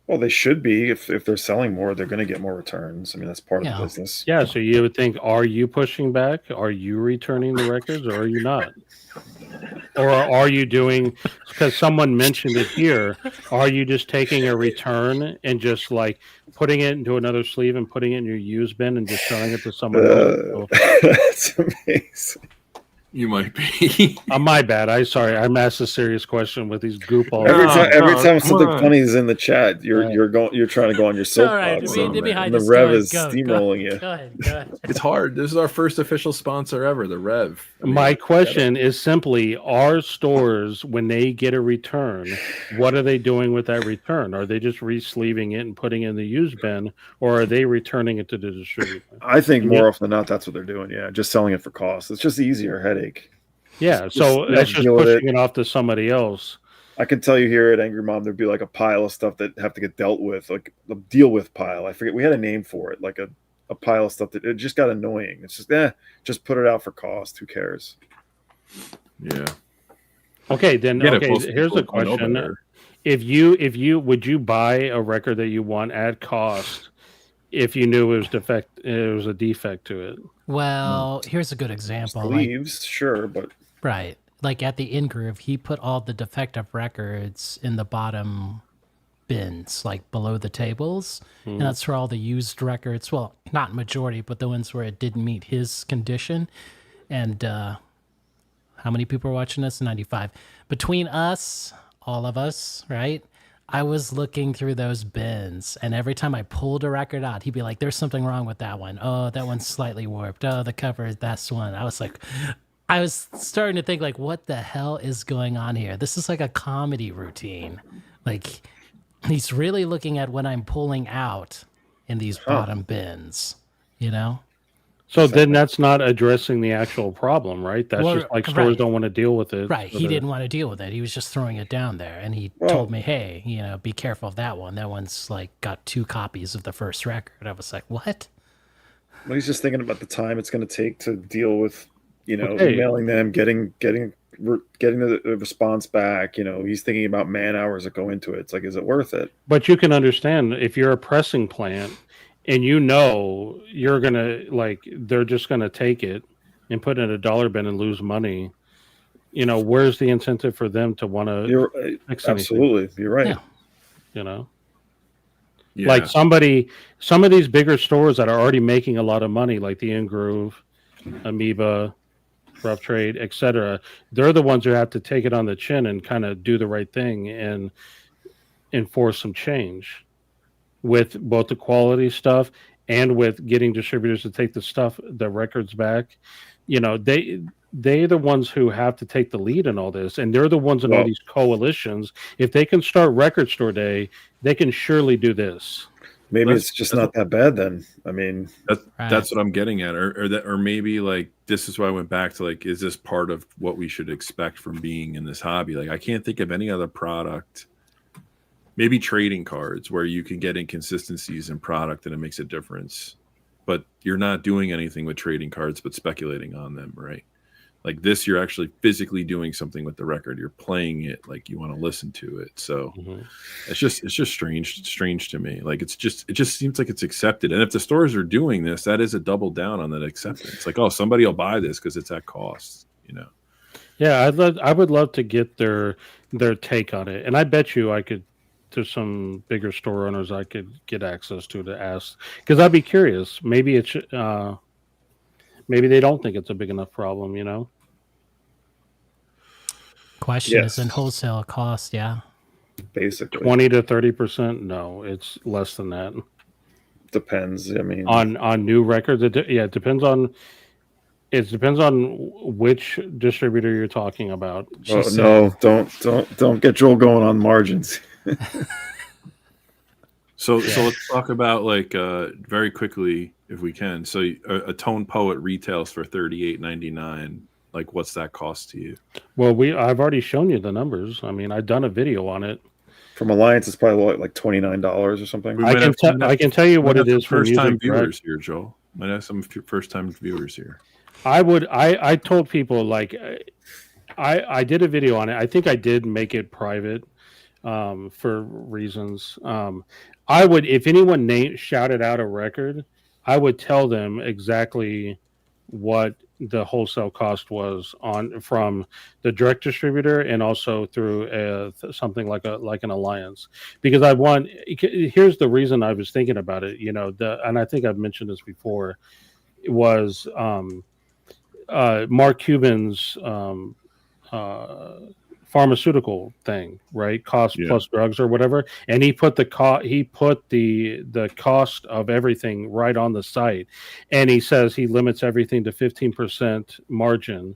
Well, they should be. If they're selling more, they're going to get more returns. I mean, that's part of the business. Yeah, so you would think, are you pushing back? Are you returning the records, or are you not? Or are you doing, because someone mentioned it here, are you just taking a return and just like putting it into another sleeve and putting it in your used bin and just selling it to someone else? That's amazing. You might be. My bad. I'm asked a serious question with these goopballs. Every time something funny is in the chat, you're trying to go on your soapbox. All right, and the Rev is steamrolling you. Go ahead. It's hard. This is our first official sponsor ever, the Rev. I mean, My question is simply, are stores, when they get a return, what are they doing with that return? Are they just re-sleeving it and putting it in the used bin, or are they returning it to the distributor? I think more often than not, that's what they're doing. Yeah, just selling it for cost. It's just the easier headache. Yeah, Just, so that's just deal with pushing it. it off to somebody else. I can tell you here at Angry Mom, there'd be like a pile of stuff that have to get dealt with, like the deal with pile. I forget, we had a name for it, like a pile of stuff that it just got annoying. It's just put it out for cost. Who cares? Yeah. Okay, then Get it, okay, most here's people a don't know question. better. If you would you buy a record that you want at cost if you knew it was a defect to it? Well, here's a good example. Like, Sleeves, sure, but right. Like at the in-groove, he put all the defective records in the bottom bins, like below the tables. And that's where all the used records, well, not majority, but the ones where it didn't meet his condition. And how many people are watching this? 95. Between us, all of us, right? I was looking through those bins, and every time I pulled a record out, he'd be like, there's something wrong with that one. Oh, that one's slightly warped. Oh, the cover, that's one. I was like, I was starting to think, like, what the hell is going on here? This is like a comedy routine. Like, he's really looking at what I'm pulling out in these bottom bins, you know? So then that's not addressing the actual problem, right? That's Well, just like stores right. don't want to deal with it. Right. so He they're- didn't want to deal with it. He was just throwing it down there. And he Well- told me, hey, you know, be careful of that one. That one's like got 2 copies of the first record. I was like, what? well, he's just thinking about the time it's going to take to deal with, Okay. emailing them, getting the response back. He's thinking about man hours that go into it. It's like, is it worth it? But you can understand if you're a pressing plant and you're gonna they're just gonna take it and put it in a dollar bin and lose money. Where's the incentive for them to want to You're fix anything? absolutely, you're right. Yeah. Yeah. Like some of these bigger stores that are already making a lot of money, like the In-Groove, Amoeba, Rough Trade, etc. They're the ones who have to take it on the chin and kind of do the right thing and enforce some change with both the quality stuff and with getting distributors to take the records back. They're the ones who have to take the lead in all this, and they're the ones in all Well- these coalitions. If they can start Record Store Day, they can surely do this. Maybe That's- it's just not that bad then. I mean, That's what I'm getting at, or maybe like this is why I went back to like, is this part of what we should expect from being in this hobby? Like, I can't think of any other product. Maybe trading cards where you can get inconsistencies in product and it makes a difference, but you're not doing anything with trading cards but speculating on them, right? Like this, you're actually physically doing something with the record. You're playing it like you want to listen to it. So it's just strange to me. Like it just seems like it's accepted. And if the stores are doing this, that is a double down on that acceptance. Like, oh, somebody will buy this because it's at cost, Yeah, I would love to get their take on it, and I bet you I could. There's some bigger store owners I could get access to ask, because I'd be curious. Maybe it's maybe they don't think it's a big enough problem. Question Yes. is in wholesale cost. Yeah. basically, 20 to 30%. No, it's less than that depends. I mean, on new records. It depends on. It depends on which distributor you're talking about. oh, no, don't get Joel going on margins. So let's talk about like very quickly if we can. So a Tone Poet retails for $38.99. Like, what's that cost to you? Well, I've already shown you the numbers. I mean, I've done a video on it. From Alliance, it's probably like $29 or something. We I might can tell you what it is for first time Music Direct. viewers here, Joel. Might have some first time viewers here. I told people, like, I did a video on it. I think I did make it private for reasons. I would, if anyone shouted out a record, I would tell them exactly what the wholesale cost was from the direct distributor and also through something like an alliance, because here's the reason I was thinking about it, and I think I've mentioned this before. It was Mark Cuban's pharmaceutical thing, right? Cost plus drugs or whatever, and he put the cost of everything right on the site, and he says he limits everything to 15% margin,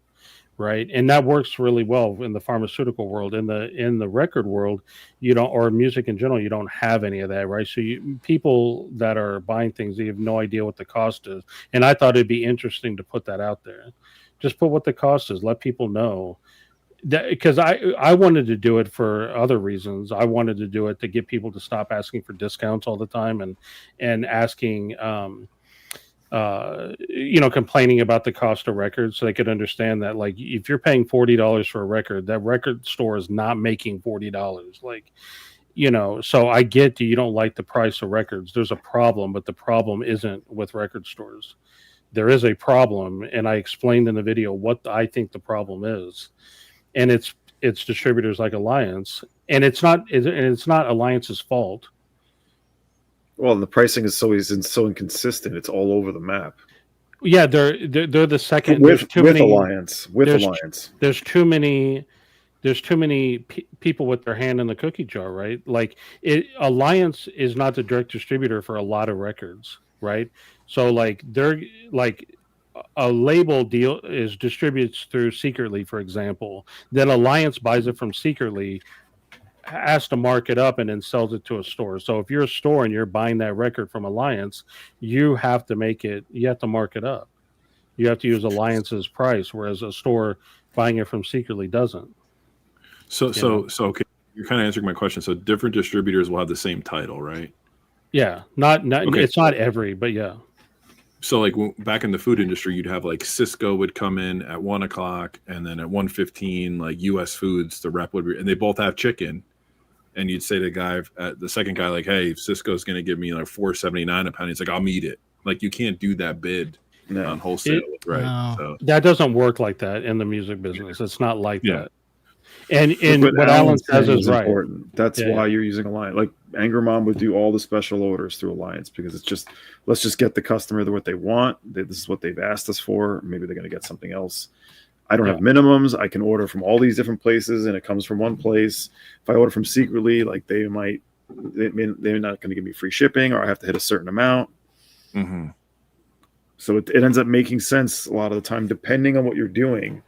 right? And that works really well in the pharmaceutical world. In the record world, you don't, or music in general, you don't have any of that, right? So people that are buying things, they have no idea what the cost is. And I thought it'd be interesting to put that out there. Just put what the cost is. Let people know. Because I wanted to do it for other reasons. I wanted to do it to get people to stop asking for discounts all the time and asking complaining about the cost of records, so they could understand that, like, if you're paying $40 for a record, that record store is not making $40. Like, so I get that you don't like the price of records. There's a problem, but the problem isn't with record stores. There is a problem, and I explained in the video what I think the problem is. And it's distributors like Alliance, and it's not Alliance's fault. Well, and the pricing is so inconsistent. It's all over the map. Yeah, they're the second with Alliance. There's too many people with their hand in the cookie jar, right? Like, Alliance is not the direct distributor for a lot of records, right? So like they're like, a label deal distributes through Secretly, for example. Then Alliance buys it from Secretly, has to mark it up, and then sells it to a store. So if you're a store and you're buying that record from Alliance, you have to mark it up. You have to use Alliance's price, whereas a store buying it from Secretly doesn't. So okay, you're kind of answering my question. So different distributors will have the same title, right? Yeah, not okay. It's not every, but yeah. So like back in the food industry, you'd have like Cisco would come in at 1:00, and then at 1:15, like US Foods, the rep would be, and they both have chicken. And you'd say to the second guy, like, hey, Cisco's going to give me like $4.79 a pound. He's like, I'll meet it. Like, you can't do that bid on wholesale, right? No. So that doesn't work like that in the music business. It's not like that. And But what Alan says is right. Important. That's why you're using Alliance. Like, Angry Mom would do all the special orders through Alliance, because it's just, let's just get the customer what they want. This is what they've asked us for. Maybe they're going to get something else. I don't have minimums. I can order from all these different places, and it comes from one place. If I order from Secretly, like, they're not going to give me free shipping, or I have to hit a certain amount. Mm-hmm. So it ends up making sense a lot of the time, depending on what you're doing,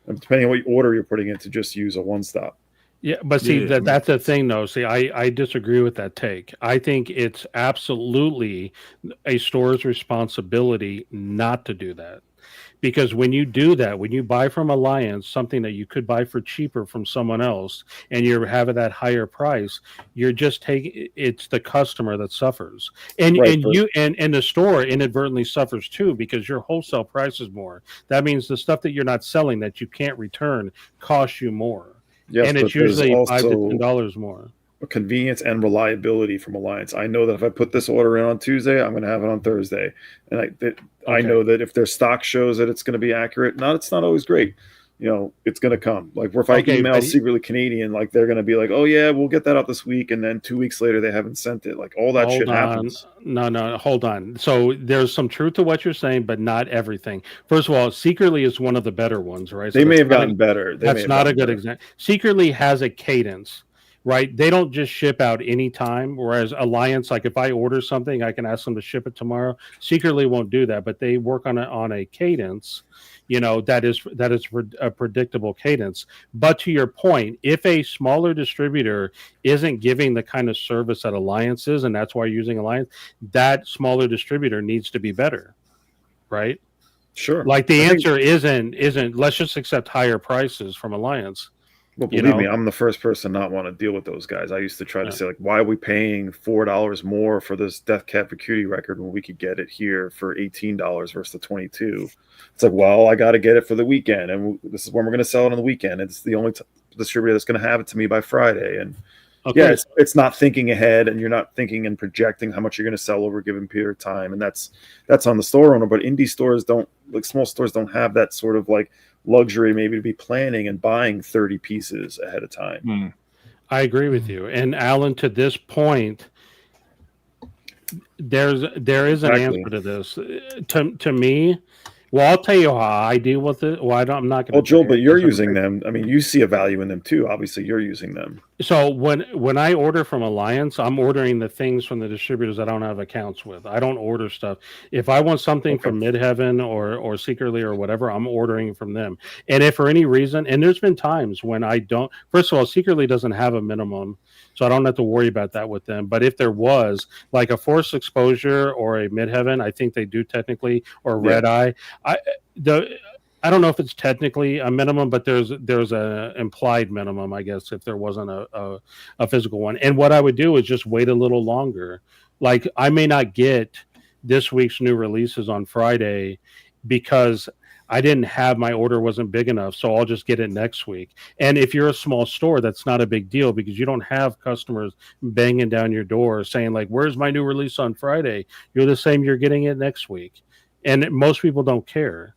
and depending on what order you're putting in, to just use a one-stop. Yeah, but see, that's the thing, though. See, I disagree with that take. I think it's absolutely a store's responsibility not to do that. Because when you do that, when you buy from Alliance something that you could buy for cheaper from someone else, and you're having that higher price, you're just it's the customer that suffers, and the store inadvertently suffers too, because your wholesale price is more. That means the stuff that you're not selling that you can't return costs you more, and it's usually $5 to $10 more. Convenience and reliability from Alliance. I know that if I put this order in on Tuesday, I'm going to have it on Thursday, and I know that if their stock shows that it's going to be accurate, it's not always great. It's going to come. Like, if I email Secretly Canadian, like, they're going to be like, oh yeah, we'll get that out this week, and then 2 weeks later they haven't sent it. Like, all that shit happens. No, hold on. So there's some truth to what you're saying, but not everything. First of all, Secretly is one of the better ones, right? They may have gotten better. That's not a good example. Secretly has a cadence. Right, they don't just ship out anytime. Whereas Alliance, like, if I order something, I can ask them to ship it tomorrow. Secretly won't do that, but they work on a cadence, that is a predictable cadence. But to your point, if a smaller distributor isn't giving the kind of service that Alliance is, and that's why you're using Alliance, that smaller distributor needs to be better, right? Sure. Like, the answer isn't let's just accept higher prices from Alliance. Well, believe me, I'm the first person not want to deal with those guys. I used to try to say, like, why are we paying $4 more for this Death Cab for Cutie record when we could get it here for $18 versus the $22? It's like, well, I got to get it for the weekend, and this is when we're going to sell it on the weekend. It's the only distributor that's going to have it to me by Friday. And it's not thinking ahead, and you're not thinking and projecting how much you're going to sell over a given period of time. And that's on the store owner. But indie stores don't, like, small stores don't have that sort of, like, luxury maybe to be planning and buying 30 pieces ahead of time. I agree with you. And Alan, to this point, there is an answer to this. To me, well, I'll tell you how I deal with it. Well, I'm not going to. Well, Joel, but you're using them. I mean, you see a value in them too. Obviously, you're using them. So when I order from Alliance, I'm ordering the things from the distributors I don't have accounts with. I don't order stuff. If I want something Okay. from Midheaven or Secretly or whatever, I'm ordering from them. And if for any reason, and there's been times when I don't. First of all, Secretly doesn't have a minimum, so I don't have to worry about that with them. But if there was like a Forced Exposure or a Midheaven, I think they do technically, or Red Eye. I don't know if it's technically a minimum, but there's a implied minimum, I guess, if there wasn't a physical one. And what I would do is just wait a little longer. Like I may not get this week's new releases on Friday because I didn't have my order wasn't big enough, so I'll just get it next week. And if you're a small store, that's not a big deal because you don't have customers banging down your door saying like, "Where's my new release on Friday?" You're the same. You're getting it next week, and most people don't care.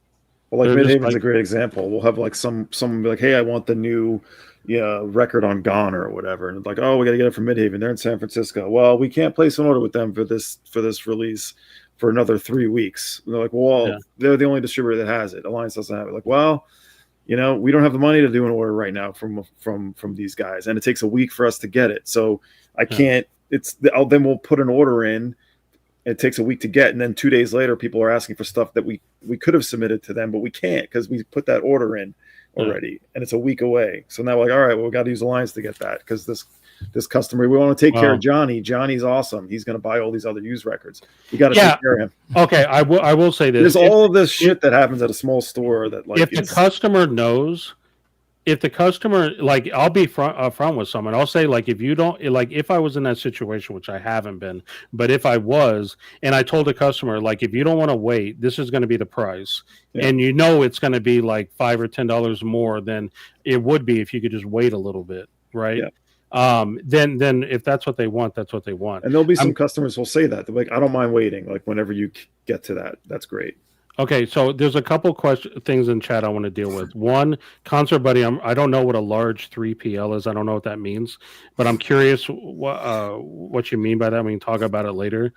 Well, like They're just Midhaven's a great example. We'll have like someone be like, "Hey, I want the new record on Gone or whatever," and it's like, "Oh, we got to get it from Midhaven. They're in San Francisco. Well, we can't place an order with them for this release for another 3 weeks." And they're like, "Well, they're the only distributor that has it. Alliance doesn't have it." Like, well, we don't have the money to do an order right now from these guys, and it takes a week for us to get it. So I can't. Then we'll put an order in. It takes a week to get, and then 2 days later, people are asking for stuff that we could have submitted to them, but we can't because we put that order in already, and it's a week away. So now we're like, all right, well, we got to use Alliance to get that because this customer, we want to take care of Johnny. Johnny's awesome. He's going to buy all these other used records. We got to take care of him. Okay, I will say this. There's all of this shit that happens at a small store that like if the customer knows. If the customer, like, I'll be front with someone. I'll say, like, if you don't, like, if I was in that situation, which I haven't been, but if I was, and I told the customer, like, if you don't want to wait, this is going to be the price, and it's going to be like $5 or $10 more than it would be if you could just wait a little bit, right? Yeah. Then if that's what they want, that's what they want. And there'll be some customers who'll say that. They're like, I don't mind waiting. Like, whenever you get to that, that's great. Okay, so there's a couple things in chat I want to deal with. One, Concert Buddy, I don't know what a large 3PL is. I don't know what that means, but I'm curious what you mean by that. We can talk about it later.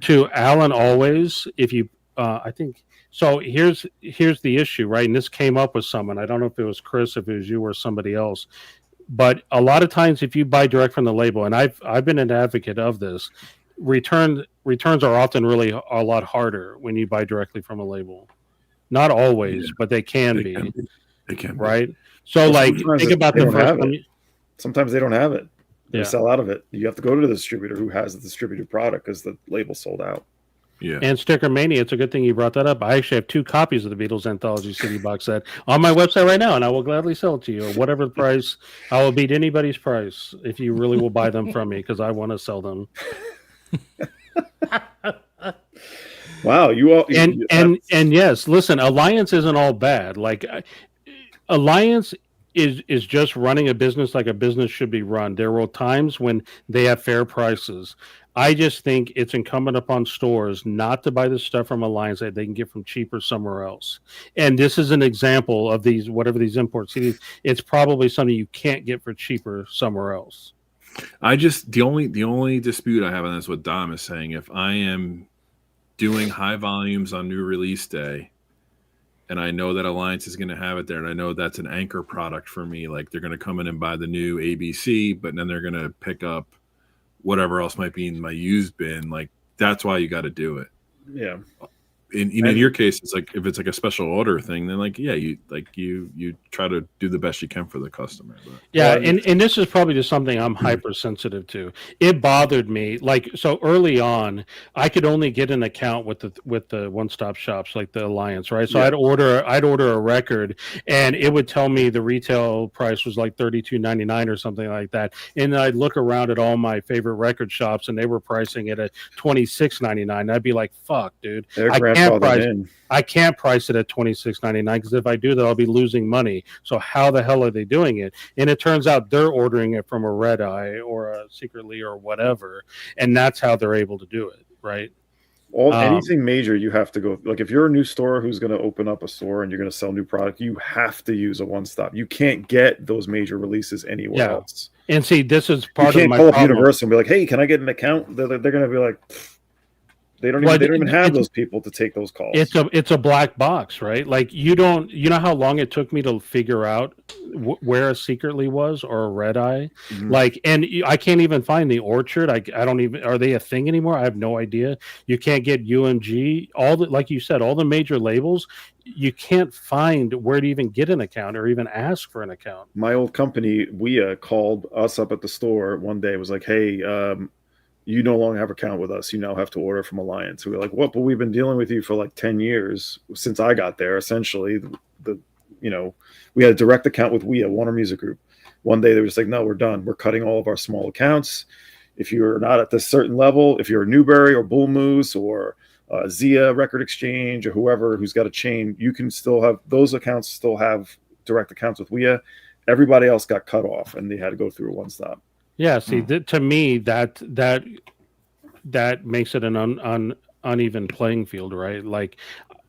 To Alan, always, if you, I think, so here's the issue, right? And this came up with someone. I don't know if it was Chris, if it was you or somebody else, but a lot of times if you buy direct from the label, and I've been an advocate of this, returns are often really a lot harder when you buy directly from a label. Not always, but they can be. They can be. Right? So, like, think about the first time. Sometimes they don't have it. They sell out of it. You have to go to the distributor who has the distributed product because the label's sold out. Yeah. And Sticker Mania, it's a good thing you brought that up. I actually have 2 copies of the Beatles Anthology CD box set on my website right now, and I will gladly sell it to you. Whatever the price, I will beat anybody's price if you really will buy them from me because I want to sell them. Wow, and yes, listen, Alliance isn't all bad. Like, Alliance is just running a business like a business should be run. There were times when they have fair prices. I just think it's incumbent upon stores not to buy the stuff from Alliance that they can get from cheaper somewhere else. And this is an example of these, whatever these import CDs, it's probably something you can't get for cheaper somewhere else. The only dispute I have on this, what Dom is saying, if I am doing high volumes on new release day and I know that Alliance is going to have it there and I know that's an anchor product for me, like they're going to come in and buy the new ABC, but then they're going to pick up whatever else might be in my used bin, like that's why you got to do it. Yeah. In your case, it's like if it's like a special order thing, then like you try to do the best you can for the customer. But. Yeah, and this is probably just something I'm hypersensitive to. It bothered me, like, so early on, I could only get an account with the one-stop shops like the Alliance, right? So I'd order a record, and it would tell me the retail price was like $32.99 or something like that, and I'd look around at all my favorite record shops, and they were pricing it at $26.99. I'd be like, "Fuck, dude, I can't price it at $26.99 because if I do that, I'll be losing money. So how the hell are they doing it?" And it turns out they're ordering it from a Red Eye or a Secretly or whatever, and that's how they're able to do it, right? Anything major, you have to go. Like if you're a new store who's going to open up a store and you're going to sell new product, you have to use a one-stop. You can't get those major releases anywhere else. And see, this is part of my problem. You can't call up problem. Universal and be like, "Hey, can I get an account?" They're going to be like, They don't Well, even have it's- those people to take those calls. It's a black box, right? Like you know how long it took me to figure out where a Secretly was or a Red Eye, Mhm. like, and I can't even find the Orchard. I don't even, are they a thing anymore? I have no idea. You can't get UMG, all the, like you said, all the major labels. You can't find where to even get an account or even ask for an account. My old company, WIA, called us up at the store one day. Was like, "Hey, you no longer have an account with us. You now have to order from Alliance." We were like, "What? But we've been dealing with you for like 10 years since I got there." Essentially, we had a direct account with WIA, Warner Music Group. One day they were just like, "No, we're done. We're cutting all of our small accounts. If you're not at this certain level, if you're a Newberry or Bull Moose or Zia Record Exchange or whoever who's got a chain, you can still have those accounts. Still have direct accounts with WIA." Everybody else got cut off, and they had to go through a one stop. Yeah, see, to me, that makes it an uneven playing field, right? Like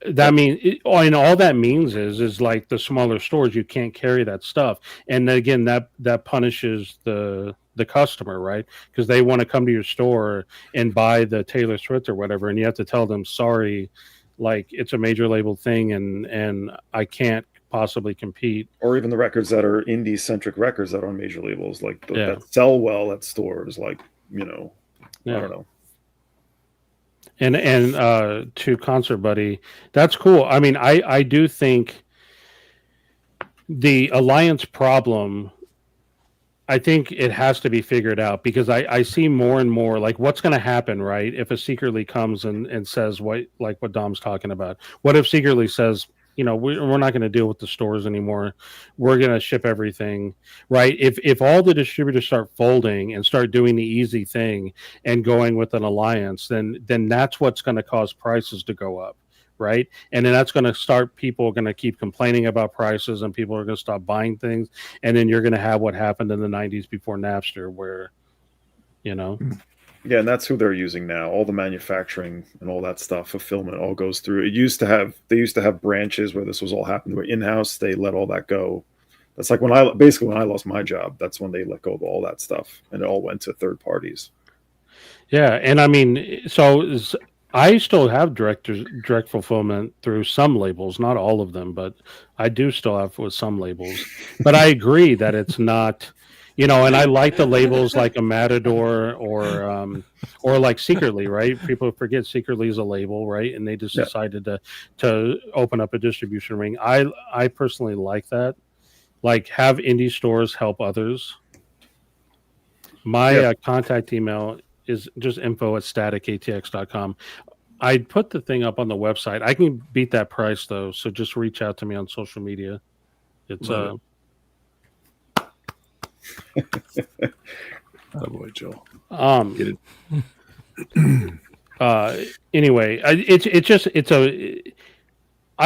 that means, and all that means is like the smaller stores, you can't carry that stuff, and again, that punishes the customer, right? Because they want to come to your store and buy the Taylor Swift or whatever, and you have to tell them, sorry, like it's a major label thing, and I can't possibly compete. Or even the records that are indie centric records that are on major labels, like Yeah. that sell well at stores, like I don't know. And to Concert Buddy, that's cool. I mean, I do think the Alliance problem, I think it has to be figured out, because I see more and more like what's going to happen, right? If a Secretly comes and says what Dom's talking about. What if Secretly says, we're not going to deal with the stores anymore. We're going to ship everything, right? If all the distributors start folding and start doing the easy thing and going with an alliance, then that's what's going to cause prices to go up, right? And then that's going to start, people are going to keep complaining about prices, and people are going to stop buying things. And then you're going to have what happened in the 90s before Napster, where, Yeah, and that's who they're using now. All the manufacturing and all that stuff, fulfillment, all goes through. They used to have branches where this was all happening. Where in-house, they let all that go. That's like when I lost my job. That's when they let go of all that stuff, and it all went to third parties. Yeah, and I mean, so I still have direct fulfillment through some labels, not all of them, but I do still have with some labels. But I agree that it's not. And I like the labels like a Matador or like Secretly, right? People forget Secretly is a label, right? And they just decided to open up a distribution ring. I personally like that. Like, have indie stores help others. My contact email is just info@staticatx.com. I put the thing up on the website. I can beat that price though, so just reach out to me on social media. It's Oh boy, Joe. Anyway, I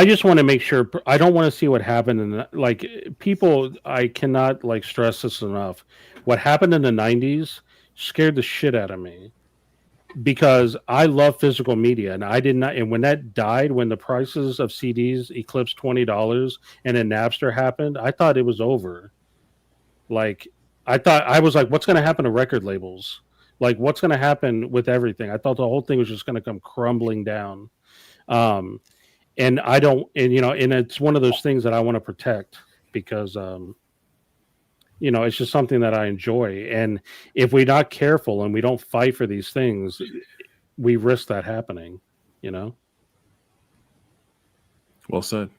just want to make sure. I don't want to see what happened in like people. I cannot stress this enough. What happened in the 90s scared the shit out of me, because I love physical media, and I did not. And when that died, when the prices of CDs eclipsed $20, and then Napster happened, I thought it was over. I was like, what's going to happen to record labels? Like, what's going to happen with everything? I thought the whole thing was just going to come crumbling down. And I don't, and it's one of those things that I want to protect, because, it's just something that I enjoy. And if we're not careful and we don't fight for these things, we risk that happening, Well said.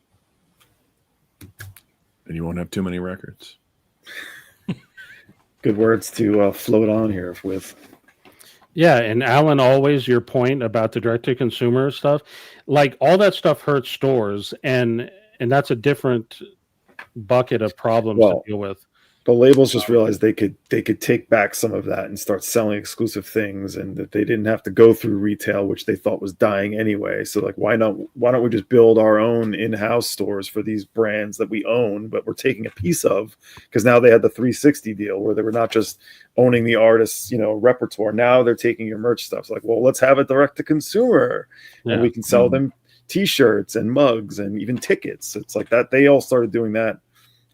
And you won't have too many records. Good words to float on here with. Yeah, and Alan, always your point about the direct-to-consumer stuff, like all that stuff hurts stores, and that's a different bucket of problems to deal with. The labels just realized they could take back some of that and start selling exclusive things, and that they didn't have to go through retail, which they thought was dying anyway. So like, why don't we just build our own in-house stores for these brands that we own, but we're taking a piece of, because now they had the 360 deal where they were not just owning the artist's repertoire. Now they're taking your merch stuff. It's like, well, let's have it direct to consumer, and we can sell them T-shirts and mugs and even tickets. It's like that. They all started doing that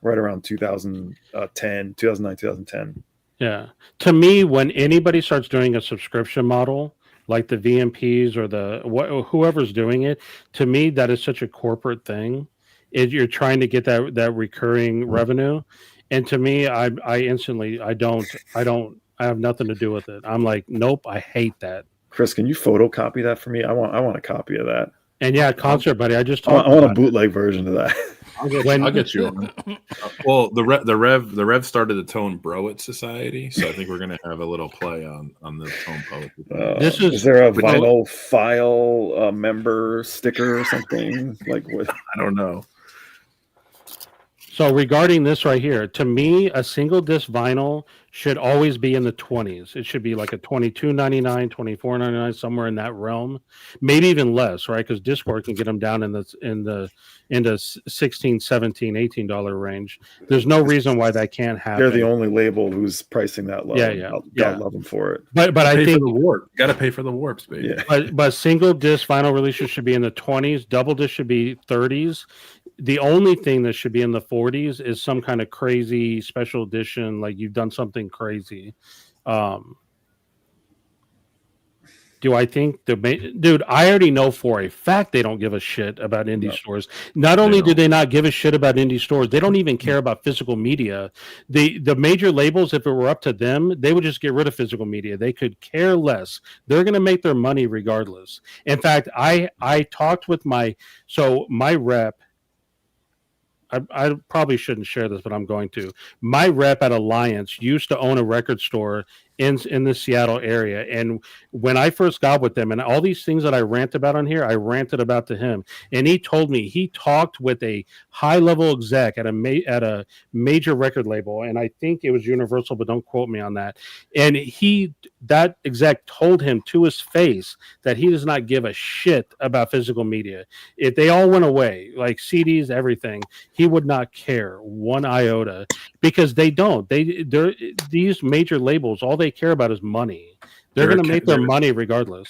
right around 2009, 2010. Yeah. To me, when anybody starts doing a subscription model, like the VMPs or whoever's doing it. To me, that is such a corporate thing. You're trying to get that recurring revenue, and to me, I instantly I have nothing to do with it. I'm like, nope, I hate that. Chris, can you photocopy that for me? I want a copy of that. And yeah, concert buddy, I just I talked want a about it. bootleg version of that. I'll get you on. Well, the Rev started the Tone Broet Society, so I think we're gonna have a little play on the Tone Poetry. Is there a vinyl file member sticker or something? Like what? I don't know. So regarding this right here, to me, a single disc vinyl should always be in the 20s. It should be like a $22.99, $24.99, somewhere in that realm, maybe even less, right? Because Discord can get them down in the $16, $17, $18 range. There's no reason why that can't happen. They're the only label who's pricing that low. Yeah. God love them for it. But I think the warp. Got to pay for the warps, baby. Yeah. But single disc vinyl releases should be in the 20s. Double disc should be 30s. The only thing that should be in the 40s is some kind of crazy special edition, like you've done something crazy. Do I think dude? I already know for a fact they don't give a shit about indie stores. Not only do they not give a shit about indie stores, they don't even care about physical media. The major labels, if it were up to them, they would just get rid of physical media. They could care less. They're going to make their money regardless. In fact, I talked with my rep. I probably shouldn't share this, but I'm going to. My rep at Alliance used to own a record store in the Seattle area, and when I first got with them, and all these things that I rant about on here, I ranted about to him, and he told me he talked with a high-level exec at a major record label, and I think it was Universal, but don't quote me on that. And that exec told him to his face that he does not give a shit about physical media. If they all went away, like CDs, everything, he would not care one iota, because they don't. These major labels, all they care about is money. They're going to make their money regardless.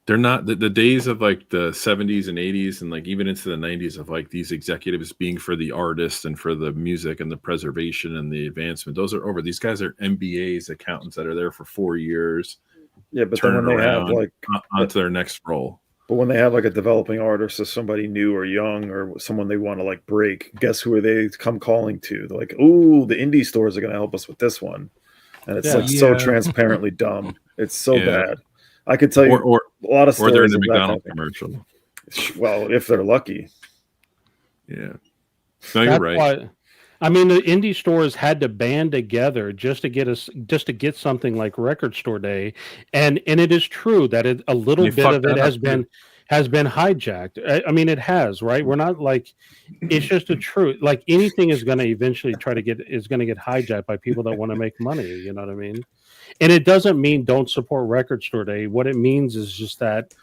They're not the days of like the 70s and 80s and like even into the 90s of like these executives being for the artist and for the music and the preservation and the advancement. Those are over. These guys are MBAs, accountants that are there for 4 years. Yeah, but then when they have like onto their next role. But when they have like a developing artist or somebody new or young or someone they want to like break, guess who are they come calling to? They're like, oh, the indie stores are going to help us with this one. And it's so transparently dumb. It's so bad. I could tell you a lot of stories. Or they're in the McDonald's commercial. Well, if they're lucky. Yeah. No, you're right. Why, I mean, the indie stores had to band together just to get something like Record Store Day, and it is true that a little bit of it has been hijacked. I mean, it has, right? We're not like, it's just a truth. Like anything is going to eventually get hijacked by people that want to make money. You know what I mean? And it doesn't mean don't support Record Store Day. What it means is just that,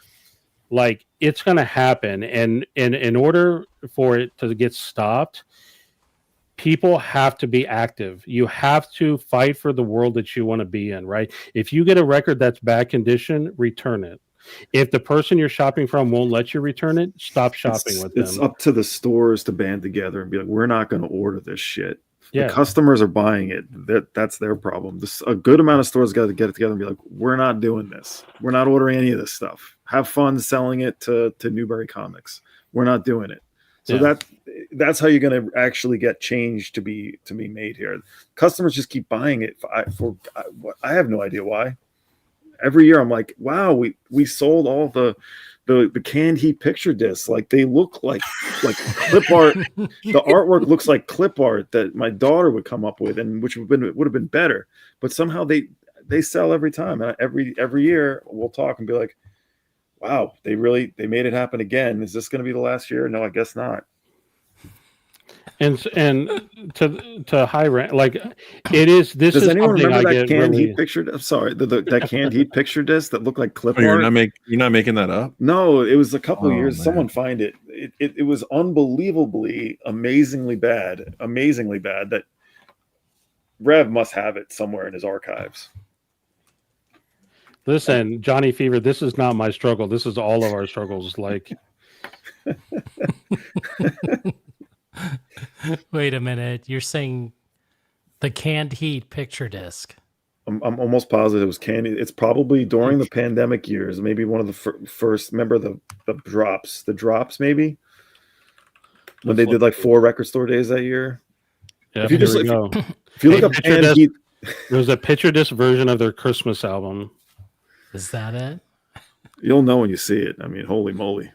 like, it's going to happen, and in order for it to get stopped, people have to be active. You have to fight for the world that you want to be in, right? If you get a record that's bad condition, return it. If the person you're shopping from won't let you return it, stop shopping with them. It's up to the stores to band together and be like, we're not going to order this shit. Yeah. The customers are buying it. That's their problem. A good amount of stores got to get it together and be like, we're not doing this. We're not ordering any of this stuff. Have fun selling it to Newberry Comics. We're not doing it. So that's how you're going to actually get change to be made here. Customers just keep buying it. I have no idea why. Every year I'm like, wow, we sold all the canned heat picture discs. Like they look like clip art. The artwork looks like clip art that my daughter would come up with, and which would have been better. But somehow they sell every time. And every year we'll talk and be like, wow, they made it happen again. Is this going to be the last year? No, I guess not. And to high rent, like it is. This Does is anyone something remember I that get canned really... heat picture? I'm sorry, that canned heat picture disc that looked like clip art. You're not making that up? No, it was a couple of years. Man. Someone find it. It was unbelievably, amazingly bad. That Rev must have it somewhere in his archives. Listen, Johnny Fever, this is not my struggle. This is all of our struggles. Like, wait a minute. You're saying the canned heat picture disc? I'm almost positive it was candy. It's probably during the pandemic years, maybe one of the first. Remember the drops maybe when they did like 4 record store days that year. Yeah, If you here just we go. if you look Hey, up picture canned disc. heat, There's a picture disc version of their Christmas album. Is that it? you'll know when you see it. I mean, holy moly!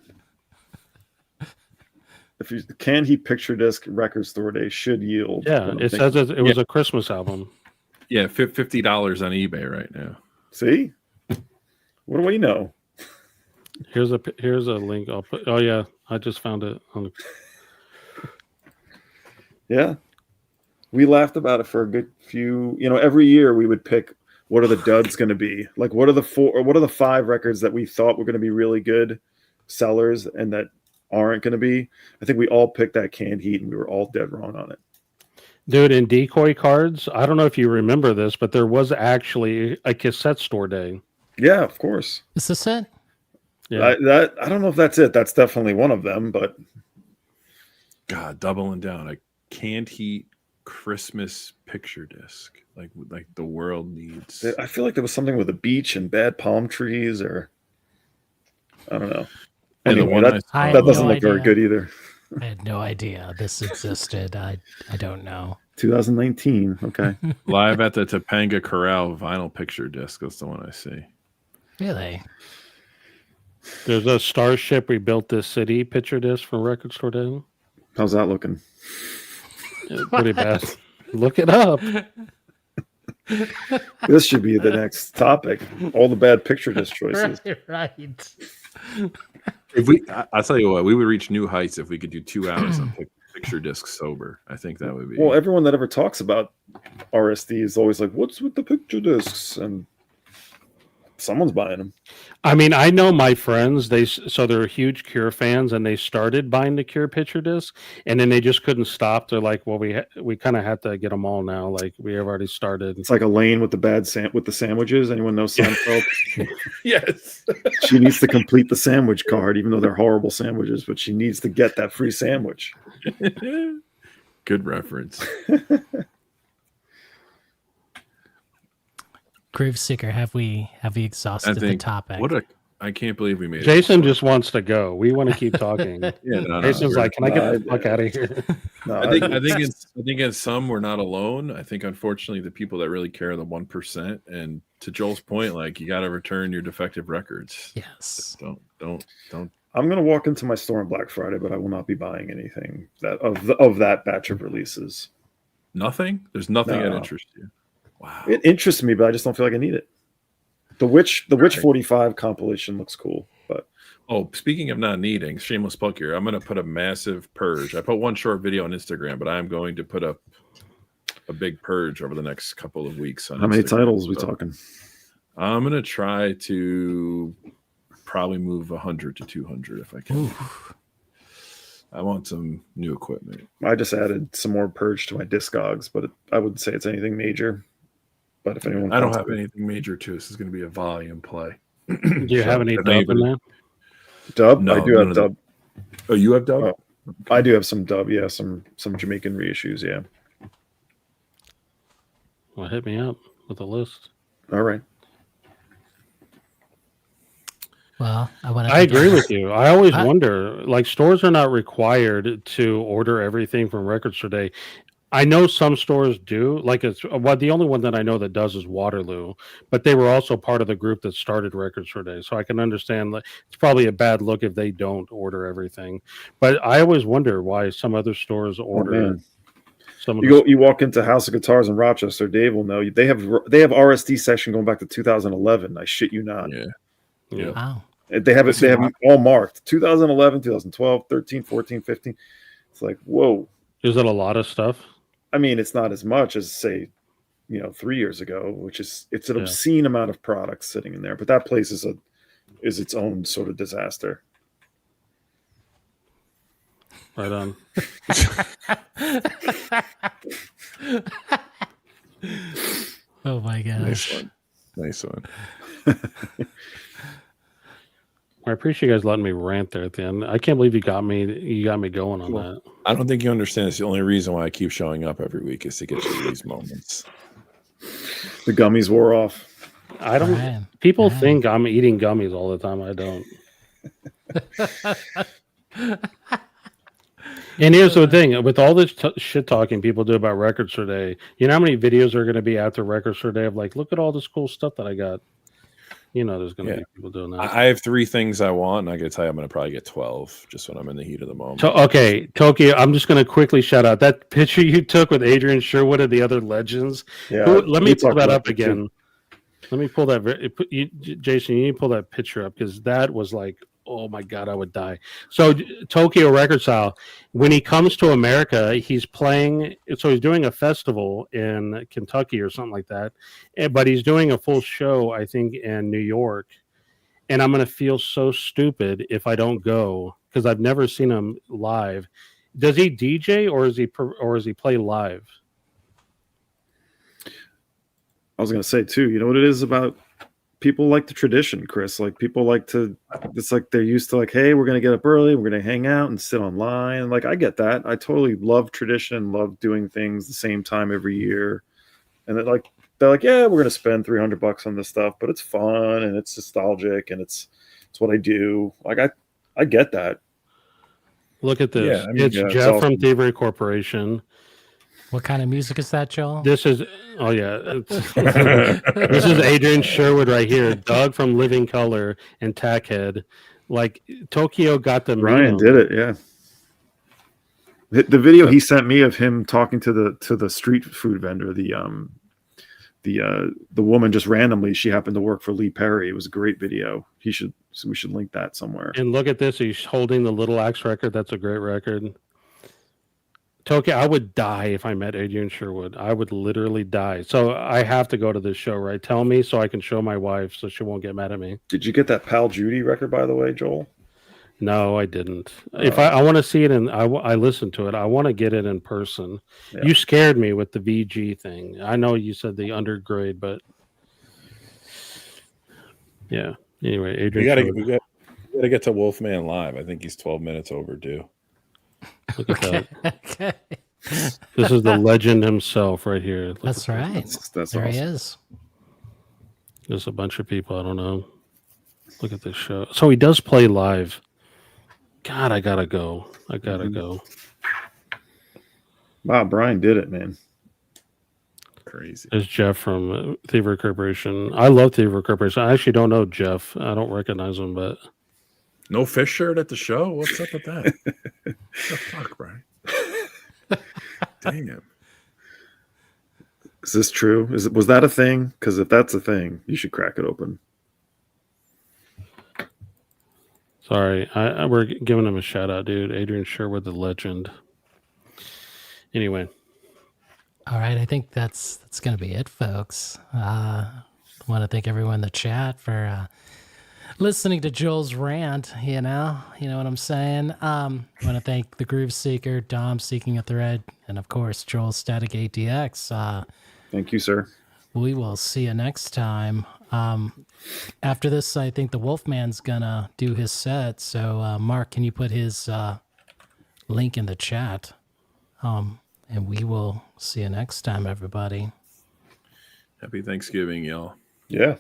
If you canned heat picture disc record store day should yield. Yeah, it says it was a Christmas album. Yeah, $50 on eBay right now. See, what do we know? Here's a link. I'll put. Oh yeah, I just found it on the. Yeah, we laughed about it for a good few. Every year we would pick what are the duds going to be. Like, what are the 4 or what are the 5 records that we thought were going to be really good sellers and that aren't going to be. I think we all picked that canned heat, and we were all dead wrong on it. Dude, in decoy cards, I don't know if you remember this, but there was actually a cassette store day. Yeah, of course. Is this it? Yeah, I don't know if that's it. That's definitely one of them, but God, doubling down. A canned heat Christmas picture disc. Like the world needs. I feel like there was something with a beach and bad palm trees, or I don't know. And the Anyway, one that I that had doesn't no look very idea. good either. I had no idea this existed. I don't know. 2019. Okay. Live at the Topanga Corral vinyl picture disc. That's the one I see. Really? there's a Starship Rebuilt This City picture disc from Record Store Day. How's that looking? Yeah, pretty bad. Look it up. This should be the next topic. All the bad picture disc choices. Right. If I'll tell you what, we would reach new heights if we could do 2 hours on picture disc sober. I think that would be. Well, everyone that ever talks about RSD is always like, "What's with the picture discs?" And someone's buying them. I mean, I know my friends. They're huge Cure fans, and they started buying the Cure picture disc, and then they just couldn't stop. They're like, "Well, we kind of have to get them all now. Like we have already started." It's like Elaine with the sandwiches. Anyone know Seinfeld? Yes. She needs to complete the sandwich card, even though they're horrible sandwiches. But she needs to get that free sandwich. Good reference. Groove Seeker, have we exhausted the topic? I can't believe we made Jason just wants to go. We want to keep talking. Jason's like, "Can I get the fuck out of here?" No, I think in some we're not alone. I think unfortunately the people that really care are the 1%. And to Joel's point, like you got to return your defective records. Yes. Don't. I'm gonna walk into my store on Black Friday, but I will not be buying anything of that batch of releases. Nothing. There's nothing No. that interests you. Wow. It interests me, but I just don't feel like I need it. The Witch 45 compilation looks cool, but Speaking of not needing, shameless plug here. I'm going to put a massive purge. I put one short video on Instagram, but I'm going to put up a big purge over the next couple of weeks. On how many Instagram. titles are we talking? I'm going to try to probably move 100 to 200 if I can. Oof. I want some new equipment. I just added some more purge to my Discogs, but I wouldn't say it's anything major. But if anyone, I don't have anything major too. This is going to be a volume play. Do you have any dub in there? Dub, No, I do have dub. Oh, you have dub? Oh, I do have some dub. Yeah, some Jamaican reissues. Yeah. Well, hit me up with a list. All right. Well, I agree with you. I always wonder, like stores are not required to order everything from Record Store Day. I know some stores do. Like the only one that I know that does is Waterloo, but they were also part of the group that started Record Store Day. So I can understand that it's probably a bad look if they don't order everything. But I always wonder why some other stores order. You walk into House of Guitars in Rochester, Dave will know. They have RSD session going back to 2011. I shit you not. Yeah. Wow. They have it. They have them all marked. 2011, 2012, 13, 14, 15. It's like, whoa. Is it a lot of stuff? I mean, it's not as much as say, 3 years ago, which is it's an obscene amount of products sitting in there. But that place is its own sort of disaster. Right on. Oh my gosh. Nice one. I appreciate you guys letting me rant there at the end. I can't believe you got me going on that. I don't think you understand. It's the only reason why I keep showing up every week is to get you these moments. The gummies wore off. I don't. Right. People Right. think I'm eating gummies all the time. I don't. And here's the thing: with all this shit talking people do about Record Store Day, you know how many videos are going to be after Record Store Day of like, look at all this cool stuff that I got. You know, there's going to be people doing that. I have 3 things I want, and I got to tell you, I'm going to probably get 12 just when I'm in the heat of the moment. Okay, Tokyo, I'm just going to quickly shout out that picture you took with Adrian Sherwood and the other legends. Yeah, Let me pull talked that about up that too. again. Let me pull that. Jason, you need to pull that picture up because that was like, oh my God, I would die. So Tokyo Record Style, when he comes to America, he's playing. So he's doing a festival in Kentucky or something like that, but he's doing a full show, I think, in New York. And I'm going to feel so stupid if I don't go because I've never seen him live. Does he DJ or is he play live? I was going to say too, you know what it is about people like the tradition, Chris. Like people like to, it's like they're used to like, hey, we're going to get up early, we're going to hang out and sit online. Like I get that. I totally love tradition, love doing things the same time every year. And they're like, yeah, we're going to spend $300 on this stuff, but it's fun and it's nostalgic and it's what I do. Like I get that. Look at this. Yeah, I mean, it's yeah, Jeff it's from awesome. Thievery Corporation. What kind of music is that, Joel? This is this is Adrian Sherwood right here. Doug from Living Color and Tackhead. Like Tokyo got the Ryan meme. did it, yeah. The video he sent me of him talking to the street food vendor, the woman just randomly, she happened to work for Lee Perry. It was a great video. We should link that somewhere. And look at this. He's holding the Little Axe record. That's a great record. Tokyo, I would die if I met Adrian Sherwood. I would literally die. So I have to go to this show, right? Tell me so I can show my wife so she won't get mad at me. Did you get that Pal Judy record, by the way, Joel? No, I didn't. If I want to see it and I listened to it, I want to get it in person. Yeah. You scared me with the VG thing. I know you said the undergrade, but yeah. Anyway, Adrian, we got to get to Wolfman Live. I think he's 12 minutes overdue. look at that. Okay. This is the legend himself right here. Look That's at right. That's There awesome. he is. There's a bunch of people. I don't know. Look at this show. So he does play live. God, I gotta go. Go. Wow, Brian did it, man. Crazy. There's Jeff from Thievery Corporation. I love Thievery Corporation. I actually don't know Jeff. I don't recognize him, but No fish shirt at the show? What's up with that? What the fuck, Brian? Damn. Is this true? Was that a thing? Because if that's a thing, you should crack it open. sorry. We're giving him a shout out, dude. Adrian Sherwood, the legend. Anyway. All right, I think that's going to be it, folks. I want to thank everyone in the chat for listening to Joel's rant. You know what I'm saying. I want to thank the Groove Seeker, Dom Seeking a Thread, and of course Joel Static ATX. Thank you, sir. We will see you next time. After this, I think the Wolfman's gonna do his set. So, Mark, can you put his link in the chat? And we will see you next time, everybody. Happy Thanksgiving, y'all. Yeah.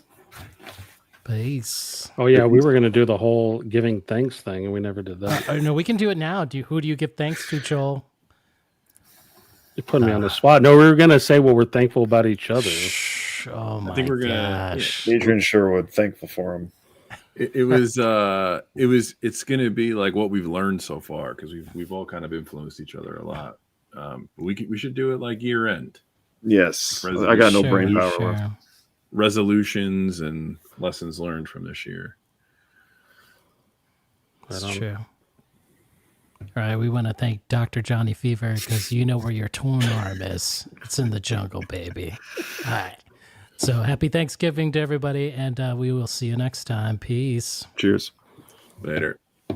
Peace. Oh yeah, we were gonna do the whole giving thanks thing, and we never did that. No, we can do it now. Who do you give thanks to, Joel? You put me on the spot. No, we were gonna say what we're thankful about each other. Oh my think we're gonna- gosh. Adrian Sherwood, thankful for him. It's gonna be like what we've learned so far because we've all kind of influenced each other a lot. We should do it like year end Yes. I got no brain power Sure. left. resolutions and lessons learned from this year. That's Right on. true. All right, we want to thank Dr. Johnny Fever because you know where your torn arm is. It's in the jungle, baby. All right. So happy Thanksgiving to everybody, and we will see you next time. Peace. Cheers. Later.